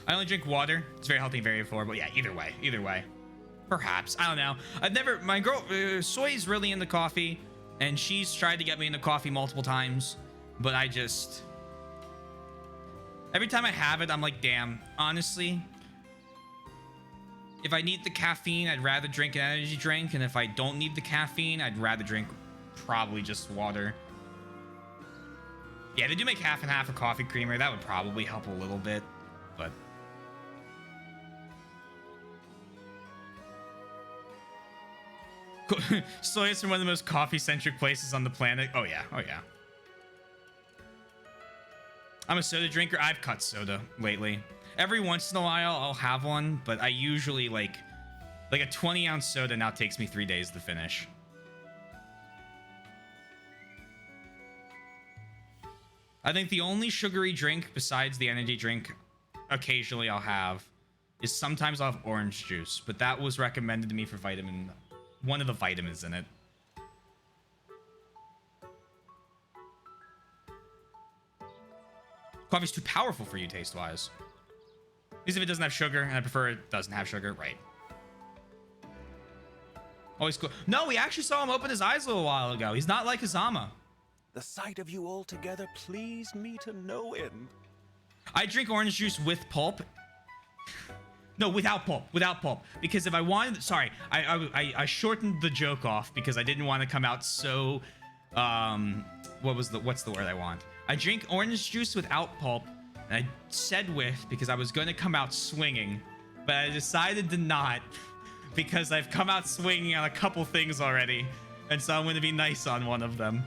only drink water. It's very healthy and very affordable. Yeah, either way. Perhaps. I don't know. My girl, Soy's really into coffee, and she's tried to get me into coffee multiple times, but every time I have it, I'm like, damn, honestly, if I need the caffeine, I'd rather drink an energy drink, and if I don't need the caffeine, I'd rather drink probably just water. Yeah, they do make half and half a coffee creamer. That would probably help a little bit, but Soy is from one of the most coffee-centric places on the planet. Oh yeah. I'm a soda drinker. I've cut soda lately. Every once in a while, I'll have one, but I usually like a 20-ounce soda now takes me 3 days to finish. I think the only sugary drink besides the energy drink occasionally I'll have is sometimes I'll have orange juice, but that was recommended to me for one of the vitamins in it. Coffee's too powerful for you taste-wise. At least if it doesn't have sugar, and I prefer it doesn't have sugar, right? Always cool. No, we actually saw him open his eyes a little while ago. He's not like Azama. The sight of you all together pleased me to no end. I drink orange juice with pulp. No, without pulp. Because if I wanted, sorry, I shortened the joke off because I didn't want to come out so, what's the word I want? I drink orange juice without pulp, and I said with because I was going to come out swinging, but I decided to not because I've come out swinging on a couple things already, and so I'm going to be nice on one of them.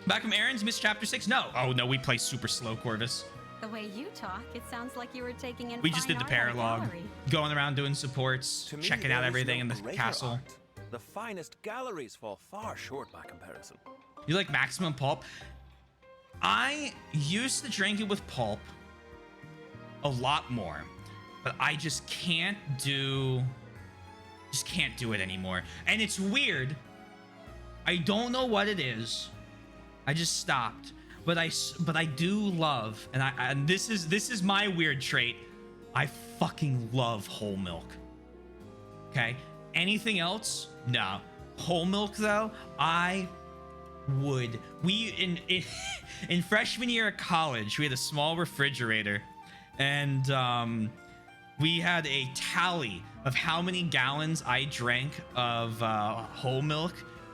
Back from Aaron's, missed chapter 6? No. Oh no, we play super slow, Corvus. The way you talk, it sounds like you were taking in. We just did the paralog, going around doing supports, checking out everything in the castle. Art. The finest galleries fall far short by comparison. You like maximum pulp? I used to drink it with pulp, a lot more, but I just can't do it anymore. And it's weird. I don't know what it is. I just stopped. But I do love, and this is my weird trait. I fucking love whole milk. Okay? Anything else? No. Whole milk though, in freshman year of college, we had a small refrigerator, and we had a tally of how many gallons I drank of whole milk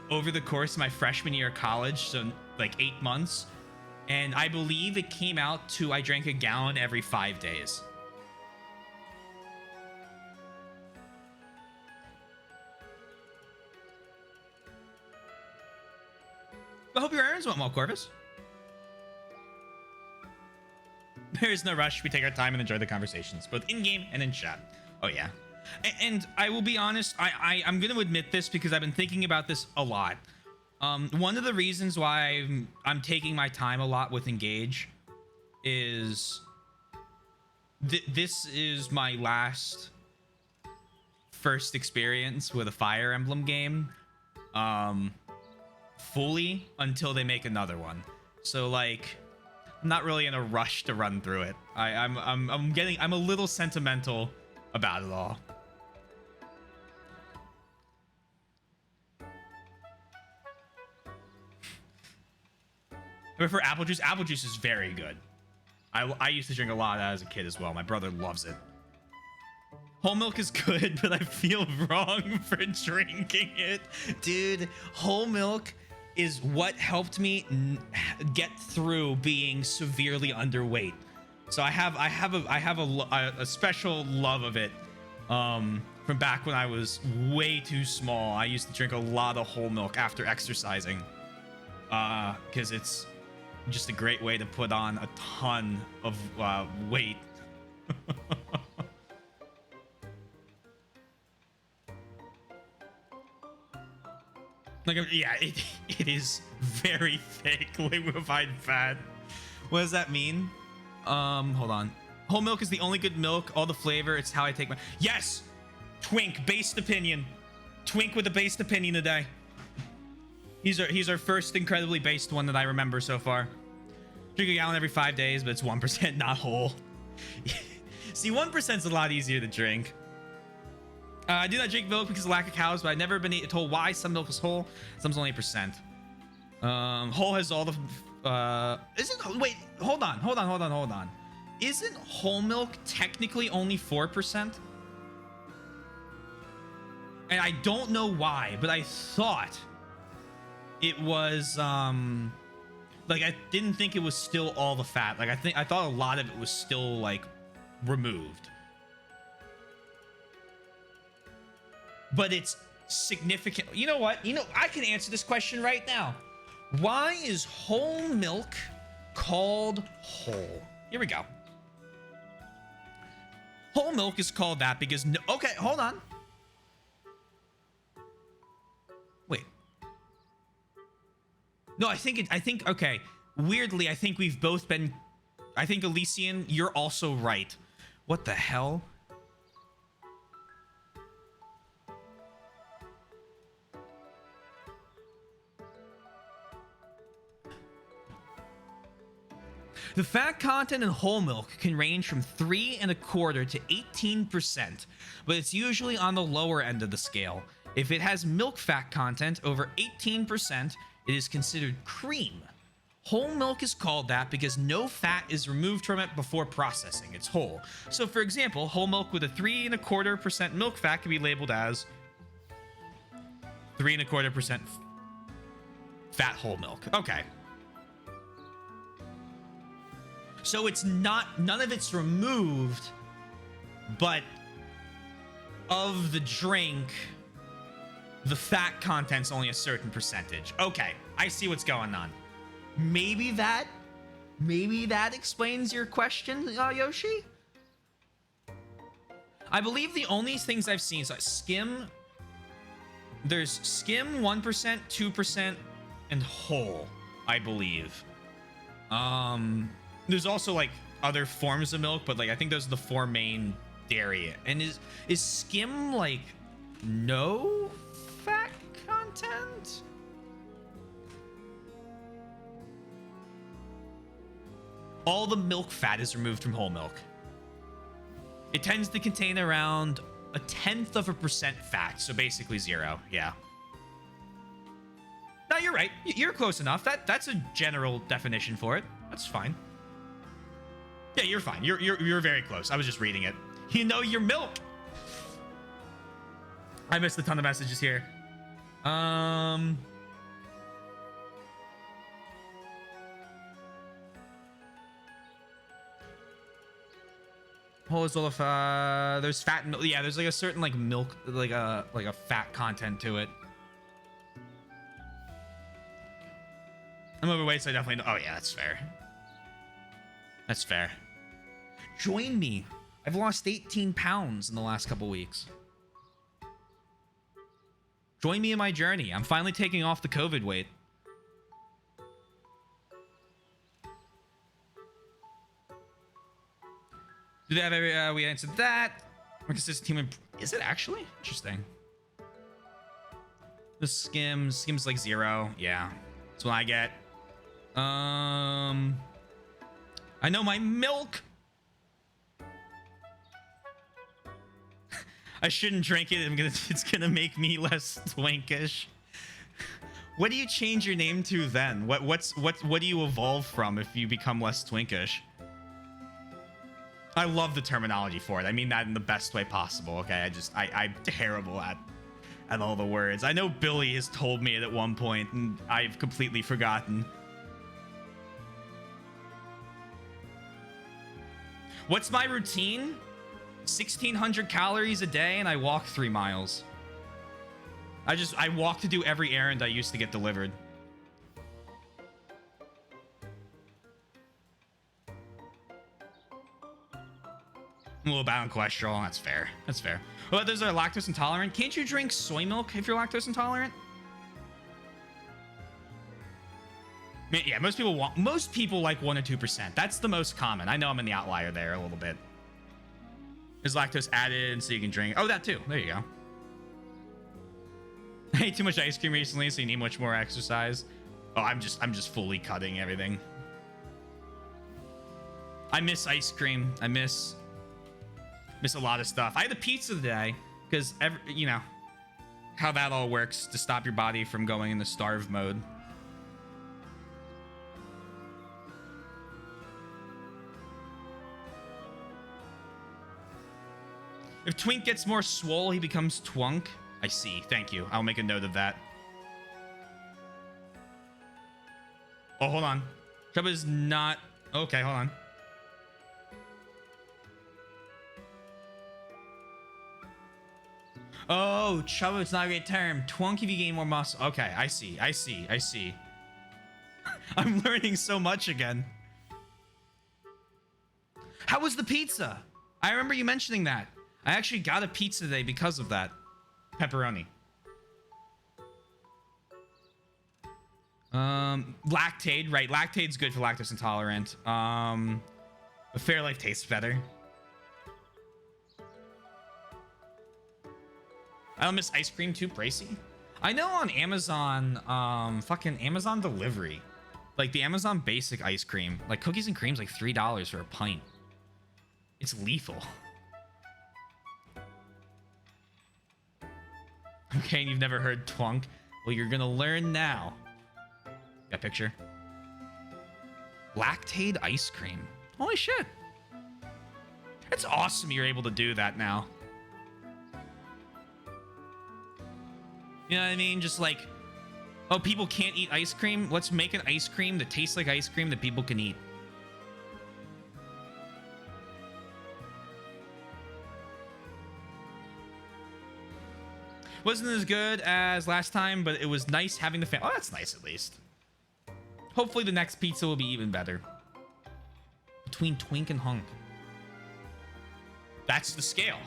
over the course of my freshman year of college, so like 8 months. And I believe it came out to I drank a gallon every 5 days. I hope your errands went well, Corvus. There is no rush. We take our time and enjoy the conversations, both in-game and in chat. Oh, yeah. And I will be honest, I'm going to admit this because I've been thinking about this a lot. One of the reasons why I'm taking my time a lot with Engage is this is my first experience with a Fire Emblem game fully until they make another one. So like, I'm not really in a rush to run through it. I'm a little sentimental about it all. But for apple juice is very good. I used to drink a lot of that as a kid as well. My brother loves it. Whole milk is good, but I feel wrong for drinking it. Dude, whole milk is what helped me get through being severely underweight. So I have a special love of it from back when I was way too small. I used to drink a lot of whole milk after exercising because it's just a great way to put on a ton of weight. Like, yeah, it is very thick liquefied fat. What does that mean? Hold on. Whole milk is the only good milk. All the flavor. It's how I take my... Yes! Twink, based opinion. Twink with a based opinion today. He's our first incredibly based one that I remember so far. Drink a gallon every 5 days, but it's 1%, not whole. See, 1% is a lot easier to drink. I do not drink milk because of lack of cows, but I've never been told why some milk is whole. Some's only 8%. Whole has all the... Wait, hold on. Isn't whole milk technically only 4%? And I don't know why, but I thought it was... like, I didn't think it was still all the fat. Like, I thought a lot of it was still, like, removed. But it's significant. You know what? I can answer this question right now. Why is whole milk called whole? Here we go. Whole milk is called that because... Okay, hold on. Wait. No, I think, okay. Weirdly, I think we've both been... I think, Elysian, you're also right. What the hell? The fat content in whole milk can range from 3.25% to 18%, but it's usually on the lower end of the scale. If it has milk fat content over 18%, it is considered cream. Whole milk is called that because no fat is removed from it before processing. It's whole. So for example, whole milk with a 3.25% milk fat can be labeled as 3.25% fat whole milk. Okay. So it's not, none of it's removed, but of the drink, the fat content's only a certain percentage. Okay, I see what's going on. Maybe that explains your question, Yoshi? I believe the only things I've seen is like skim. There's skim 1%, 2%, and whole, I believe. There's also like other forms of milk, but like I think those are the 4 main dairy. And is skim like no fat content? All the milk fat is removed from whole milk. It tends to contain around 0.1% fat, so basically 0. Yeah. No, you're right. You're close enough. That's a general definition for it. That's fine. Yeah, you're fine. You're very close. I was just reading it. You know your milk. I missed a ton of messages here. There's fat milk. Yeah, there's like a certain like milk, like a fat content to it. I'm overweight, so I definitely know. Oh yeah, that's fair. That's fair. Join me. I've lost 18 pounds in the last couple weeks. Join me in my journey. I'm finally taking off the COVID weight. Do they have every, we answered that. More consistent team. Is it actually? Interesting. The skim's like 0. Yeah. That's what I get. I know my milk. I shouldn't drink it. It's gonna make me less twinkish. What do you change your name to then? What do you evolve from if you become less twinkish? I love the terminology for it. I mean that in the best way possible. Okay, I'm terrible at all the words. I know Billy has told me it at one point, and I've completely forgotten. What's my routine? 1,600 calories a day, and I walk 3 miles. I walk to do every errand I used to get delivered. I'm a little bad on cholesterol. That's fair. That's fair. Well, those are lactose intolerant. Can't you drink soy milk if you're lactose intolerant? Yeah, most people like 1 or 2%. That's the most common. I know I'm in the outlier there a little bit. Is lactose added so you can drink? Oh, that too. There you go. I ate too much ice cream recently, so you need much more exercise. Oh, I'm just fully cutting everything. I miss ice cream. I miss a lot of stuff. I had a pizza today because you know how that all works to stop your body from going into starve mode. If Twink gets more swole, he becomes Twunk. I see. Thank you. I'll make a note of that. Oh, hold on. Chubba's not... Okay, hold on. Oh, Chubba, it's not a great term. Twunk if you gain more muscle. Okay, I see. I'm learning so much again. How was the pizza? I remember you mentioning that. I actually got a pizza today because of that. Pepperoni. Lactate, right? Lactate's good for lactose intolerant. But Fairlife tastes better. I don't miss ice cream too pricey. I know on Amazon, fucking Amazon delivery, like the Amazon basic ice cream, like cookies and cream's like $3 for a pint. It's lethal. Okay, and you've never heard Twunk? Well, you're gonna learn now. Got a picture? Lactate ice cream. Holy shit. It's awesome you're able to do that now. You know what I mean? Just like, oh, people can't eat ice cream? Let's make an ice cream that tastes like ice cream that people can eat. Wasn't as good as last time, but it was nice having the family. Oh, that's nice at least. Hopefully the next pizza will be even better. Between Twink and Hunk. That's the scale.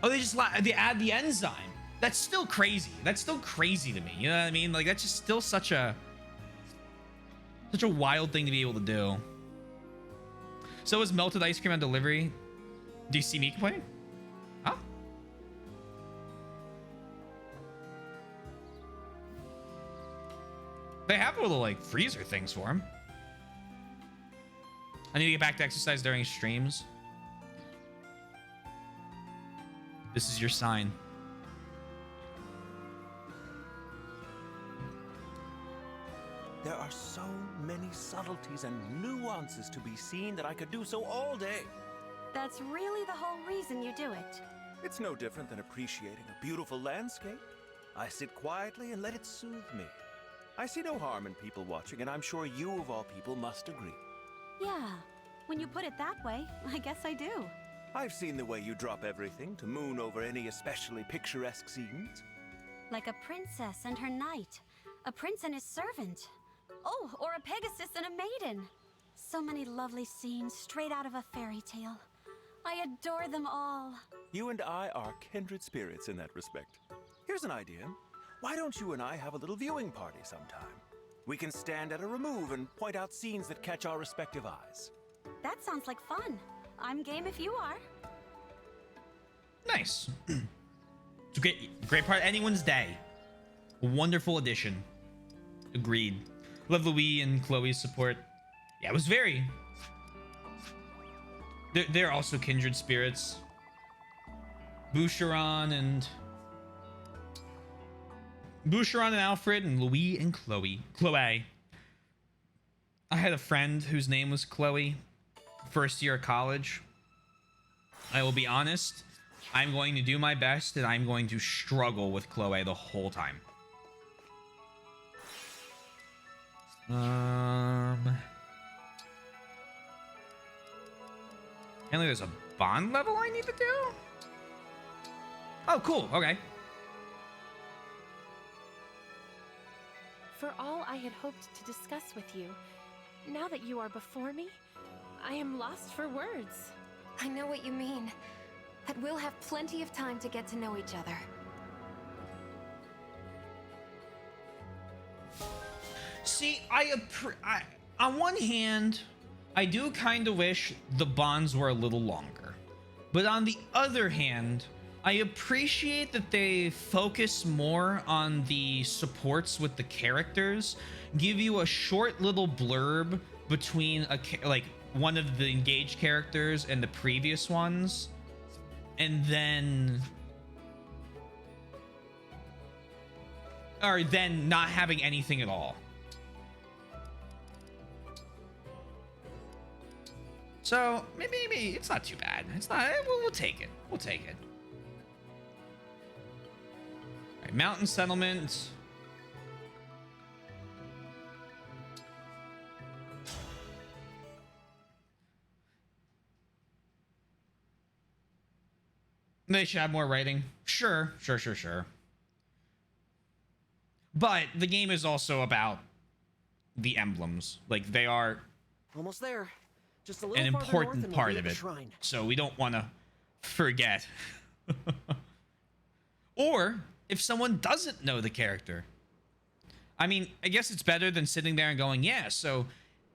Oh, they add the enzyme. That's still crazy. That's still crazy to me. You know what I mean? Like, that's just still such a... Such a wild thing to be able to do. So is melted ice cream on delivery? Do you see me complaining? Huh? They have little like freezer things for him. I need to get back to exercise during streams. This is your sign. There are so many subtleties and nuances to be seen that I could do so all day. That's really the whole reason you do it. It's no different than appreciating a beautiful landscape. I sit quietly and let it soothe me. I see no harm in people watching, and I'm sure you of all people must agree. Yeah, when you put it that way, I guess I do. I've seen the way you drop everything to moon over any especially picturesque scenes. Like a princess and her knight, a prince and his servant. Oh, or a Pegasus and a maiden. So many lovely scenes straight out of a fairy tale. I adore them all. You and I are kindred spirits in that respect. Here's an idea. Why don't you and I have a little viewing party sometime? We can stand at a remove and point out scenes that catch our respective eyes. That sounds like fun. I'm game if you are. Nice. It's a great part of anyone's day. A wonderful addition. Agreed. Love Louis and Chloe's support. Yeah, it was very... They're also kindred spirits. Boucheron and Alfred and Louis and Chloe. Chloe. I had a friend whose name was Chloe. First year of college. I will be honest. I'm going to do my best and I'm going to struggle with Chloe the whole time. Apparently there's a bond level I need to do? Oh, cool. Okay. For all I had hoped to discuss with you, now that you are before me, I am lost for words. I know what you mean, but we'll have plenty of time to get to know each other. See, on one hand, I do kind of wish the bonds were a little longer. But on the other hand, I appreciate that they focus more on the supports with the characters, give you a short little blurb between like one of the engaged characters and the previous ones, and then not having anything at all. So maybe it's not too bad. It's not. We'll take it. We'll take it. All right, mountain settlement. They should have more writing. Sure. But the game is also about the emblems. Like, they are almost there. Just a little an farther north important and we'll part be of at it. the shrine. So we don't want to forget. Or if someone doesn't know the character. I mean, I guess it's better than sitting there and going, yeah, so,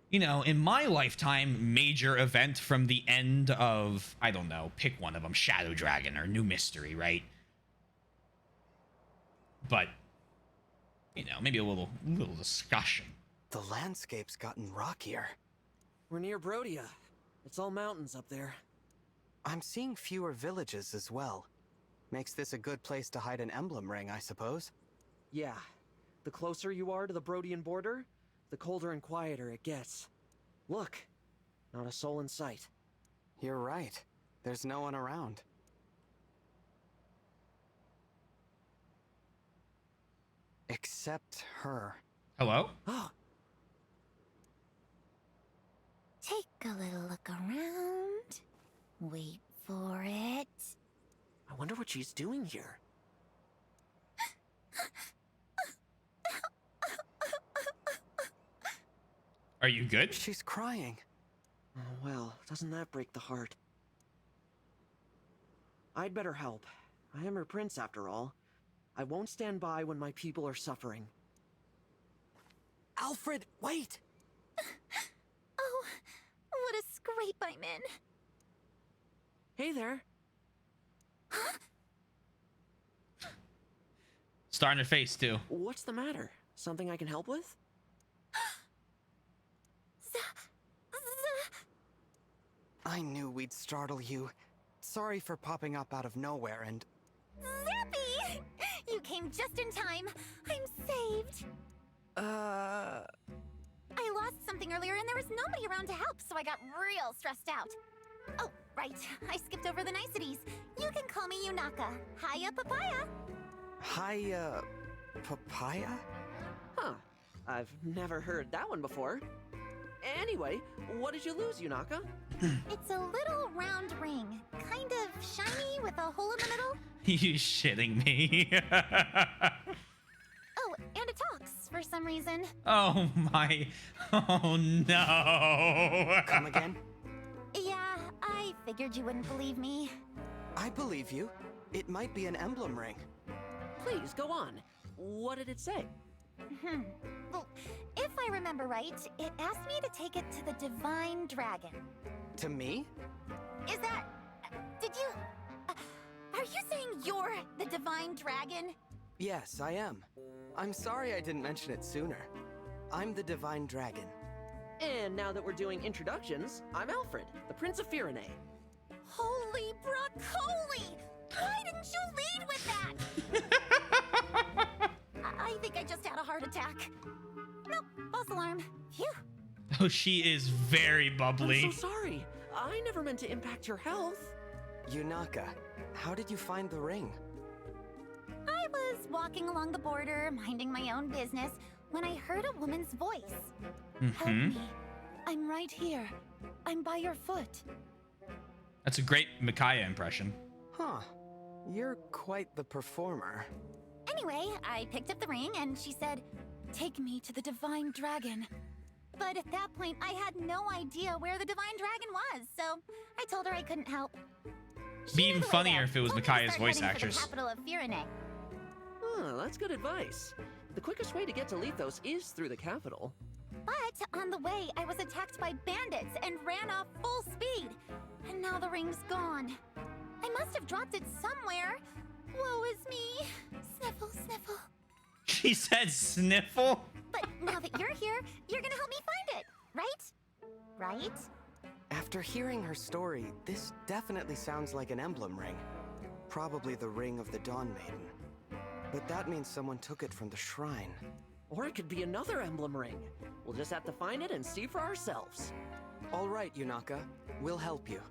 you know, in my lifetime, major event from the end of, I don't know, pick one of them, Shadow Dragon or New Mystery, right? But, you know, maybe a little discussion. The landscape's gotten rockier. We're near Brodia. It's all mountains up there. I'm seeing fewer villages as well. Makes this a good place to hide an emblem ring, I suppose. Yeah. The closer you are to the Brodian border, the colder and quieter it gets. Look, not a soul in sight. You're right. There's no one around. Except her. Hello? Take a little look around. Wait for it. I wonder what she's doing here. Are you good? She's crying. Oh, well, doesn't that break the heart? I'd better help. I am her prince, after all. I won't stand by when my people are suffering. Alfred, wait! Oh, what a scrape I'm in. Hey there. Star in her face too. What's the matter? Something I can help with? I knew we'd startle you. Sorry for popping up out of nowhere and... Zappy! You came just in time. I'm saved. I lost something earlier and there was nobody around to help, so I got real stressed out. Oh, right. I skipped over the niceties. You can call me Yunaka. Hiya, papaya. Hi, papaya? Huh. I've never heard that one before. Anyway, what did you lose, Yunaka? It's a little round ring. Kind of shiny with a hole in the middle. You shitting me? Oh, and it talks for some reason. Oh my. Oh no. Come again? Yeah, I figured you wouldn't believe me. I believe you. It might be an emblem ring. Please, go on. What did it say? Well, if I remember right, it asked me to take it to the Divine Dragon. To me? Is that... Did you... are you saying you're the Divine Dragon? Yes, I am. I'm sorry I didn't mention it sooner. I'm the Divine Dragon. And now that we're doing introductions, I'm Alfred, the Prince of Firene. Holy broccoli! Why didn't you lead with that? I think I just had a heart attack. Nope, false alarm. Phew. Oh, she is very bubbly. I'm so sorry. I never meant to impact your health. Yunaka, how did you find the ring? I was walking along the border, minding my own business, when I heard a woman's voice. Help me. I'm right here. I'm by your foot. That's a great Micaiah impression. Huh. You're quite the performer. Anyway, I picked up the ring and she said, "Take me to the Divine Dragon." But at that point, I had no idea where the Divine Dragon was, so I told her I couldn't help. Be even funnier if it was Micaiah's voice For the actress. capital of Firene. Oh, that's good advice. The quickest way to get to Lethos is through the capital. But on the way, I was attacked by bandits and ran off full speed. And now the ring's gone. I must have dropped it somewhere. Woe is me. Sniffle, sniffle. She said sniffle? But now that you're here, you're gonna help me find it, right? Right? After hearing her story, this definitely sounds like an emblem ring. Probably the ring of the Dawn Maiden. But that means someone took it from the shrine. Or it could be another emblem ring. We'll just have to find it and see for ourselves. All right, Yunaka. We'll help you.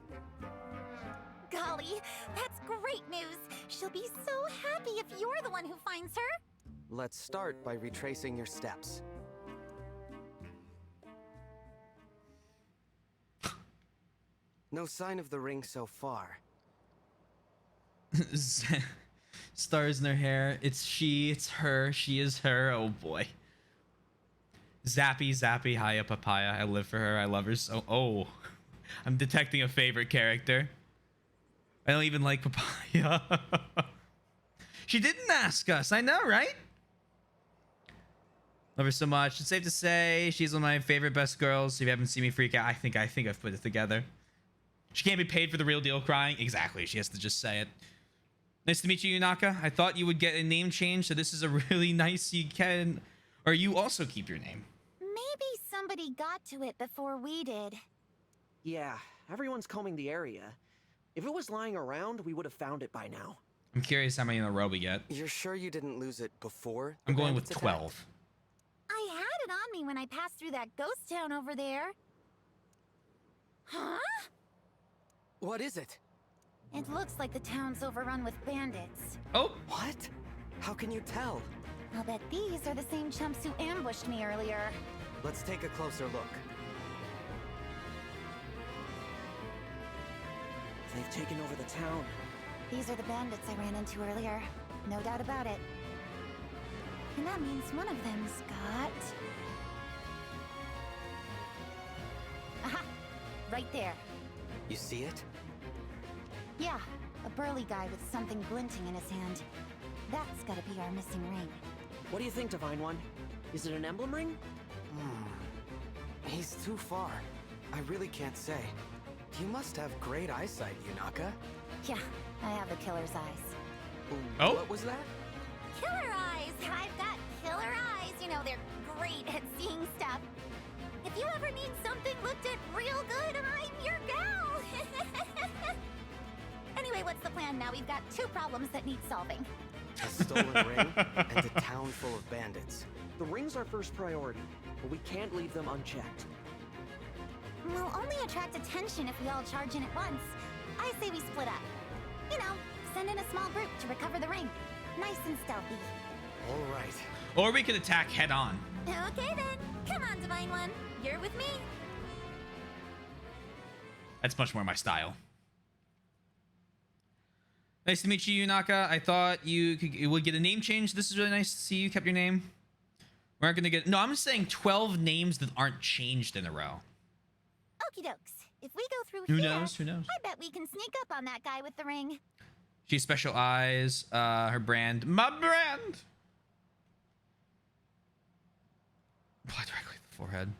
Golly, that's great news. She'll be so happy if you're the one who finds her. Let's start by retracing your steps. No sign of the ring so far. Stars in her hair. It's she, it's her, she is her. Oh boy. Zappy, Zappy, hiya, papaya. I live for her. I love her so. Oh, I'm detecting a favorite character. I don't even like papaya. She didn't ask us. I know, right? Love her so much. It's safe to say she's one of my favorite best girls. If you haven't seen me freak out, I think I've put it together. She can't be paid for the real deal crying. Exactly. She has to just say it. Nice to meet you, Yunaka. I thought you would get a name change, so this is a really nice you can... Or you also keep your name. Maybe somebody got to it before we did. Yeah, everyone's combing the area. If it was lying around, we would have found it by now. I'm curious how many in a row we get. You're sure you didn't lose it before? I'm going with 12. I had it on me when I passed through that ghost town over there. Huh? What is it? It looks like the town's overrun with bandits. Oh! What? How can you tell? I'll bet these are the same chumps who ambushed me earlier. Let's take a closer look. They've taken over the town. These are the bandits I ran into earlier. No doubt about it. And that means one of them's got... Aha! Right there. You see it? Yeah, a burly guy with something glinting in his hand. That's gotta be our missing ring. What do you think, Divine One? Is it an emblem ring? He's too far. I really can't say. You must have great eyesight, Yunaka. Yeah, I have a killer's eyes. Oh? What was that? Killer eyes! I've got killer eyes. You know, they're great at seeing stuff. If you ever need something looked at real good, I'm your gal! Anyway, what's the plan now? We've got two problems that need solving. A stolen ring and a town full of bandits. The ring's our first priority, but we can't leave them unchecked. We'll only attract attention if we all charge in at once. I say we split up. You know, send in a small group to recover the ring. Nice and stealthy. All right. Or we could attack head on. Okay then. Come on, Divine One. You're with me. That's much more my style. Nice to meet you, Yunaka. I thought you would get a name change. This is really nice to see you kept your name. We aren't gonna get... No, I'm saying 12 names that aren't changed in a row. Okie dokes. If we go through Who here, knows? Who knows? I bet we can sneak up on that guy with the ring. She has special eyes. Her brand. My brand! Apply directly to the forehead.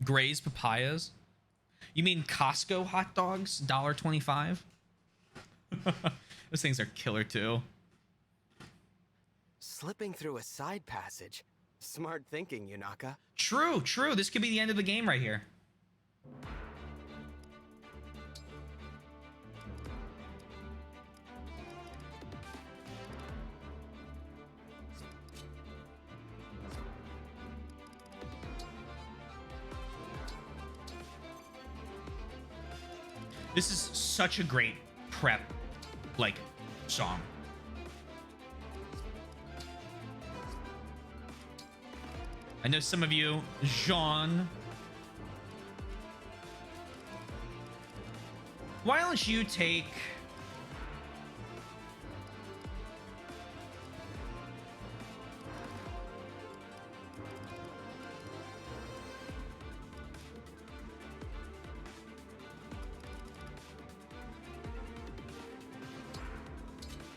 Gray's papayas. You mean Costco hot dogs? $1.25? Those things are killer too. Slipping through a side passage. Smart thinking, Yunaka. True, true. This could be the end of the game right here. This is such a great prep, like, song. I know some of you, Jean. Why don't you take...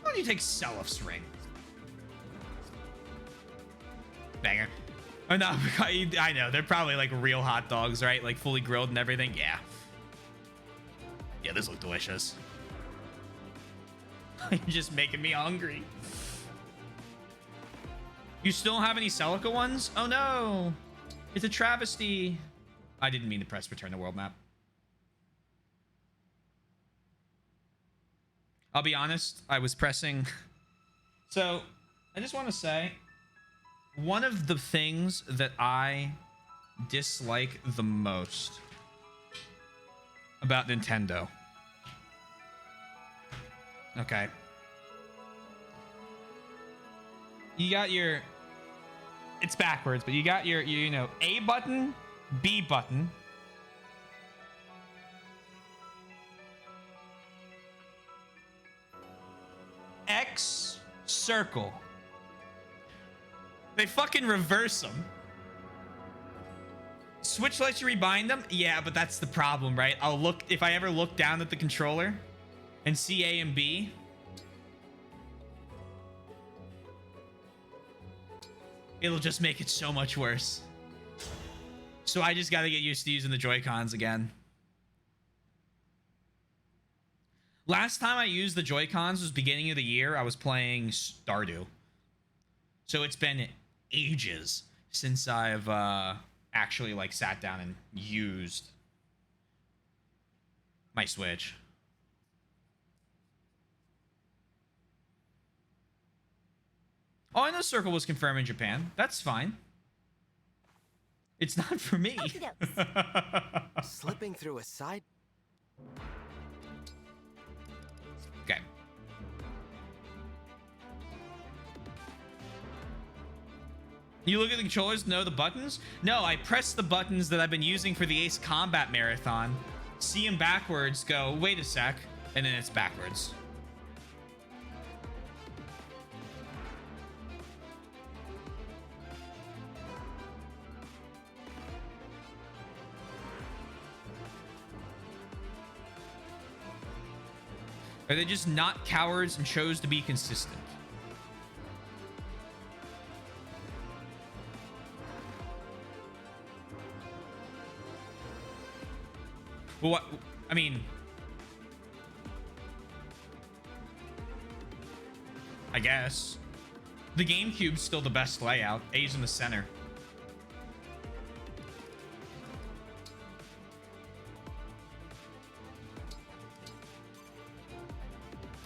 Why don't you take Selif's ring? Banger. Oh, no, I know. They're probably like real hot dogs, right? Like fully grilled and everything. Yeah. Yeah, those look delicious. You're just making me hungry. You still don't have any Celica ones? Oh, no. It's a travesty. I didn't mean to press return to world map. I'll be honest. I was pressing. So, I just want to say... One of the things that I dislike the most about Nintendo. Okay. You got your... It's backwards, but you got your you know, A button, B button. X, circle. They fucking reverse them. Switch lets you rebind them? Yeah, but that's the problem, right? I'll look... If I ever look down at the controller and see A and B... It'll just make it so much worse. So I just gotta get used to using the Joy-Cons again. Last time I used the Joy-Cons was beginning of the year. I was playing Stardew. So it's been ages since I've actually like sat down and used my Switch. Oh, I know Circle was confirmed in Japan. That's fine. It's not for me. Slipping through a side... Okay. You look at the controllers, know the buttons? No, I press the buttons that I've been using for the Ace Combat Marathon, see them backwards, go, wait a sec, and then it's backwards. Are they just not cowards and chose to be consistent? Well, what? I mean, I guess the GameCube's still the best layout. A's in the center.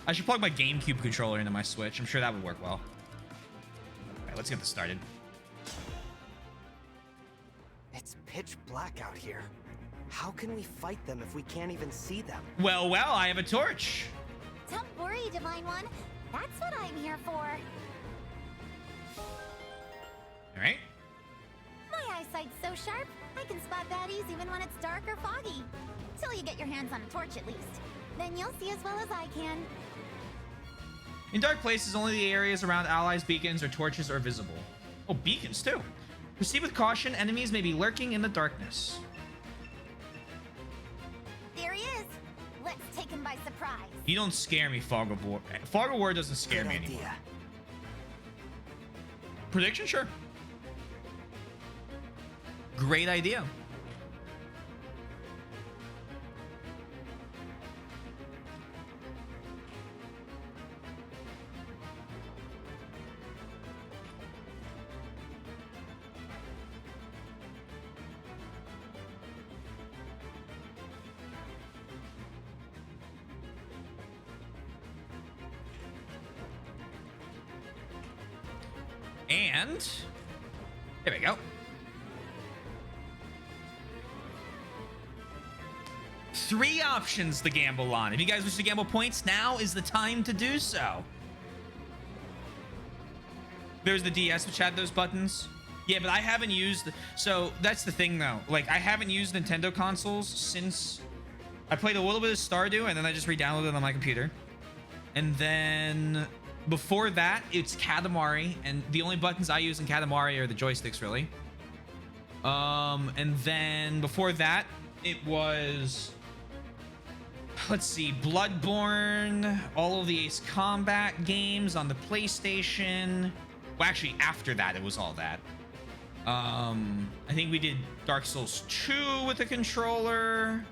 I should plug my GameCube controller into my Switch. I'm sure that would work well. All right, let's get this started. It's pitch black out here. How can we fight them if we can't even see them? Well, I have a torch. Don't worry, Divine One. That's what I'm here for. All right. My eyesight's so sharp, I can spot baddies even when it's dark or foggy. Till you get your hands on a torch, at least. Then you'll see as well as I can. In dark places, only the areas around allies' beacons or torches are visible. Oh, beacons too. Proceed with caution. Enemies may be lurking in the darkness. There he is. Let's take him by surprise. You don't scare me, Fog of War. Fog of War doesn't scare me anymore. Prediction? Sure. Great idea. And here we go. 3 options to gamble on. If you guys wish to gamble points, now is the time to do so. There's the DS, which had those buttons. Yeah, but I haven't used... So, that's the thing, though. Like, I haven't used Nintendo consoles since... I played a little bit of Stardew, and then I just re-downloaded it on my computer. And then... Before that, it's Katamari, and the only buttons I use in Katamari are the joysticks, really. And then before that, it was... Let's see, Bloodborne, all of the Ace Combat games on the PlayStation. Well, actually, after that, it was all that. I think we did Dark Souls 2 with the controller.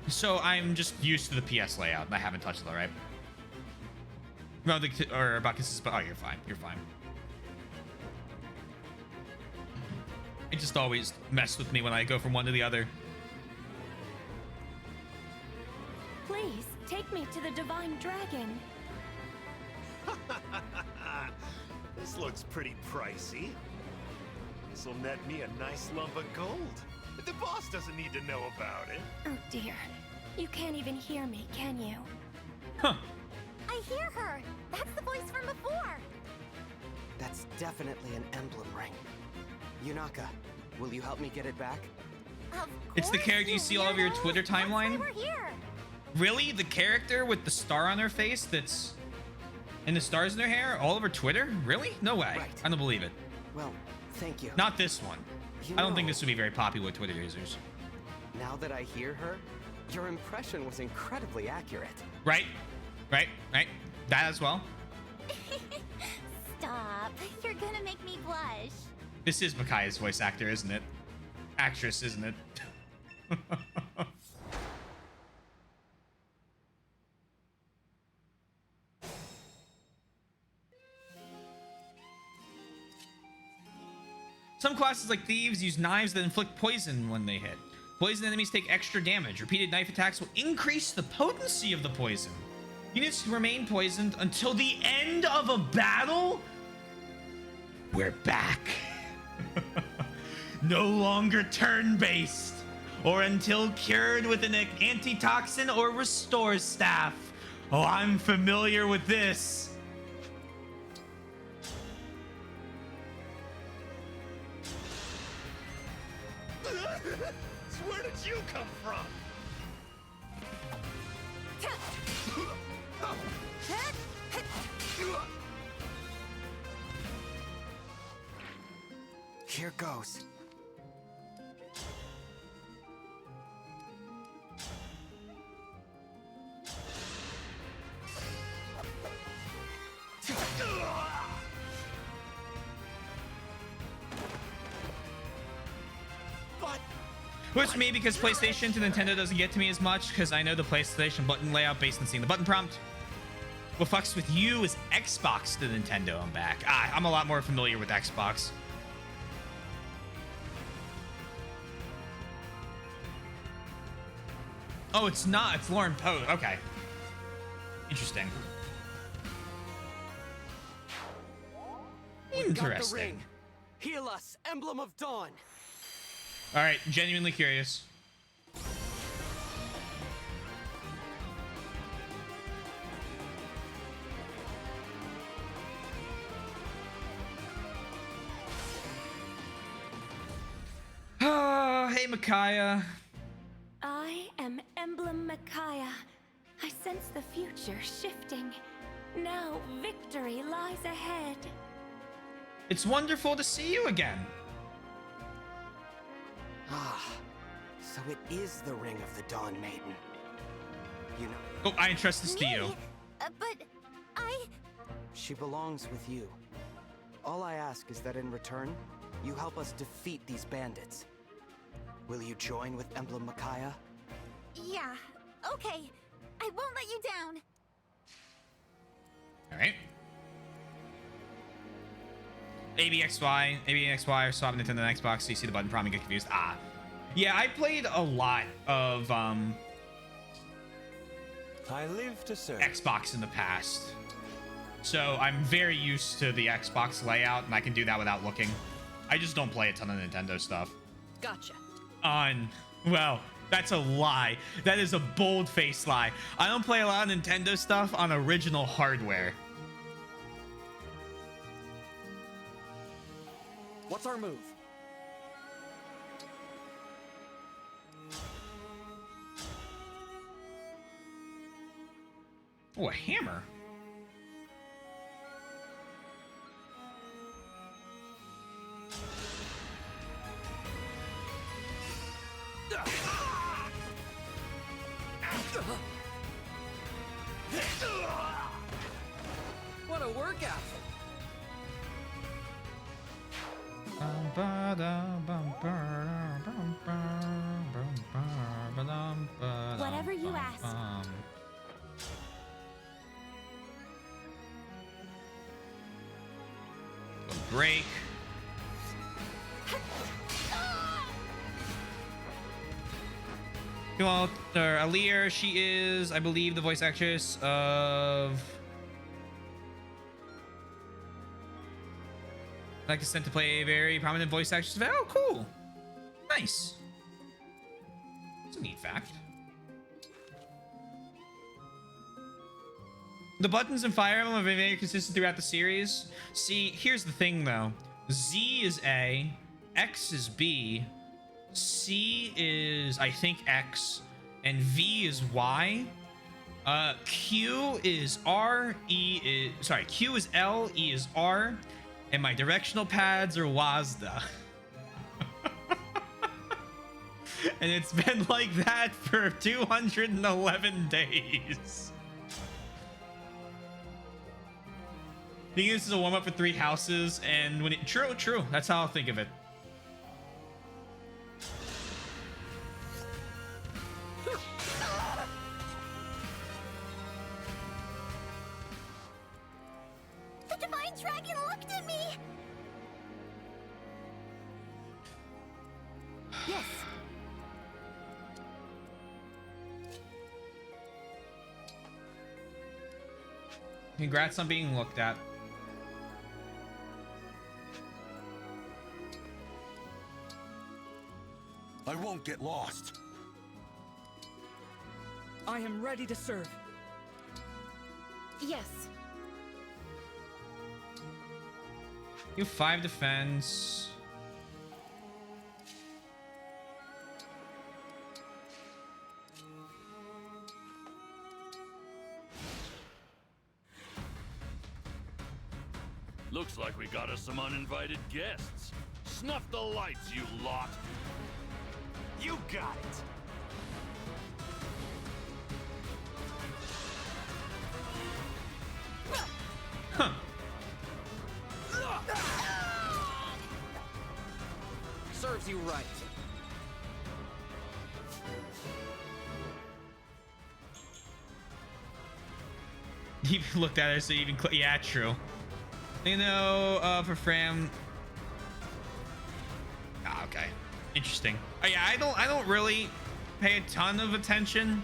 So I'm just used to the PS layout, and I haven't touched it, all right? No, or about consistent. Oh, you're fine. You're fine. It just always messed with me when I go from one to the other. Please take me to the Divine Dragon. This looks pretty pricey. This'll net me a nice lump of gold. The boss doesn't need to know about it. Oh dear. You can't even hear me, can you? Huh. I hear her. That's the voice from before. That's definitely an emblem ring. Yunaka, will you help me get it back? It's the character you see all over your Twitter timeline? Really? The character with the star on her face that's... And the stars in her hair all over Twitter? Really? No way. Right. I don't believe it. Well, thank you. Not this one. I don't think this would be very popular with Twitter users. Now that I hear her, your impression was incredibly accurate. Right? Right? That as well. Stop. You're gonna make me blush. This is Micaiah's voice actor, isn't it? Actress, isn't it? Some classes like thieves use knives that inflict poison when they hit. Poison enemies take extra damage. Repeated knife attacks will increase the potency of the poison. Units remain poisoned until the end of a battle? We're back. No longer turn-based, or until cured with an antitoxin or restore staff. Oh, I'm familiar with this. Where did you come from? Here goes. Which me because PlayStation to Nintendo doesn't get to me as much because I know the PlayStation button layout based on seeing the button prompt. What fucks with you is Xbox to Nintendo. I'm back. I'm a lot more familiar with Xbox. Oh, it's not. It's Lauren Poe. Okay. Interesting. We got the Interesting. ring. Heal us, Emblem of Dawn. All right, genuinely curious. Oh, hey, Micaiah. I am Emblem Micaiah. I sense the future shifting. Now victory lies ahead. It's wonderful to see you again. Ah, so it is the ring of the Dawn Maiden. You know. Oh, I entrust this to you. But I... She belongs with you. All I ask is that in return, you help us defeat these bandits. Will you join with Emblem Micaiah? Yeah, okay. I won't let you down. All right. ABXY, ABXY, or swap Nintendo and Xbox, so you see the button prompt and get confused. Yeah, I played a lot of I live to serve. Xbox in the past, so I'm very used to the Xbox layout, and I can do that without looking. I just don't play a ton of Nintendo stuff. Gotcha. Well, that's a lie. That is a bold-faced lie. I don't play a lot of Nintendo stuff on original hardware. What's our move? Oh, a hammer. What a workout! Whatever you ask. Break. Well, Aaliyah, she is, I believe, the voice actress of... Like is sent to play a very prominent voice actress. Oh, cool. Nice. That's a neat fact. The buttons in Fire Emblem have been very consistent throughout the series. See, here's the thing though. Z is A, X is B, C is, I think, X, and V is Y. Q is R, Q is L, E is R, and my directional pads are WASDA. And it's been like that for 211 days. I think this is a warm-up for 3 houses, and when it... True. That's how I'll think of it. The Divine Dragon looked at me! Yes. Congrats on being looked at. I won't get lost. I am ready to serve. Yes. You have 5 defense. Looks like we got us some uninvited guests. Snuff the lights, you lot. You got it. Huh. Serves you right. He even looked at it, so even yeah, true. You know, for Fram. Ah, okay, interesting. Yeah, I don't really pay a ton of attention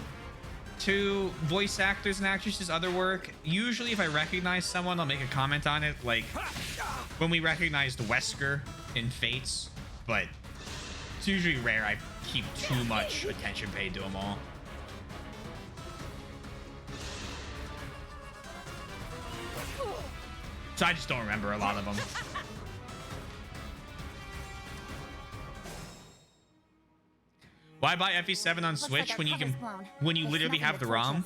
to voice actors and actresses' other work. Usually, if I recognize someone, I'll make a comment on it. Like when we recognized Wesker in Fates, but it's usually rare I keep too much attention paid to them all. So I just don't remember a lot of them. Why buy FE7 on Switch when you can, when you literally have the ROM?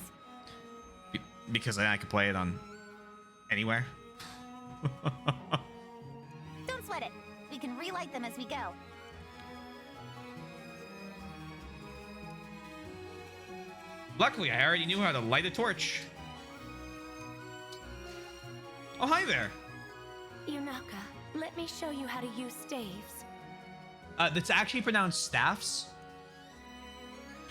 Because then I could play it on anywhere. Don't sweat it. We can relight them as we go. Luckily, I already knew how to light a torch. Oh, hi there. Yunaka, let me show you how to use staves. That's actually pronounced staffs.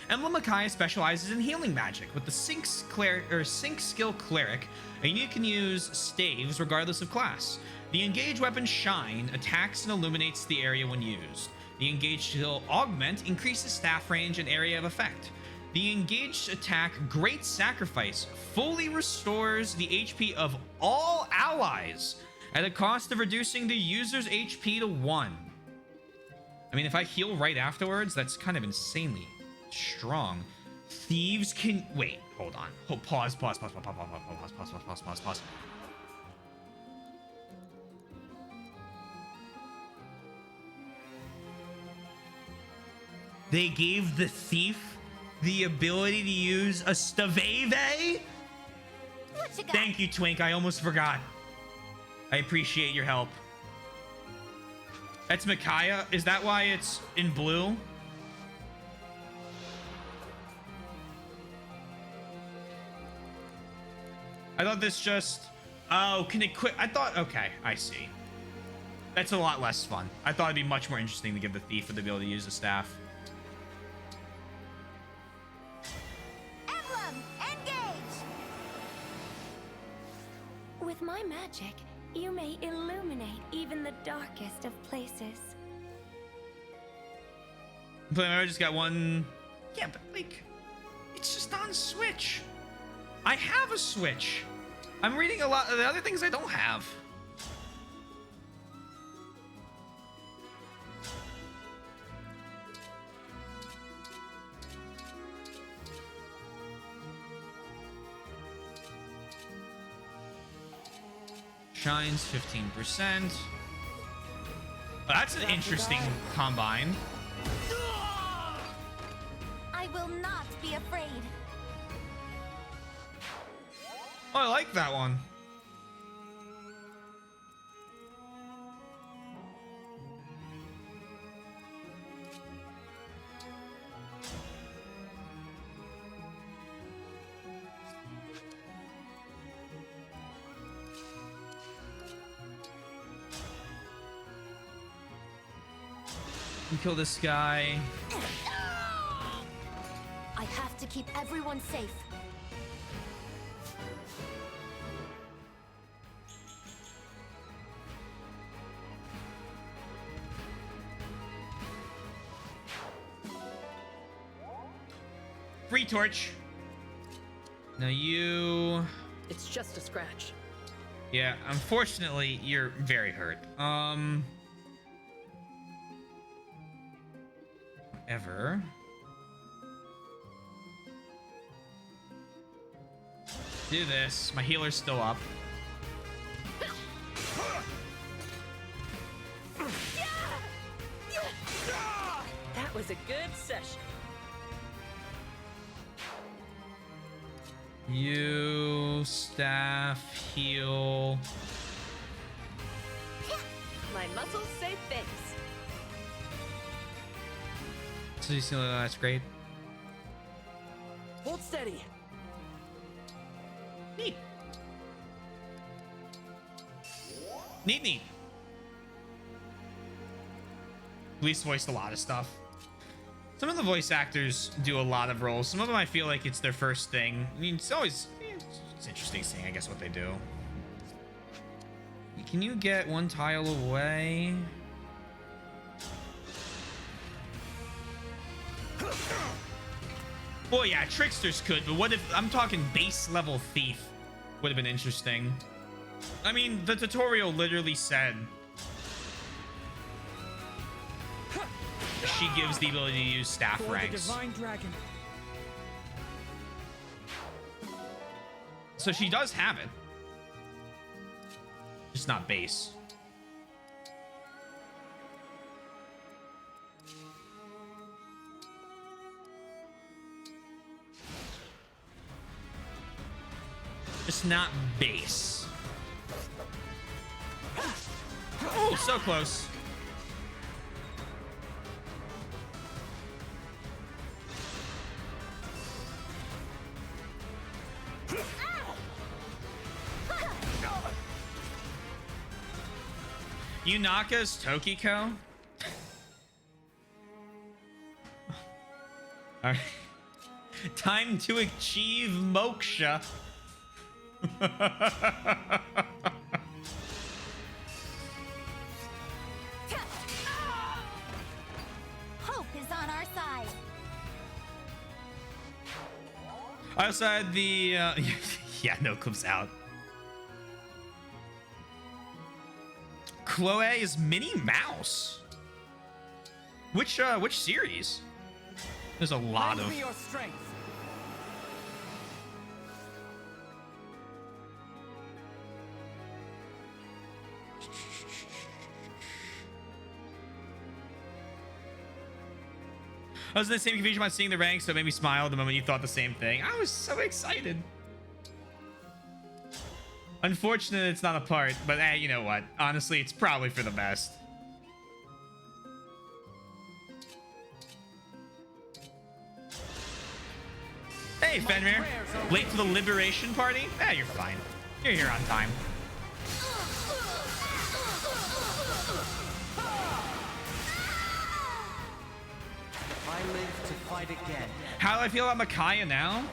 Emblem Micaiah specializes in healing magic. With the Sync skill Cleric, you can use staves regardless of class. The engaged weapon Shine attacks and illuminates the area when used. The engaged skill Augment increases staff range and area of effect. The engaged attack Great Sacrifice fully restores the HP of all allies at a cost of reducing the user's HP to 1. I mean, if I heal right afterwards, that's kind of insanely strong. Thieves can wait. Hold on. Pause. They gave the thief the ability to use a stave? Thank you, Twink. I almost forgot. I appreciate your help. That's Micaiah. Is that why it's in blue? I thought this just... Oh, can it quit? I thought... Okay, I see. That's a lot less fun. I thought it'd be much more interesting to give the thief the ability to use the staff. Emblem, engage! With my magic, you may illuminate even the darkest of places. But I just got one... Yeah, but like... It's just on Switch. I have a Switch. I'm reading a lot of the other things I don't have. Shines 15%. Well, that's an interesting combine. I will not be afraid. Oh, I like that one. We kill this guy. I have to keep everyone safe. Free torch. Now you... It's just a scratch. Yeah, unfortunately, you're very hurt. Ever. Do this. My healer's still up. That was a good session. You staff heal. My muscles say thanks. So you see, that's great. Hold steady. Neat. Neat. Luis voiced a lot of stuff. Some of the voice actors do a lot of roles. Some of them I feel like it's their first thing. I mean, it's It's interesting seeing, I guess, what they do. Can you get one tile away? Well, yeah, tricksters could, but what if I'm talking base level thief? Would have been interesting. I mean, the tutorial literally said she gives the ability to use staff For ranks. the divine dragon. So she does have it. Just not base. Just not base. Oh, so close. Yunaka's Tokiko? Alright. Time to achieve moksha. Hope is on our side. I also had the yeah, no clips out. Chloe is Minnie Mouse. Which series? There's a lot of. Lend me your strength. I was in the same confusion about seeing the ranks, so it made me smile the moment you thought the same thing. I was so excited. Unfortunate it's not a part, but hey, you know what? Honestly, it's probably for the best. Hey, Fenrir. Late for the liberation party? Eh, you're fine. You're here on time. I live to fight again. How do I feel about Micaiah now?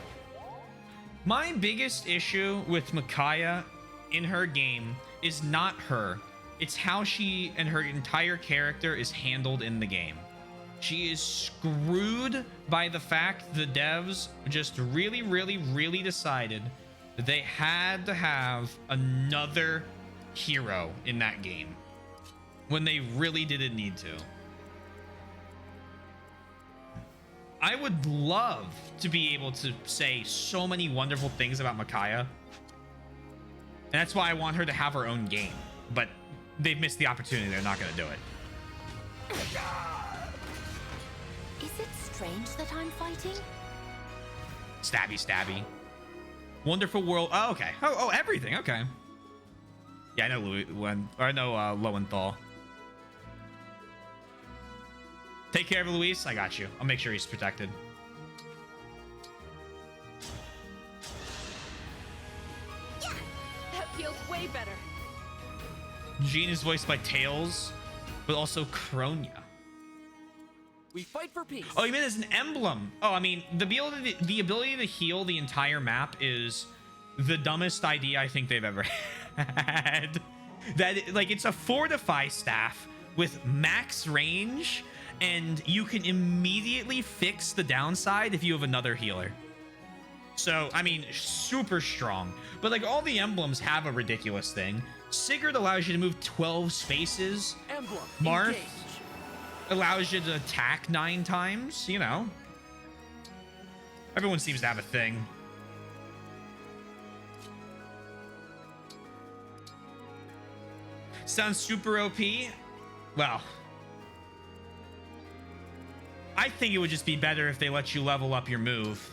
My biggest issue with Micaiah in her game is not her. It's how she and her entire character is handled in the game. She is screwed by the fact the devs just really decided that they had to have another hero in that game when they really didn't need to. I would love to be able to say so many wonderful things about Micaiah. And that's why I want her to have her own game. But they've missed the opportunity. They're not going to do it. Is it strange that I'm fighting? Stabby, stabby. Wonderful world. Oh, okay. Oh, everything. Okay. Yeah, I know Lowenthal. Take care of Luis. I got you. I'll make sure he's protected. That feels way better. Jean is voiced by Tails, but also Kronia. We fight for peace. Oh, you mean as an emblem? Oh, I mean, the ability to heal the entire map is the dumbest idea I think they've ever had. That, like, it's a fortify staff with max range, and you can immediately fix the downside if you have another healer. So, I mean, super strong. But, like, all the emblems have a ridiculous thing. Sigurd allows you to move 12 spaces. Emblem, Marth engage. allows you to attack 9 times, you know. Everyone seems to have a thing. Sounds super OP. Well, I think it would just be better if they let you level up your move.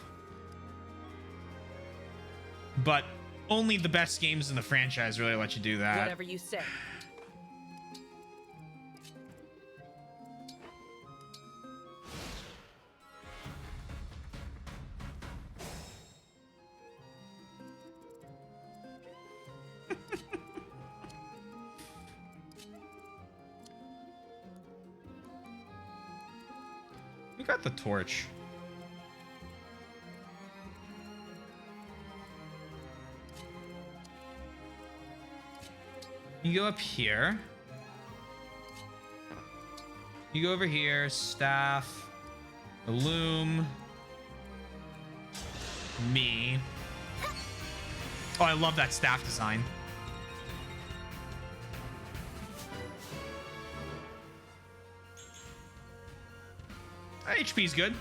But only the best games in the franchise really let you do that. Whatever you say. We got the torch. You go up here. You go over here. Staff. Loom. Me. Oh, I love that staff design. HP's good.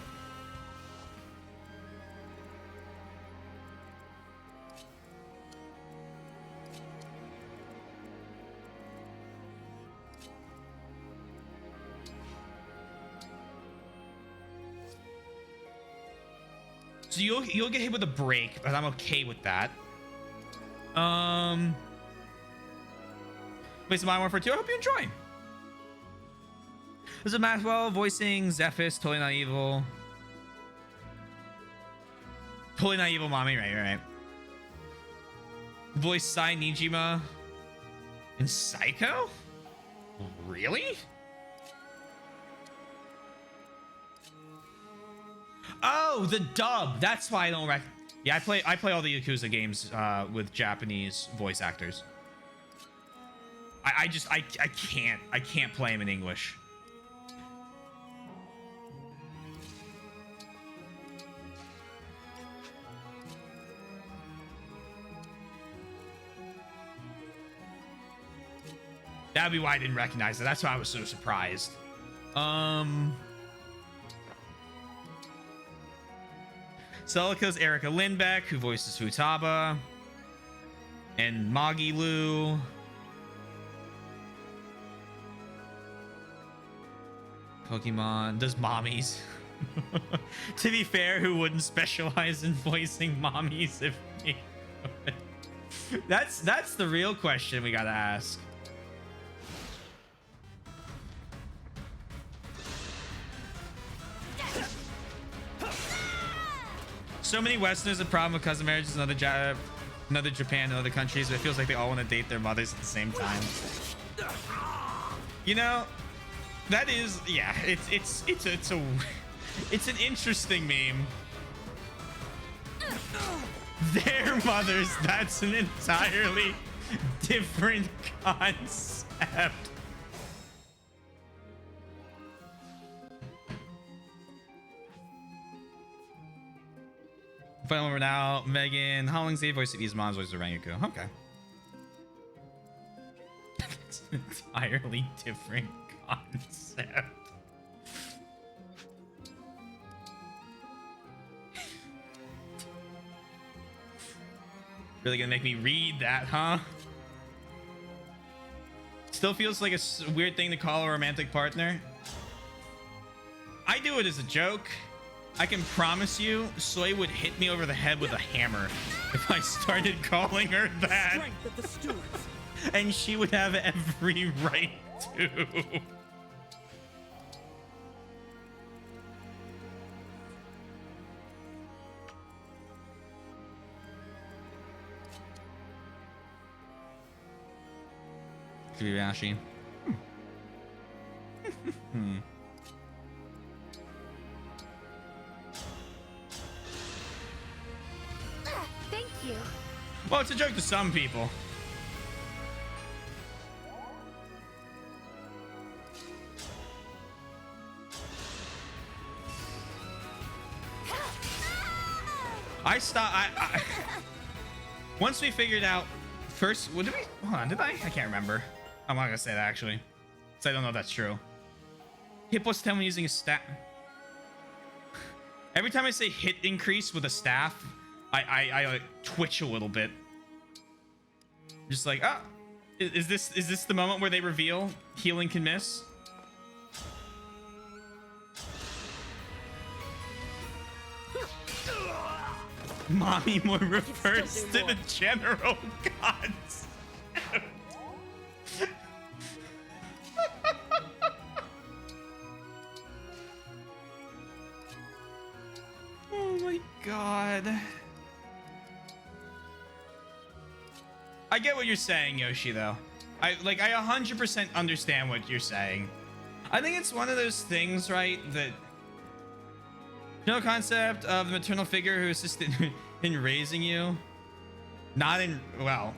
So you'll get hit with a break, but I'm okay with that. Play some Modern Warfare 2. I hope you enjoy. This is Maxwell voicing Zephys, totally not evil. Totally not evil, mommy. Right. Voice Sai Nijima in Psycho? Really? Oh, the dub. That's why I don't Yeah, I play all the Yakuza games with Japanese voice actors. I can't play them in English. That'd be why I didn't recognize it. That's why I was so surprised. Celica's Erica Lindbeck, who voices Futaba. And Magilu. Pokemon does mommies. To be fair, who wouldn't specialize in voicing mommies if me? That's the real question we gotta ask. So many Westerners have a problem with cousin marriages in another Japan and other countries, but it feels like they all want to date their mothers at the same time. You know, that is, yeah, it's an interesting meme. Their mothers, that's an entirely different concept. Final number now, Megan Hollingsworth, voice of Izumon, voice of Rangaku. Okay. It's an entirely different concept. Really gonna make me read that, huh? Still feels like a weird thing to call a romantic partner. I do it as a joke. I can promise you, Soy would hit me over the head with a hammer if I started calling her that. And she would have every right to. Kibashi. Thank you. Well, it's a joke to some people. I stopped. Once we figured out first, what did we? Hold on, did I? I can't remember. I'm not gonna say that actually, because I don't know if that's true. Hit plus 10 when using a staff. Every time I say hit increase with a staff, I like twitch a little bit. Just like, ah, is this the moment where they reveal healing can miss? Mommy more refers to the general concept. Oh my god. I get what you're saying, Yoshi, though. I 100% understand what you're saying. I think it's one of those things, right, that no concept of the maternal figure who assisted in raising you. Not in, well,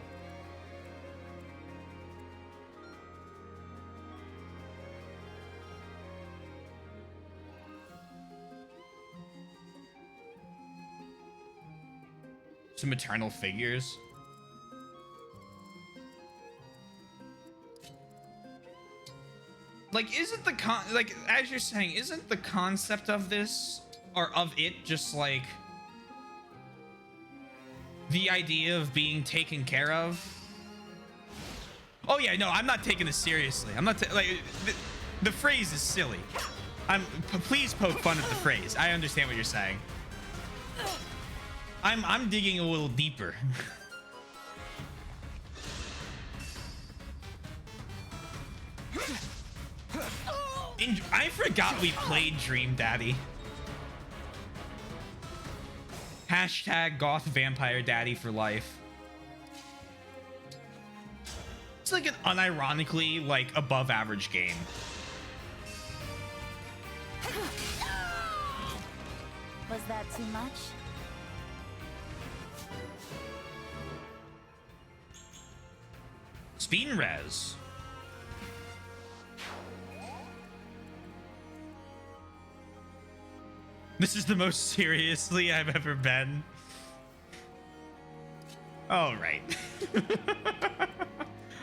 some maternal figures. Like, isn't the like, as you're saying, isn't the concept of this, or of it, just like the idea of being taken care of? Oh yeah, no, I'm not taking this seriously. I'm not like the phrase is silly. Please poke fun at the phrase. I understand what you're saying. I'm digging a little deeper. I forgot we played Dream Daddy. Hashtag goth vampire daddy for life. It's like an unironically, like, above average game. Was that too much? Speed and res. This is the most seriously I've ever been. All right.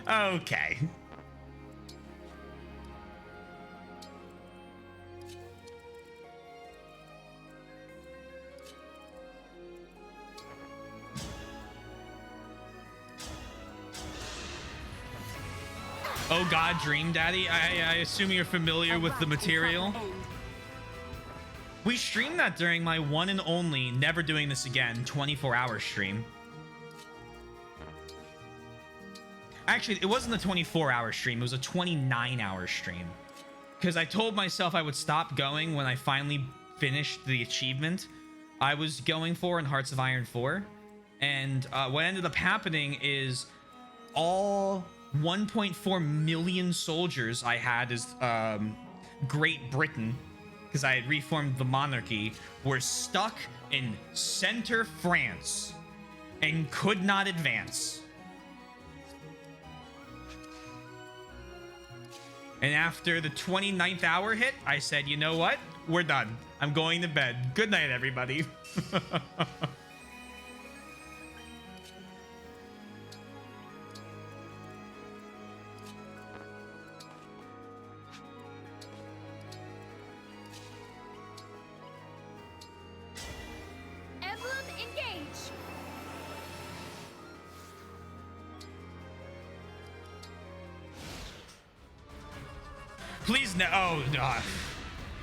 Okay. Oh God, Dream Daddy. I assume you're familiar with the material. We streamed that during my one and only Never Doing This Again 24-hour stream. Actually, it wasn't a 24-hour stream. It was a 29-hour stream. Because I told myself I would stop going when I finally finished the achievement I was going for in Hearts of Iron 4. And what ended up happening is all 1.4 million soldiers I had as Great Britain, because I had reformed the monarchy, were stuck in center France and could not advance. And after the 29th hour hit, I said, you know what? We're done. I'm going to bed. Good night, everybody. Emblem engage. Please no. Oh, no.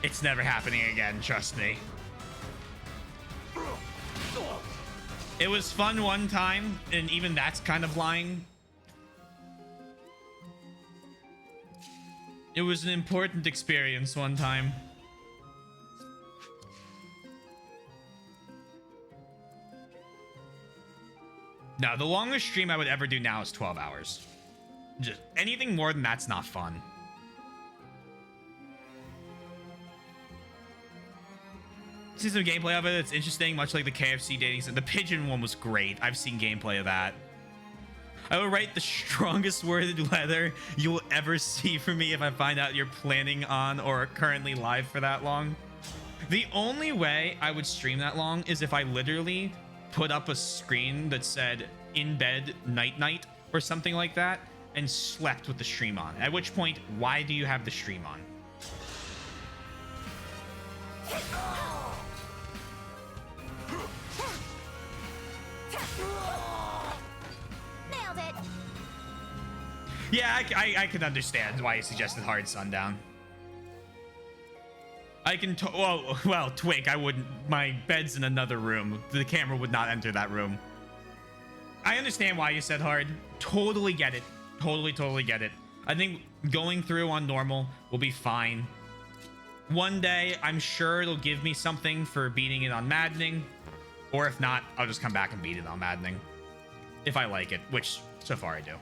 It's never happening again. Trust me. It was fun one time, and even that's kind of lying. It was an important experience one time. No, the longest stream I would ever do now is 12 hours. Just anything more than that's not fun. See some gameplay of it. It's interesting, much like the KFC dating. The pigeon one was great. I've seen gameplay of that. I will write the strongest worded letter you will ever see from me if I find out you're planning on or are currently live for that long. The only way I would stream that long is if I literally put up a screen that said in bed night night or something like that and slept with the stream on. At which point, why do you have the stream on? Nailed it. Yeah, I can understand why you suggested hard sundown. I can well, Twig, I wouldn't. My bed's in another room. The camera would not enter that room. I understand why you said hard. Totally get it. Totally get it. I think going through on normal will be fine. One day, I'm sure it'll give me something for beating it on maddening. Or if not, I'll just come back and beat it on maddening. If I like it, which so far I do.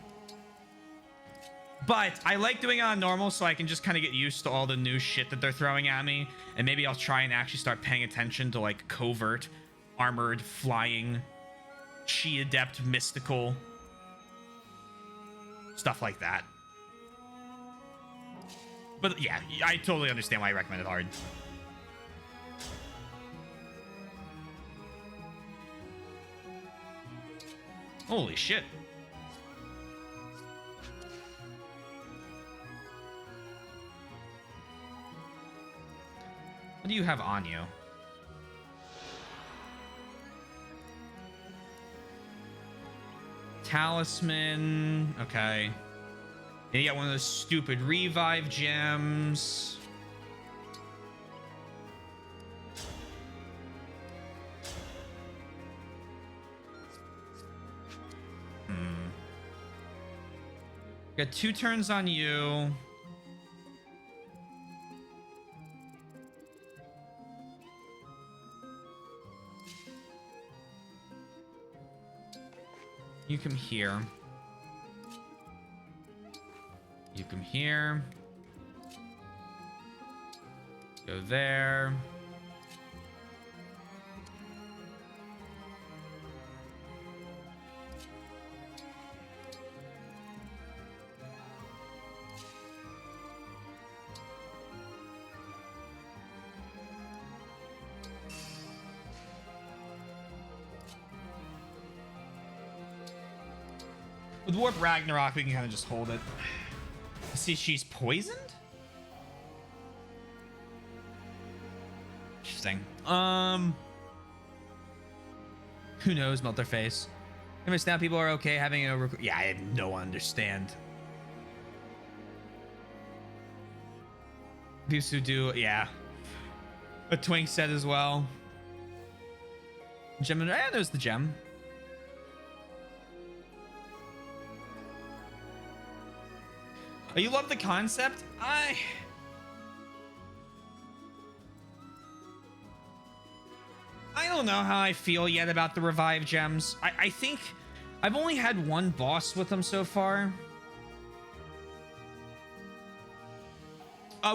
But I like doing it on normal so I can just kind of get used to all the new shit that they're throwing at me. And maybe I'll try and actually start paying attention to like covert, armored, flying, chi adept, mystical, stuff like that. But yeah, I totally understand why I recommend it hard. Holy shit. What do you have on you? Talisman. Okay. And you got one of those stupid revive gems. Got 2 turns on you. You come here. You come here. Go there. With Warp Ragnarok, we can kind of just hold it. See, she's poisoned? Interesting. Who knows? Melt their face. If now people are okay having a... Yeah, I have no understand. These who do... Yeah. A twink set as well. Gem... Yeah, there's the gem. Oh, you love the concept? I don't know how I feel yet about the revive gems. I think I've only had one boss with them so far.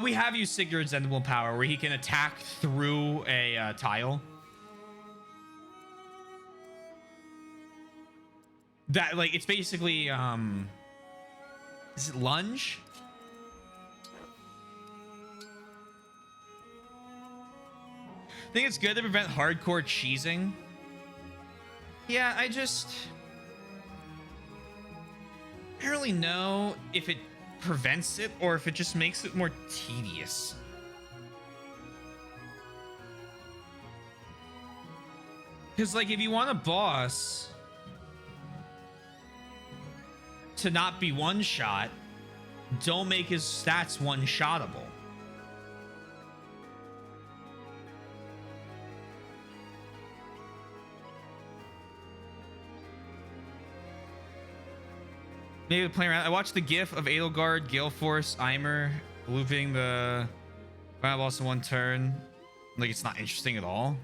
We have used Sigurd's Emblem power where he can attack through a tile. That, like, it's basically, is it lunge? I think it's good to prevent hardcore cheesing. Yeah, I don't really know if it prevents it or if it just makes it more tedious. Because, like, if you want a boss to not be one-shot, don't make his stats one-shottable. Maybe playing around. I watched the GIF of Edelgard, Gale Force, Eimer looping the final boss in one turn. Like, it's not interesting at all.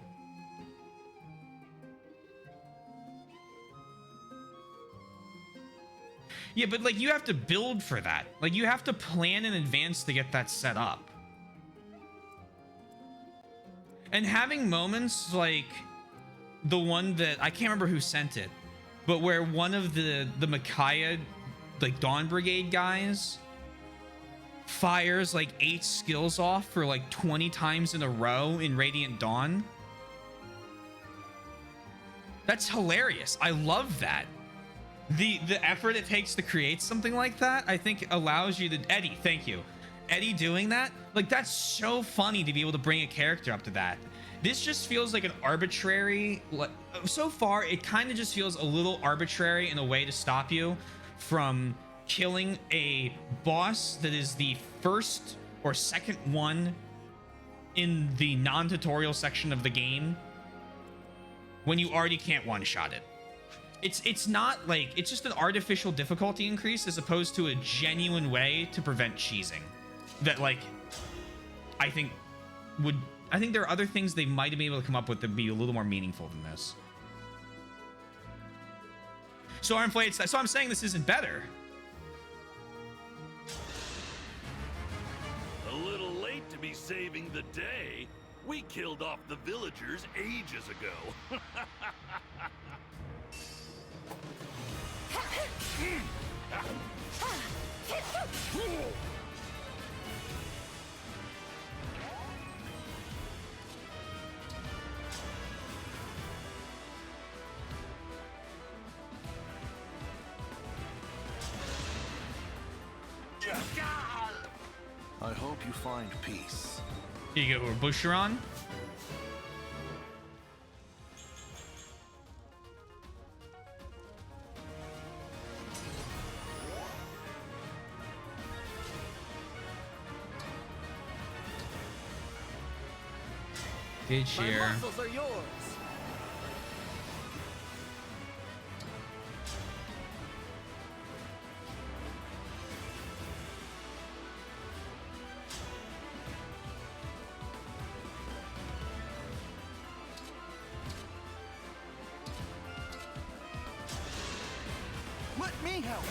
Yeah, but like, you have to build for that. Like, you have to plan in advance to get that set up. And having moments like the one that I can't remember who sent it, but where one of the Micaiah, like, Dawn Brigade guys fires like 8 skills off for like 20 times in a row in Radiant Dawn. That's hilarious. I love that. The effort it takes to create something like that, I think allows you to... Eddie, thank you. Eddie doing that, like, that's so funny to be able to bring a character up to that. This just feels like an arbitrary... So far, it kind of just feels a little arbitrary in a way to stop you from killing a boss that is the first or second one in the non-tutorial section of the game when you already can't one-shot it. It's not like... It's just an artificial difficulty increase as opposed to a genuine way to prevent cheesing. That, like, I think would... I think there are other things they might have been able to come up with that would be a little more meaningful than this. So I'm saying this isn't better. A little late to be saving the day. We killed off the villagers ages ago. you find peace. Here you go, Boucheron. Good cheer. My muscles are yours. Let me help.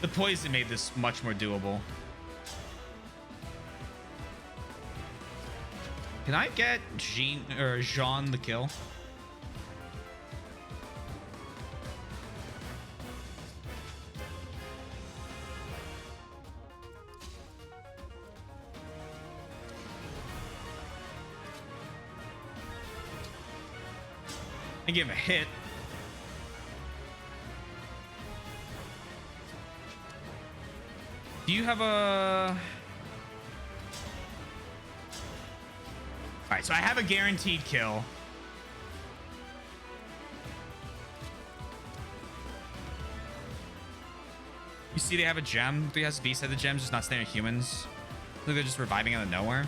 The poison made this much more doable. Can I get Jean the kill? I give him a hit. Do you have a... Alright, so I have a guaranteed kill. You see they have a gem. 3 has beast at the gems, just not standard humans. Look, they're just reviving out of nowhere.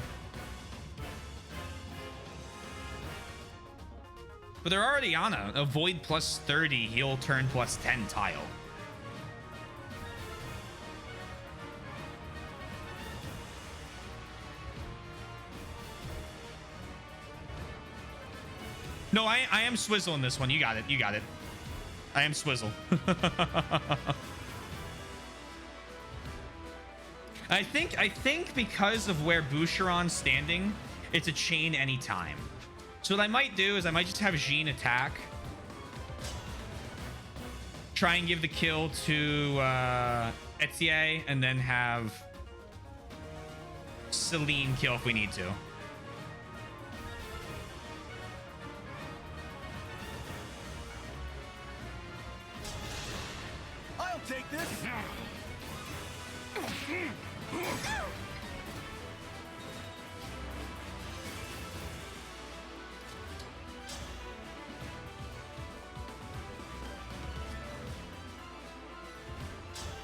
But they're already on a avoid plus 30, heal turn plus 10 tile. No, I am Swizzle in this one. You got it. You got it. I am Swizzle. I think because of where Boucheron's standing, it's a chain anytime. So what I might do is I might just have Jean attack. Try and give the kill to Etier, and then have Celine kill if we need to. I'll take this.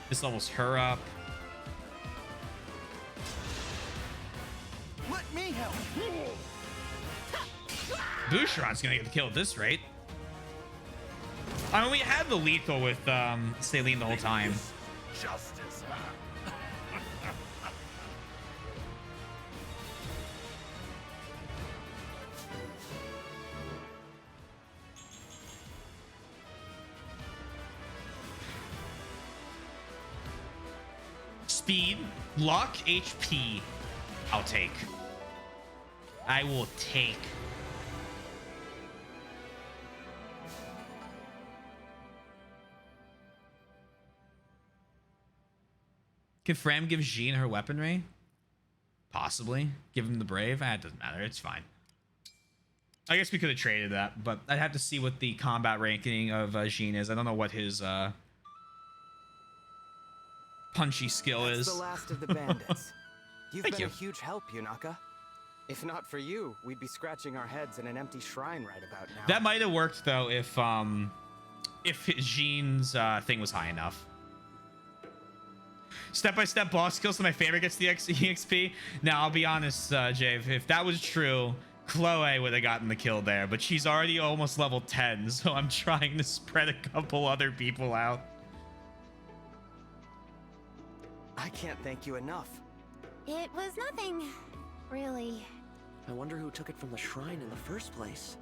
This levels her up. Let me help. Boucheron's gonna get the kill at this rate. I mean, we had the lethal with Celine the whole time. Justice. Speed, luck, HP. I'll take. I will take. Can Fram give Jean her weaponry? Possibly. Give him the brave? It doesn't matter. It's fine. I guess we could have traded that, but I'd have to see what the combat ranking of Jean is. I don't know what his punchy skill That's is. the last of the bandits. You've Thank been you. a huge help, Yunaka. If not for you, we'd be scratching our heads in an empty shrine right about now. That might have worked though if Jean's thing was high enough. Step-by-step boss kills, so my favorite gets the EXP. Now, I'll be honest, Jave, if that was true, Chloe would have gotten the kill there, but she's already almost level 10, so I'm trying to spread a couple other people out. I can't thank you enough. It was nothing, really. I wonder who took it from the shrine in the first place.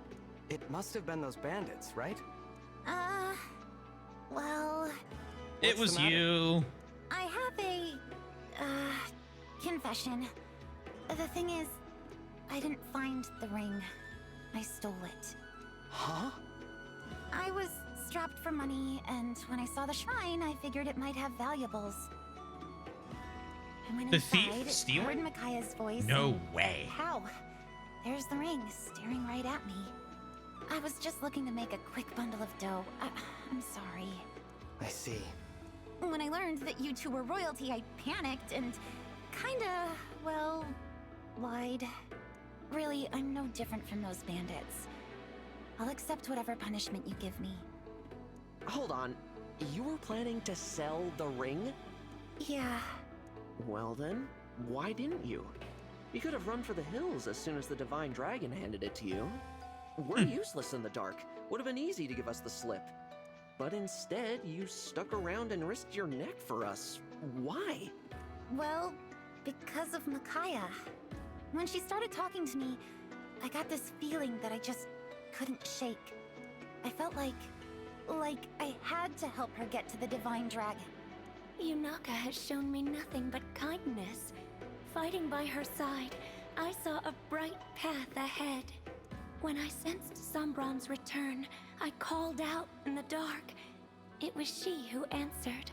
It must have been those bandits, right? Well... It was you. I have a, confession. The thing is, I didn't find the ring. I stole it. Huh? I was strapped for money, and when I saw the shrine, I figured it might have valuables. I went The inside, thief stealing? heard Micaiah's voice. No and way. How? There's the ring, staring right at me. I was just looking to make a quick bundle of dough. I'm sorry. I see. When I learned that you two were royalty, I panicked and kinda, well, lied. Really, I'm no different from those bandits. I'll accept whatever punishment you give me. Hold on. You were planning to sell the ring? Yeah. Well then, why didn't you? You could have run for the hills as soon as the Divine Dragon handed it to you. We're useless in the dark. Would have been easy to give us the slip. But instead, you stuck around and risked your neck for us. Why? Well, because of Micaiah. When she started talking to me, I got this feeling that I just couldn't shake. I felt like I had to help her get to the Divine Dragon. Yunaka has shown me nothing but kindness. Fighting by her side, I saw a bright path ahead. When I sensed Sombron's return, I called out in the dark. It was she who answered.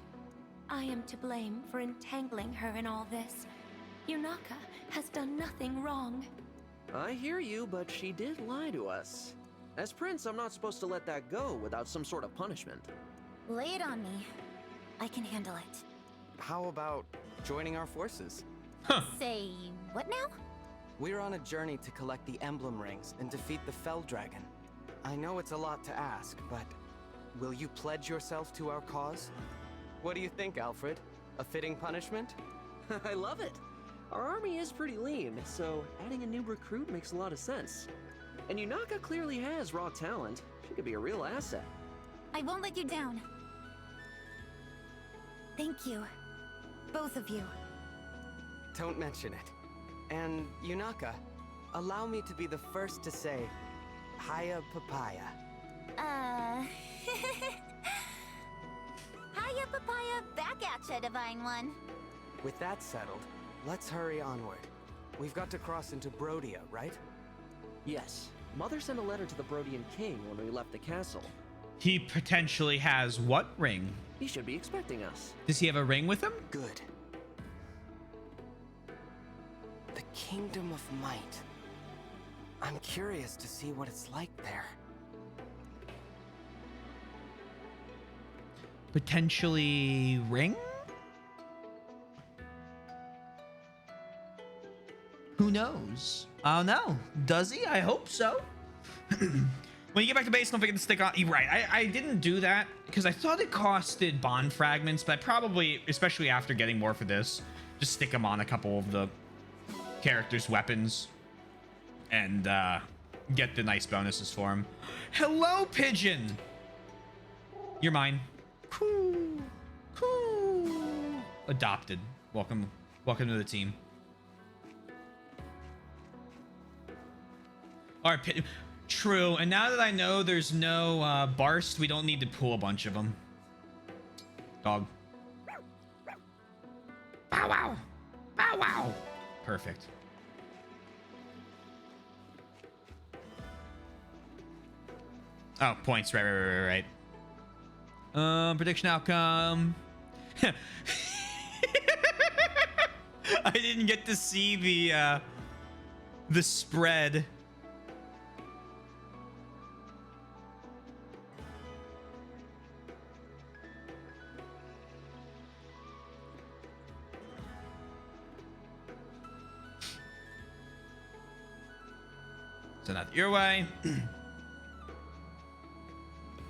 I am to blame for entangling her in all this. Yunaka has done nothing wrong. I hear you, but she did lie to us. As Prince, I'm not supposed to let that go without some sort of punishment. Lay it on me. I can handle it. How about joining our forces? Say what now? We're on a journey to collect the Emblem rings and defeat the Fell Dragon. I know it's a lot to ask, but will you pledge yourself to our cause? What do you think, Alfred? A fitting punishment? I love it. Our army is pretty lean, so adding a new recruit makes a lot of sense. And Yunaka clearly has raw talent. She could be a real asset. I won't let you down. Thank you. Both of you. Don't mention it. And Yunaka, allow me to be the first to say, Hiya Papaya. Hiya, Papaya, back at ya, Divine One. With that settled, let's hurry onward. We've got to cross into Brodia, right? Yes. Mother sent a letter to the Brodian king when we left the castle. He potentially has what ring? He should be expecting us. Does he have a ring with him? Good. The Kingdom of Might. I'm curious to see what it's like there. Potentially ring? Who knows? I don't know. Does he? I hope so. When you get back to base, don't forget to stick on. You're right. I didn't do that because I thought it costed bond fragments, but I probably, especially after getting more for this, just stick them on a couple of the characters' weapons and get the nice bonuses for them. Hello, Pigeon. You're mine. Cool. Cool. Adopted. Welcome. Welcome to the team. All right, Pigeon. True, and now that I know there's no Barst, we don't need to pull a bunch of them. Dog. Bow wow. Bow wow. Perfect. Oh, points. Right. Prediction outcome. I didn't get to see the spread. Send out your way.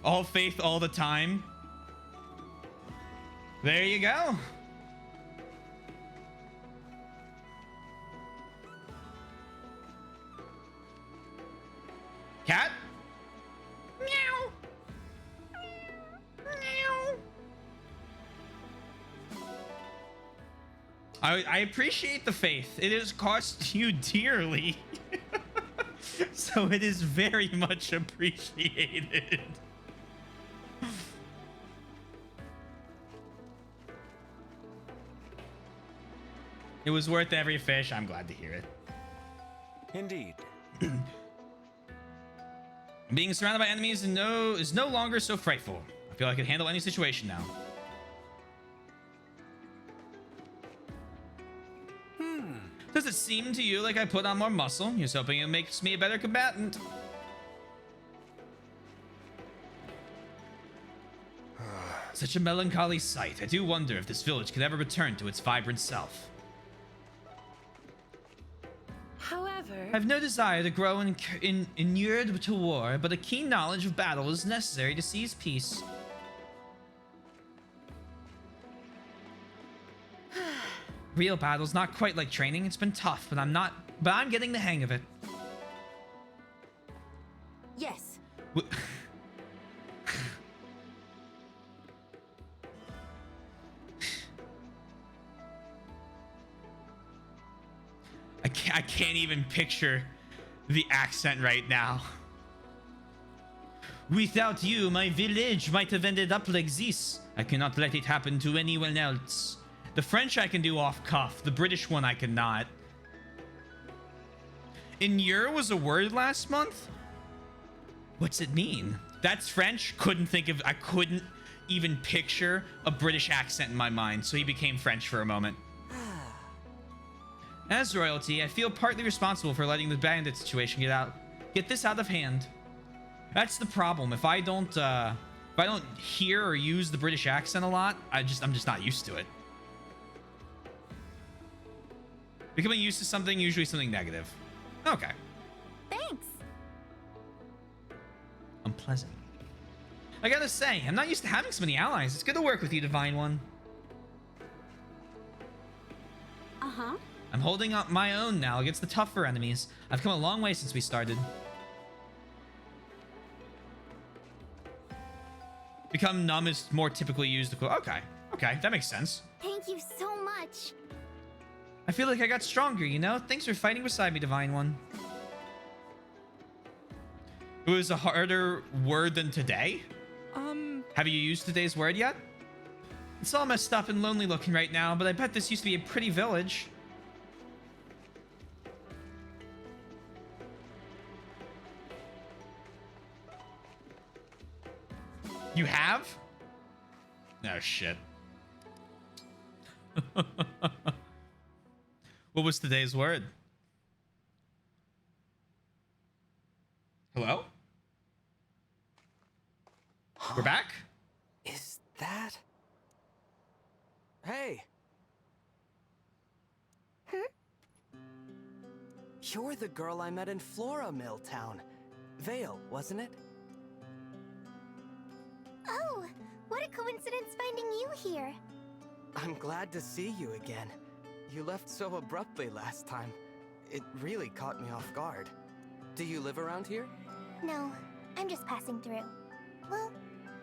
All faith all the time. There you go. Cat? Meow. Meow. I appreciate the faith. It has cost you dearly. So it is very much appreciated. It was worth every fish. I'm glad to hear it. Indeed. Being surrounded by enemies is no longer so frightful. I feel I can handle any situation now. Does it seem to you like I put on more muscle? You're hoping it makes me a better combatant. Such a melancholy sight. I do wonder if this village could ever return to its vibrant self. However, I've no desire to grow inured to war, but a keen knowledge of battle is necessary to seize peace. Real battle's not quite like training. It's been tough, but I'm getting the hang of it. Yes. I can't even picture the accent right now. Without you, my village might have ended up like this. I cannot let it happen to anyone else. The French I can do off cuff. The British one I cannot. Inure was a word last month? What's it mean? That's French? I couldn't even picture a British accent in my mind, so he became French for a moment. As royalty, I feel partly responsible for letting the bandit situation get this out of hand. That's the problem. If I don't hear or use the British accent a lot, I'm just not used to it. Becoming used to something, usually something negative. Okay. Thanks. Unpleasant. I gotta say, I'm not used to having so many allies. It's good to work with you, Divine One. Uh-huh. I'm holding up my own now against the tougher enemies. I've come a long way since we started. Become numb is more typically used. Okay, that makes sense. Thank you so much. I feel like I got stronger, you know? Thanks for fighting beside me, Divine One. It was a harder word than today? Have you used today's word yet? It's all messed up and lonely looking right now, but I bet this used to be a pretty village. You have? Oh, shit. What was today's word? Hello? We're back? Is that... Hey! You're the girl I met in Flora Mill Town. Vale, wasn't it? Oh, what a coincidence finding you here. I'm glad to see you again. You left so abruptly last time. It really caught me off guard. Do you live around here? No, I'm just passing through. Well,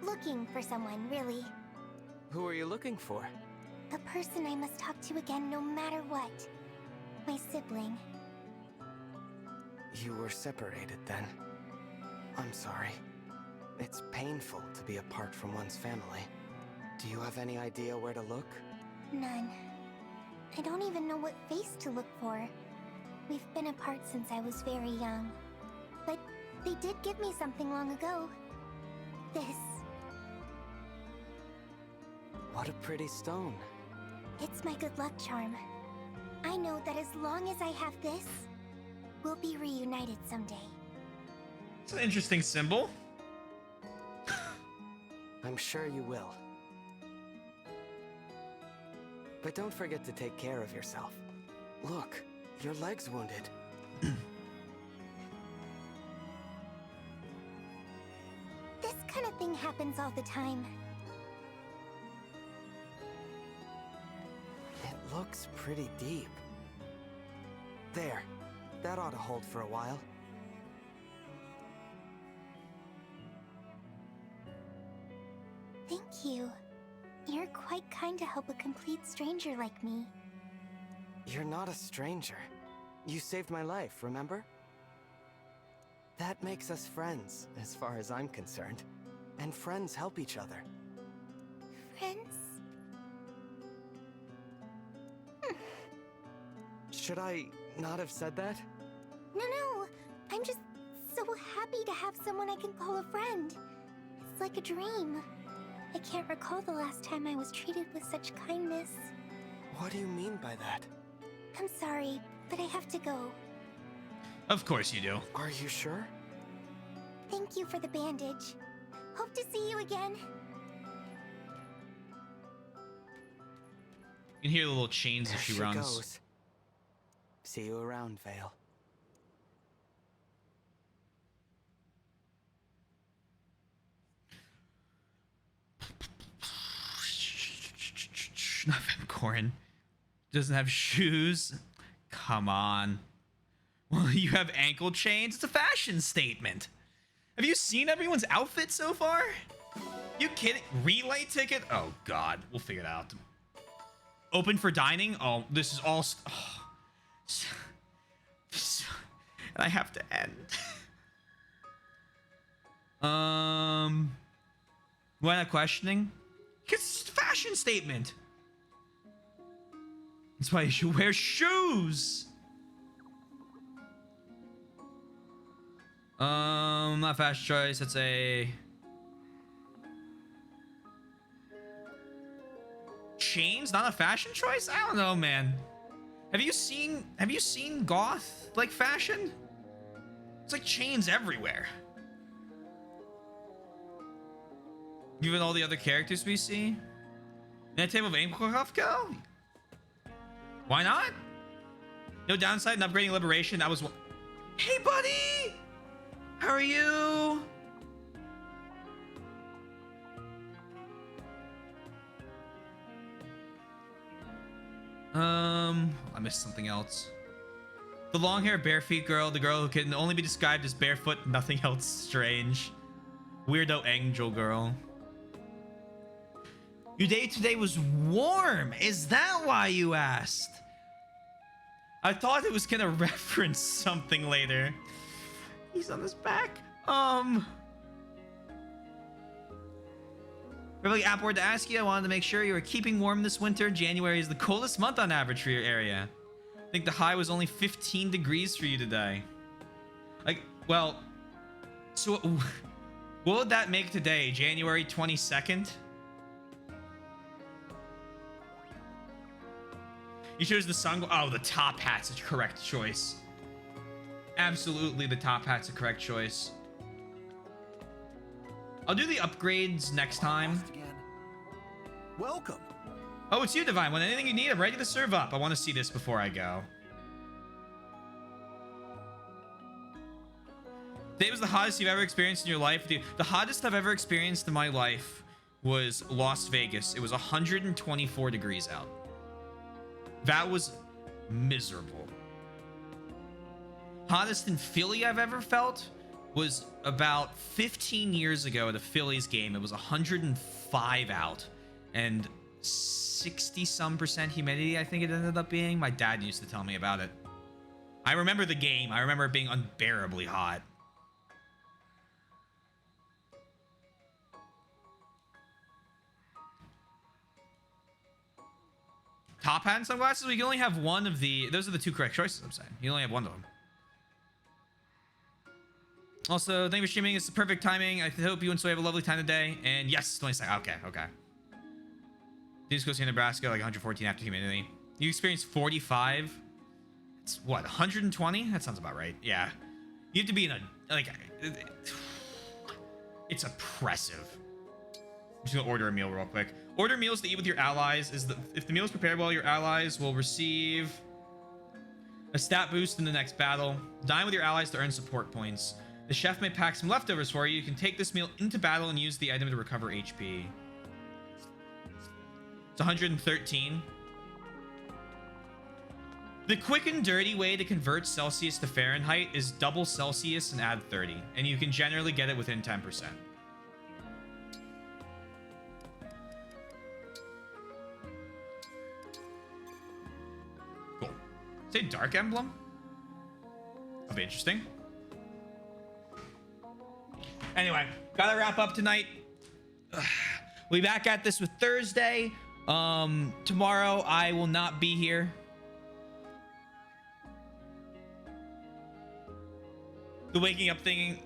looking for someone, really. Who are you looking for? A person I must talk to again no matter what. My sibling. You were separated then. I'm sorry. It's painful to be apart from one's family. Do you have any idea where to look? None. I don't even know what face to look for. We've been apart since I was very young. But they did give me something long ago. This. What a pretty stone. It's my good luck charm. I know that as long as I have this, we'll be reunited someday. It's an interesting symbol. I'm sure you will. But don't forget to take care of yourself. Look, your leg's wounded. This kind of thing happens all the time. It looks pretty deep. There. That ought to hold for a while. Thank you. You're quite kind to help a complete stranger like me. You're not a stranger. You saved my life, remember? That makes us friends, as far as I'm concerned. And friends help each other. Friends? Should I not have said that? No, I'm just so happy to have someone I can call a friend. It's like a dream. I can't recall the last time I was treated with such kindness. What do you mean by that? I'm sorry, but I have to go. Of course you do. Are you sure? Thank you for the bandage. Hope to see you again. You can hear the little chains as she runs. Goes. See you around, Vale. Not Corin. Doesn't have shoes. Come on. Well, you have ankle chains. It's a fashion statement. Have you seen everyone's outfit so far? You kidding? Relay ticket? Oh God, we'll figure it out. Open for dining? Oh, this is all. And I have to end. Why not questioning? Because it's a fashion statement. That's why you should wear shoes. Not fashion choice. It's a chains. Not a fashion choice. I don't know, man. Have you seen goth like fashion? It's like chains everywhere. Even all the other characters we see. That table of ankle cuff go? Why not? No downside in upgrading liberation. That was one. Hey, buddy! How are you? I missed something else. The long hair, bare feet girl, the girl who can only be described as barefoot, nothing else strange. Weirdo angel girl. Your day today was warm. Is that why you asked? I thought it was gonna reference something later. He's on his back. Really upward to ask you, I wanted to make sure you were keeping warm this winter. January is the coldest month on average for your area. I think the high was only 15 degrees for you today. Like, well, so what would that make today? January 22nd? You chose the sun. Oh, the top hat's a correct choice. Absolutely, the top hat's a correct choice. I'll do the upgrades next time. Welcome. Oh, it's you, Divine. When anything you need, I'm ready to serve up. I want to see this before I go. Today was the hottest you've ever experienced in your life, dude. The hottest I've ever experienced in my life was Las Vegas. It was 124 degrees out. That was miserable. Hottest in Philly I've ever felt was about 15 years ago at a Phillies game. It was 105 out and 60-some% humidity, I think it ended up being. My dad used to tell me about it. I remember the game. I remember it being unbearably hot. Top hat and sunglasses? We can only have one of the... Those are the two correct choices, I'm saying. You only have one of them. Also, thank you for streaming. It's the perfect timing. I hope you and Soy have a lovely time today. And yes, 22nd. Okay. These goes to Nebraska, like 114 after humidity. You experienced 45. It's what, 120? That sounds about right. Yeah. You have to be in a... Like... It's oppressive. I'm just gonna order a meal real quick. Order meals to eat with your allies. If the meal is prepared well, your allies will receive a stat boost in the next battle. Dine with your allies to earn support points. The chef may pack some leftovers for you. You can take this meal into battle and use the item to recover HP. It's 113. The quick and dirty way to convert Celsius to Fahrenheit is double Celsius and add 30. And you can generally get it within 10%. Cool. Say Dark Emblem? That'll be interesting. Anyway, gotta wrap up tonight. We'll be back at this with Thursday. Tomorrow I will not be here. The waking up thing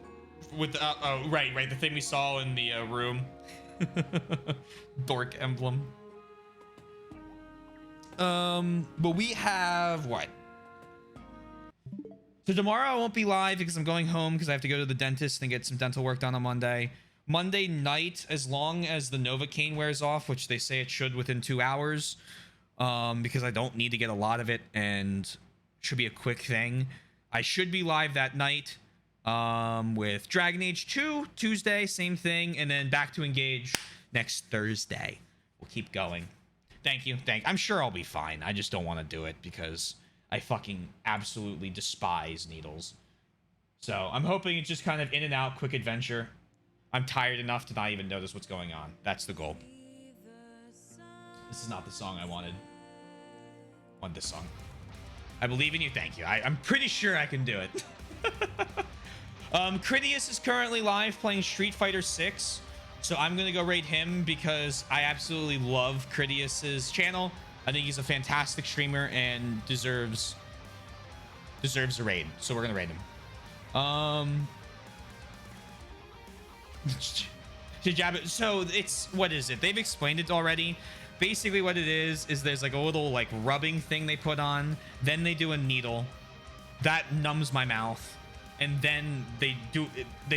with oh right, the thing we saw in the room. Dork emblem. But we have what? So tomorrow I won't be live because I'm going home because I have to go to the dentist and get some dental work done on Monday. Monday night, as long as the Novocaine wears off, which they say it should within 2 hours, because I don't need to get a lot of it and should be a quick thing. I should be live that night with Dragon Age 2 Tuesday, same thing, and then back to Engage next Thursday. We'll keep going. Thank you. I'm sure I'll be fine. I just don't want to do it because I fucking absolutely despise needles. So I'm hoping it's just kind of in and out, quick adventure. I'm tired enough to not even notice what's going on. That's the goal. This is not the song I wanted. I want this song. I believe in you. Thank you. I'm pretty sure I can do it. Critias is currently live playing Street Fighter 6. So I'm going to go raid him because I absolutely love Critias's channel. I think he's a fantastic streamer and deserves a raid. So we're going to raid him. So it's, what is it? They've explained it already. Basically what it is there's like a little like rubbing thing they put on. Then they do a needle. That numbs my mouth. And then they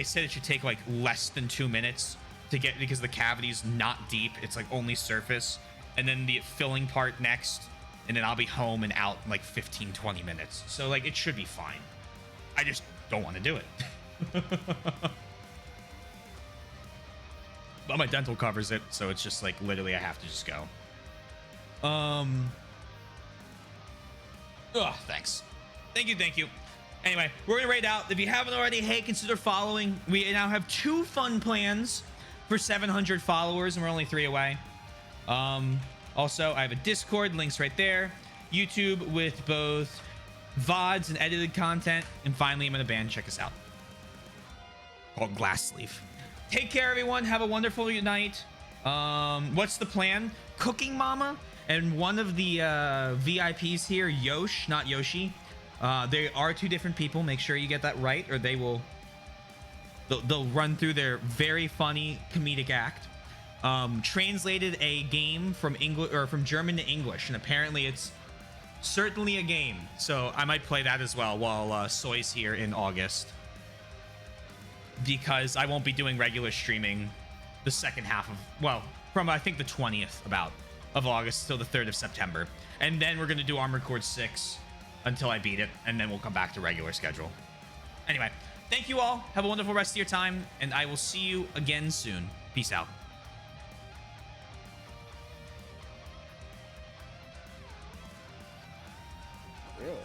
said it should take like less than 2 minutes to get, because the cavity's not deep. It's like only surface. And then the filling part next. And then I'll be home and out in like 15-20 minutes. So like it should be fine. I just don't want to do it. But my dental covers it, so it's just like literally I have to just go. Thanks. Thank you. Anyway, we're gonna raid out. If you haven't already, hey, consider following. We now have 2 fun plans for 700 followers, and we're only 3 away. Also, I have a Discord, links right there. YouTube with both VODs and edited content. And finally, I'm in a band. Check us out. Called Glass Sleeve. Take care, everyone. Have a wonderful night. What's the plan? Cooking Mama and one of the VIPs here, Yosh, not Yoshi. They are 2 different people. Make sure you get that right, or they'll run through their very funny comedic act. Translated a game from English or from German to English, and apparently it's certainly a game. So I might play that as well while Soy's here in August, because I won't be doing regular streaming the second half of, well, from I think the 20th of August till the 3rd of September. And then we're going to do Armored Core 6 until I beat it, and then we'll come back to regular schedule. Anyway, thank you all. Have a wonderful rest of your time, and I will see you again soon. Peace out. Really?